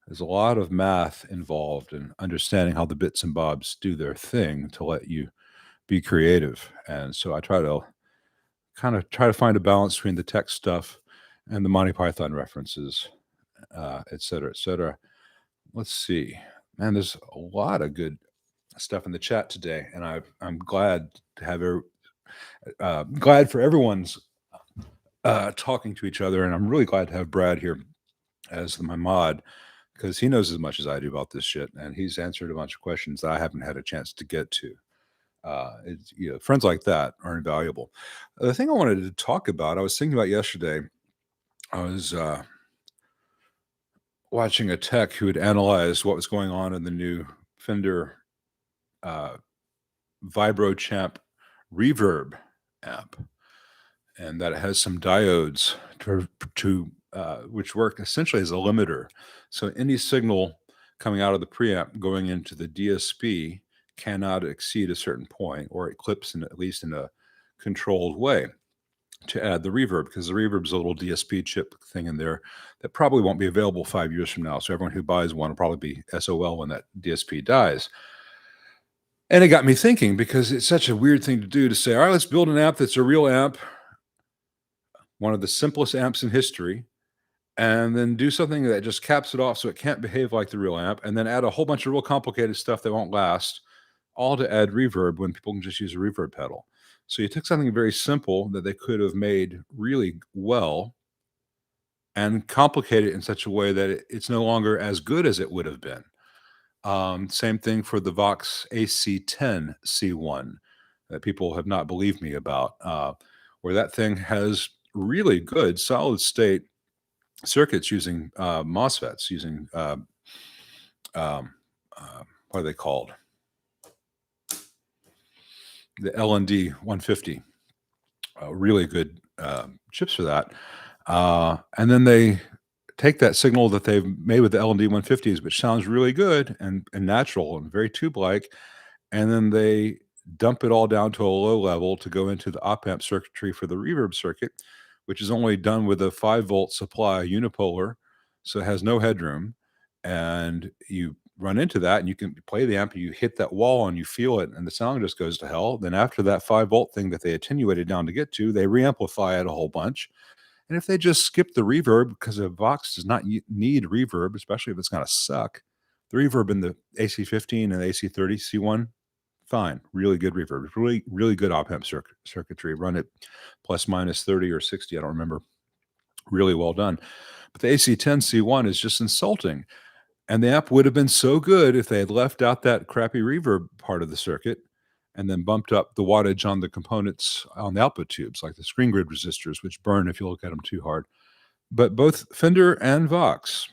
There's a lot of math involved in understanding how the bits and bobs do their thing to let you be creative. And so I try to find a balance between the tech stuff and the Monty Python references, et cetera, et cetera. Let's see. Man, there's a lot of good stuff in the chat today, and I'm glad to have glad for everyone's talking to each other, and I'm really glad to have Brad here as my mod because he knows as much as I do about this shit, and he's answered a bunch of questions that I haven't had a chance to get to. Friends like that are invaluable. The thing I wanted to talk about, I was thinking about yesterday. I was watching a tech who had analyzed what was going on in the new Fender VibroChamp Reverb amp, and that it has some diodes to which work essentially as a limiter. So any signal coming out of the preamp going into the DSP cannot exceed a certain point, or it clips in at least in a controlled way to add the reverb, because the reverb's a little DSP chip thing in there that probably won't be available 5 years from now. So everyone who buys one will probably be SOL when that DSP dies. And it got me thinking, because it's such a weird thing to do, to say, all right, let's build an amp that's a real amp, one of the simplest amps in history, and then do something that just caps it off so it can't behave like the real amp, and then add a whole bunch of real complicated stuff that won't last, all to add reverb when people can just use a reverb pedal. So you took something very simple that they could have made really well and complicate it in such a way that it's no longer as good as it would have been. Same thing for the Vox AC10 C1 that people have not believed me about, where that thing has really good solid state circuits using MOSFETs, using what are they called? The LND 150, really good chips for that. And then they take that signal that they've made with the LND 150s, which sounds really good and natural and very tube-like, and then they dump it all down to a low level to go into the op-amp circuitry for the reverb circuit, which is only done with a 5-volt supply unipolar, so it has no headroom. And you run into that, and you can play the amp, and you hit that wall, and you feel it, and the sound just goes to hell. Then after that 5-volt thing that they attenuated down to get to, they reamplify it a whole bunch. And if they just skip the reverb, because a Vox does not need reverb, especially if it's going to suck, the reverb in the AC15 and the AC30 C1, fine, really good reverb, really, really good op-amp circuitry. Run it plus minus 30 or 60, I don't remember. Really well done. But the AC10 C1 is just insulting. And the amp would have been so good if they had left out that crappy reverb part of the circuit and then bumped up the wattage on the components on the output tubes, like the screen grid resistors, which burn if you look at them too hard. But both Fender and Vox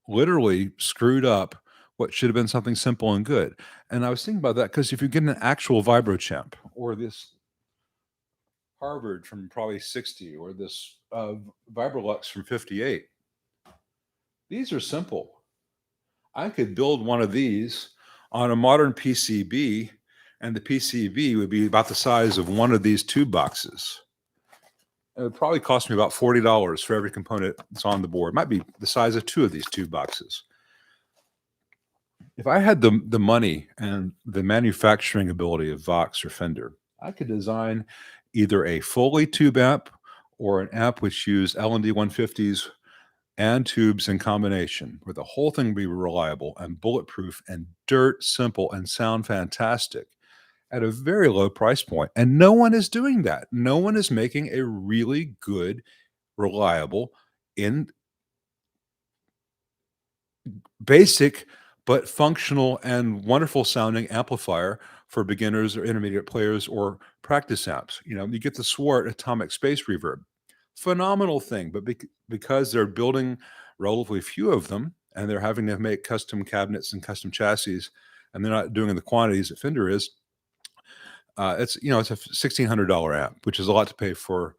literally screwed up what should have been something simple and good. And I was thinking about that because if you get an actual Vibrochamp, or this Harvard from probably 60, or this Vibrolux from 58, these are simple. I could build one of these on a modern PCB, and the PCB would be about the size of one of these tube boxes. It would probably cost me about $40 for every component that's on the board. It might be the size of 2 of these tube boxes. If I had the money and the manufacturing ability of Vox or Fender, I could design either a fully tube amp or an amp which used LND 150s and tubes in combination, where the whole thing would be reliable and bulletproof and dirt simple and sound fantastic at a very low price point. And no one is doing that. No one is making a really good, reliable, in basic but functional and wonderful sounding amplifier for beginners or intermediate players or practice amps. You know, you get the Swart Atomic Space Reverb. Phenomenal thing, but because they're building relatively few of them, and they're having to make custom cabinets and custom chassis, and they're not doing in the quantities that Fender is, it's a $1,600 amp, which is a lot to pay for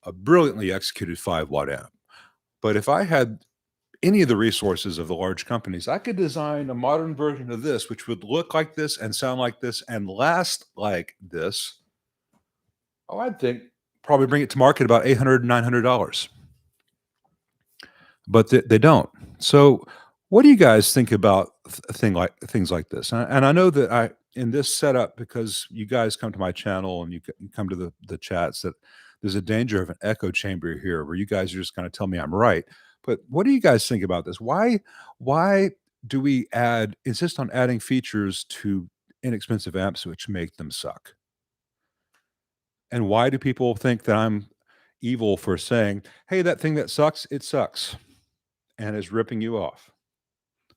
a brilliantly executed 5-watt amp. But if I had any of the resources of the large companies, I could design a modern version of this, which would look like this and sound like this and last like this. Oh, I'd think probably bring it to market about $800, $900. But they don't. So what do you guys think about things like this? And I know that in this setup, because you guys come to my channel and you come to the chats, that there's a danger of an echo chamber here where you guys are just going to tell me I'm right. But what do you guys think about this? Why do we insist on adding features to inexpensive amps which make them suck? And why do people think that I'm evil for saying, hey, that thing that sucks, it sucks, and is ripping you off?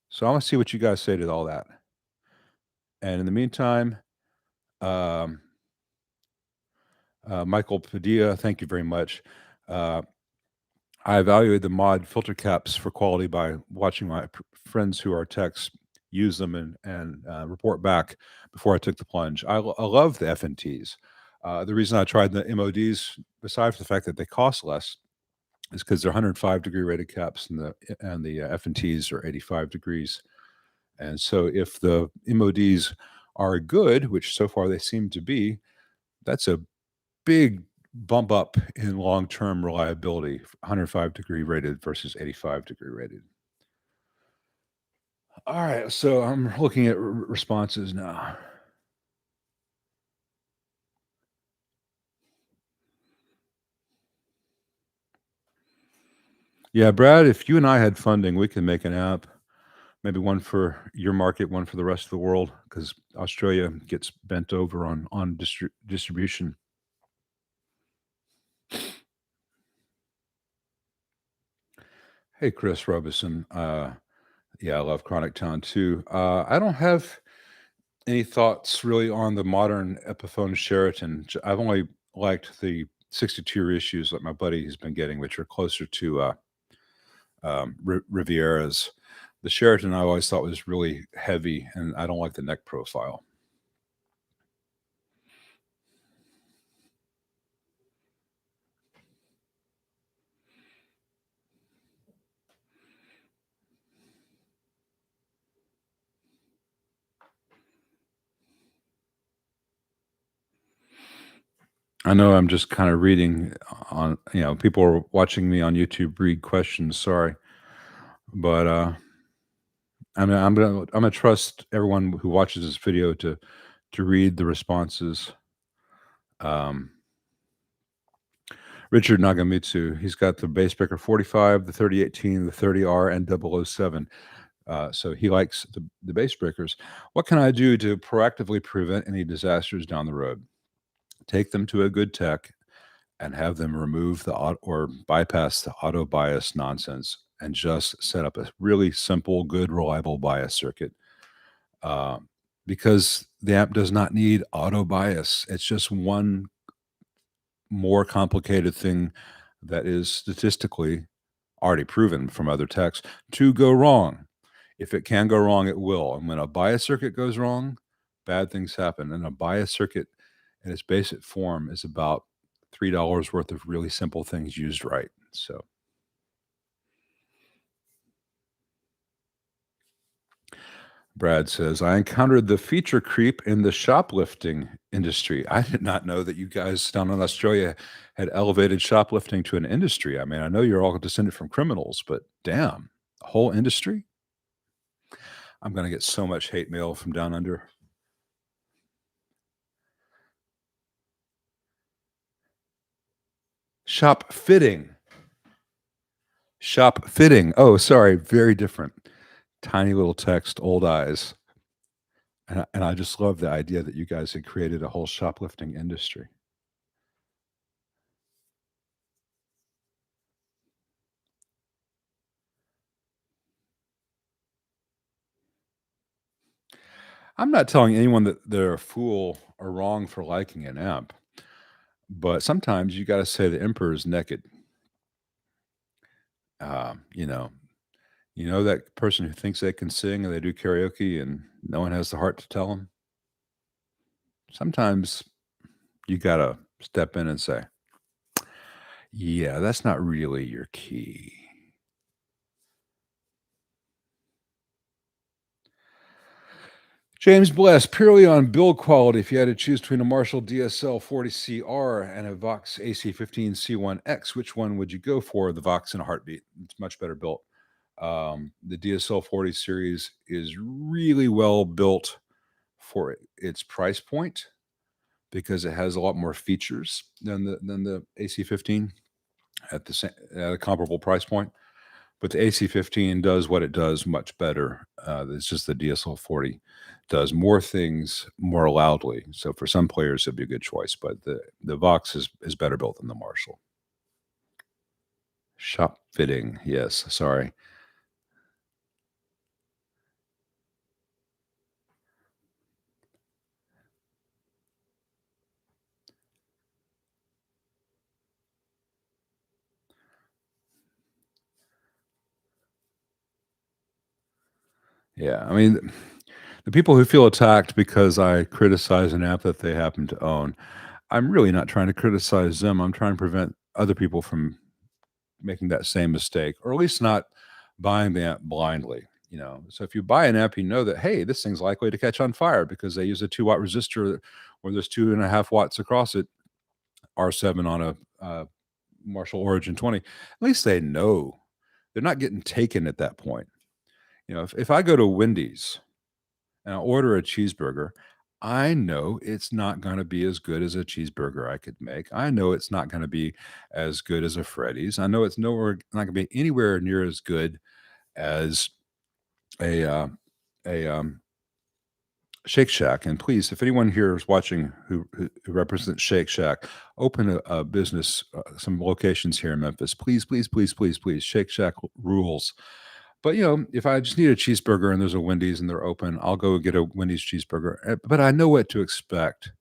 So I want to see what you guys say to all that. And in the meantime, um, Michael Padilla, thank you very much. I evaluated the mod filter caps for quality by watching my friends who are techs use them and report back before I took the plunge. I love the FNTs. The reason I tried the MODs, besides the fact that they cost less, is because they're 105-degree rated caps, and the FNTs are 85 degrees. And so if the MODs are good, which so far they seem to be, that's a big bump up in long-term reliability, 105-degree rated versus 85-degree rated. All right, so I'm looking at responses now. Yeah, Brad, if you and I had funding, we could make an app, maybe one for your market, one for the rest of the world, because Australia gets bent over on distribution. Hey, Chris Robeson. Yeah, I love Chronic Town too. I don't have any thoughts really on the modern Epiphone Sheraton. I've only liked the 62 reissues that my buddy has been getting, which are closer to Riviera's. The Sheraton I always thought was really heavy, and I don't like the neck profile. I know I'm just kind of reading on, people are watching me on YouTube read questions. Sorry, but I'm gonna trust everyone who watches this video to read the responses. Um, Richard Nagamitsu, he's got the Basebreaker 45, the 3018, the 30R, and 007. So he likes the base breakers. What can I do to proactively prevent any disasters down the road? Take them to a good tech and have them remove the or bypass the auto bias nonsense and just set up a really simple, good, reliable bias circuit. Uh, because the app does not need auto bias. It's just one more complicated thing that is statistically already proven from other techs to go wrong. If it can go wrong, it will. And when a bias circuit goes wrong, bad things happen. And a bias circuit in its basic form is about $3 worth of really simple things used right. So Brad says, I encountered the feature creep in the shoplifting industry. I did not know that you guys down in Australia had elevated shoplifting to an industry. I mean, I know you're all descended from criminals, but damn, a whole industry? I'm going to get so much hate mail from down under. Shop fitting. Shop fitting. Oh, sorry. Very different. Tiny little text, old eyes. And I just love the idea that you guys had created a whole shoplifting industry. I'm not telling anyone that they're a fool or wrong for liking an amp, but sometimes you got to say the emperor is naked. Um, you know, that person who thinks they can sing and they do karaoke and no one has the heart to tell them. Sometimes you got to step in and say, "Yeah, that's not really your key." James Bless, purely on build quality, if you had to choose between a Marshall DSL 40CR and a Vox AC15 C1X, which one would you go for? The Vox in a heartbeat. It's much better built. The DSL 40 series is really well built for its price point because it has a lot more features than the AC15 at a comparable price point. But the AC15 does what it does much better. It's just the DSL40 does more things more loudly. So for some players, it'd be a good choice. But the Vox is better built than the Marshall. Shop fitting, yes. Sorry. Yeah, I mean, the people who feel attacked because I criticize an app that they happen to own, I'm really not trying to criticize them. I'm trying to prevent other people from making that same mistake, or at least not buying the app blindly. So if you buy an amp, you know that, hey, this thing's likely to catch on fire because they use a 2-watt resistor where there's 2.5 watts across it, R7 on a Marshall Origin 20. At least they know they're not getting taken at that point. If I go to Wendy's and I order a cheeseburger, I know it's not going to be as good as a cheeseburger I could make. I know it's not going to be as good as a Freddy's. I know it's nowhere not going to be anywhere near as good as a Shake Shack. And please, if anyone here is watching who represents Shake Shack, open a business, some locations here in Memphis. Please, please, please, please, please. Shake Shack rules. But if I just need a cheeseburger and there's a Wendy's and they're open, I'll go get a Wendy's cheeseburger. But I know what to expect.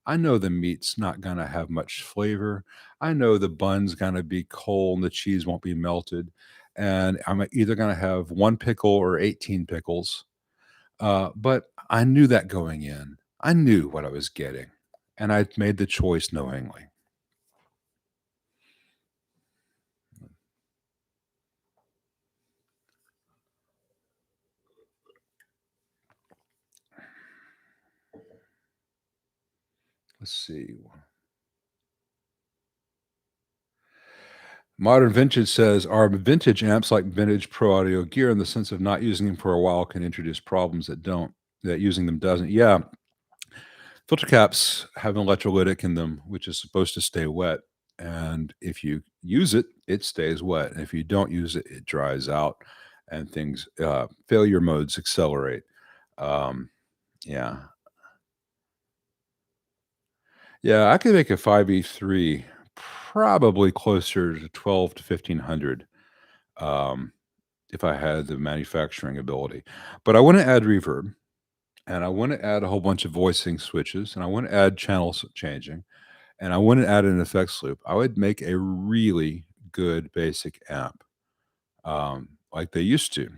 I know the meat's not gonna have much flavor. I know the bun's gonna be cold and the cheese won't be melted. And I'm either gonna have 1 pickle or 18 pickles. But I knew that going in. I knew what I was getting, and I made the choice knowingly. Let's see. Modern Vintage says, "Are vintage amps like vintage pro audio gear in the sense of not using them for a while can introduce problems that using them doesn't?" Yeah, filter caps have an electrolytic in them, which is supposed to stay wet. And if you use it, it stays wet. And if you don't use it, it dries out and failure modes accelerate. Um, yeah. Yeah, I could make a 5E3 probably closer to 12 to 1500 um, if I had the manufacturing ability. But I want to add reverb and I want to add a whole bunch of voicing switches and I want to add channels changing and I want to add an effects loop. I would make a really good basic amp like they used to.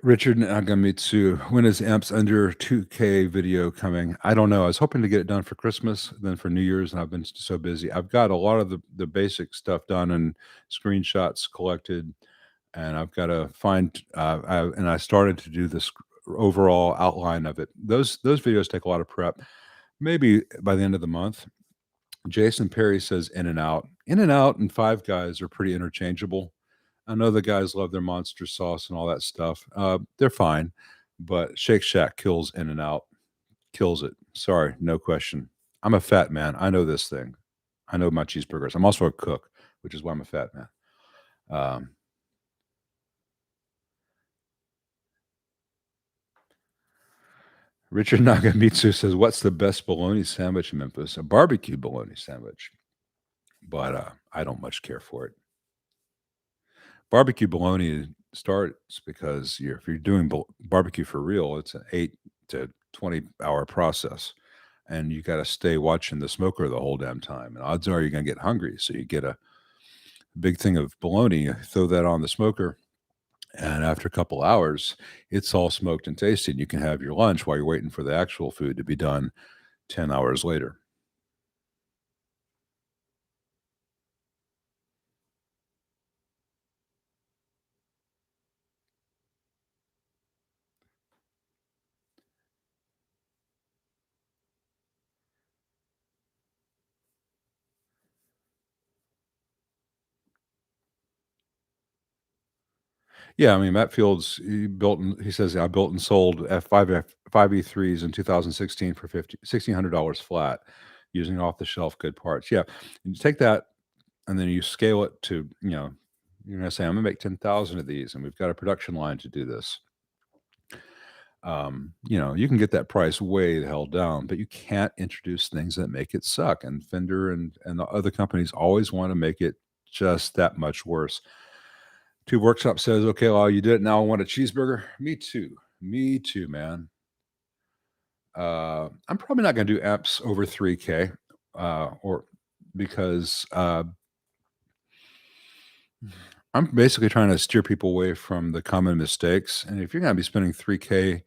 Richard Nagamitsu, when is amps under 2K video coming? I don't know. I was hoping to get it done for Christmas, then for New Year's, and I've been so busy. I've got a lot of the basic stuff done and screenshots collected, and I've got to find. I started to do this overall outline of it. Those videos take a lot of prep. Maybe by the end of the month. Jason Perry says In and Out. In and Out and Five Guys are pretty interchangeable. I know the guys love their monster sauce and all that stuff. They're fine, but Shake Shack kills In and Out, kills it. Sorry, no question. I'm a fat man. I know this thing. I know my cheeseburgers. I'm also a cook, which is why I'm a fat man. Um, Richard Nagamitsu says, "What's the best bologna sandwich in Memphis? A barbecue bologna sandwich." But I don't much care for it. Barbecue bologna starts because if you're doing barbecue for real, it's an 8 to 20 hour process, and you got to stay watching the smoker the whole damn time. And odds are you're going to get hungry, so you get a big thing of bologna, you throw that on the smoker, and after a couple hours, it's all smoked and tasty, and you can have your lunch while you're waiting for the actual food to be done 10 hours later. Yeah, I mean, Matt Fields, he says, "I built and sold F5E3s in 2016 for $1,600 flat using off-the-shelf good parts." Yeah, and you take that and then you scale it to, you're gonna say, "I'm gonna make 10,000 of these, and we've got a production line to do this." You can get that price way the hell down, but you can't introduce things that make it suck, and Fender and the other companies always wanna make it just that much worse. Tube Workshop says, "Okay, well, you did it. Now I want a cheeseburger." Me too. Me too, man. I'm probably not gonna do apps over 3K, or because, I'm basically trying to steer people away from the common mistakes, and if you're gonna be spending 3K,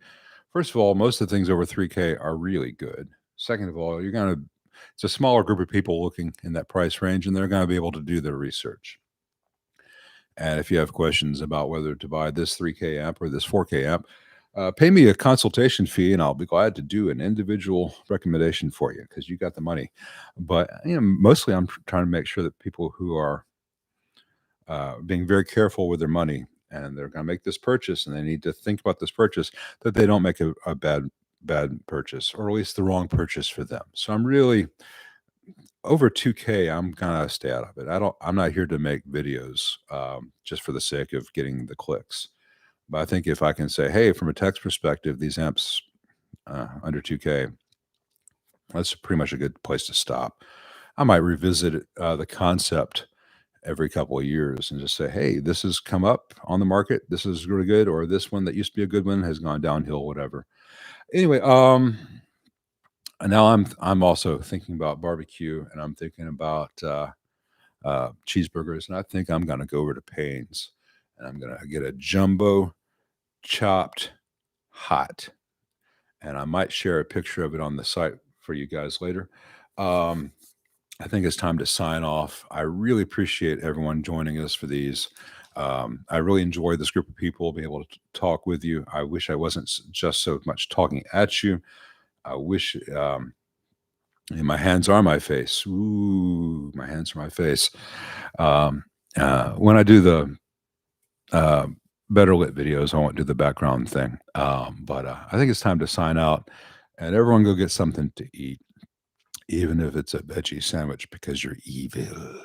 first of all, most of the things over 3K are really good. Second of all, you're gonna it's a smaller group of people looking in that price range, and they're gonna be able to do their research. And if you have questions about whether to buy this 3K amp or this 4K amp, pay me a consultation fee, and I'll be glad to do an individual recommendation for you because you got the money. But mostly I'm trying to make sure that people who are being very careful with their money and they're going to make this purchase and they need to think about this purchase that they don't make a bad purchase or at least the wrong purchase for them. So I'm really over 2K. I'm gonna stay out of it. I'm not here to make videos just for the sake of getting the clicks. But I think if I can say, hey, from a text perspective, these amps under 2K, that's pretty much a good place to stop. I might revisit the concept every couple of years and just say, hey, this has come up on the market. This is really good, or this one that used to be a good one has gone downhill, whatever. Anyway, and now I'm also thinking about barbecue, and I'm thinking about cheeseburgers, and I think I'm going to go over to Payne's, and I'm going to get a jumbo chopped hot, and I might share a picture of it on the site for you guys later. Um, I think it's time to sign off. I really appreciate everyone joining us for these. I really enjoy this group of people, being able to talk with you. I wish I wasn't just so much talking at you. I wish and my hands are my face. Ooh, my hands are my face. Um, when I do the uh, better lit videos, I won't do the background thing. But I think it's time to sign out and everyone go get something to eat, even if it's a veggie sandwich because you're evil.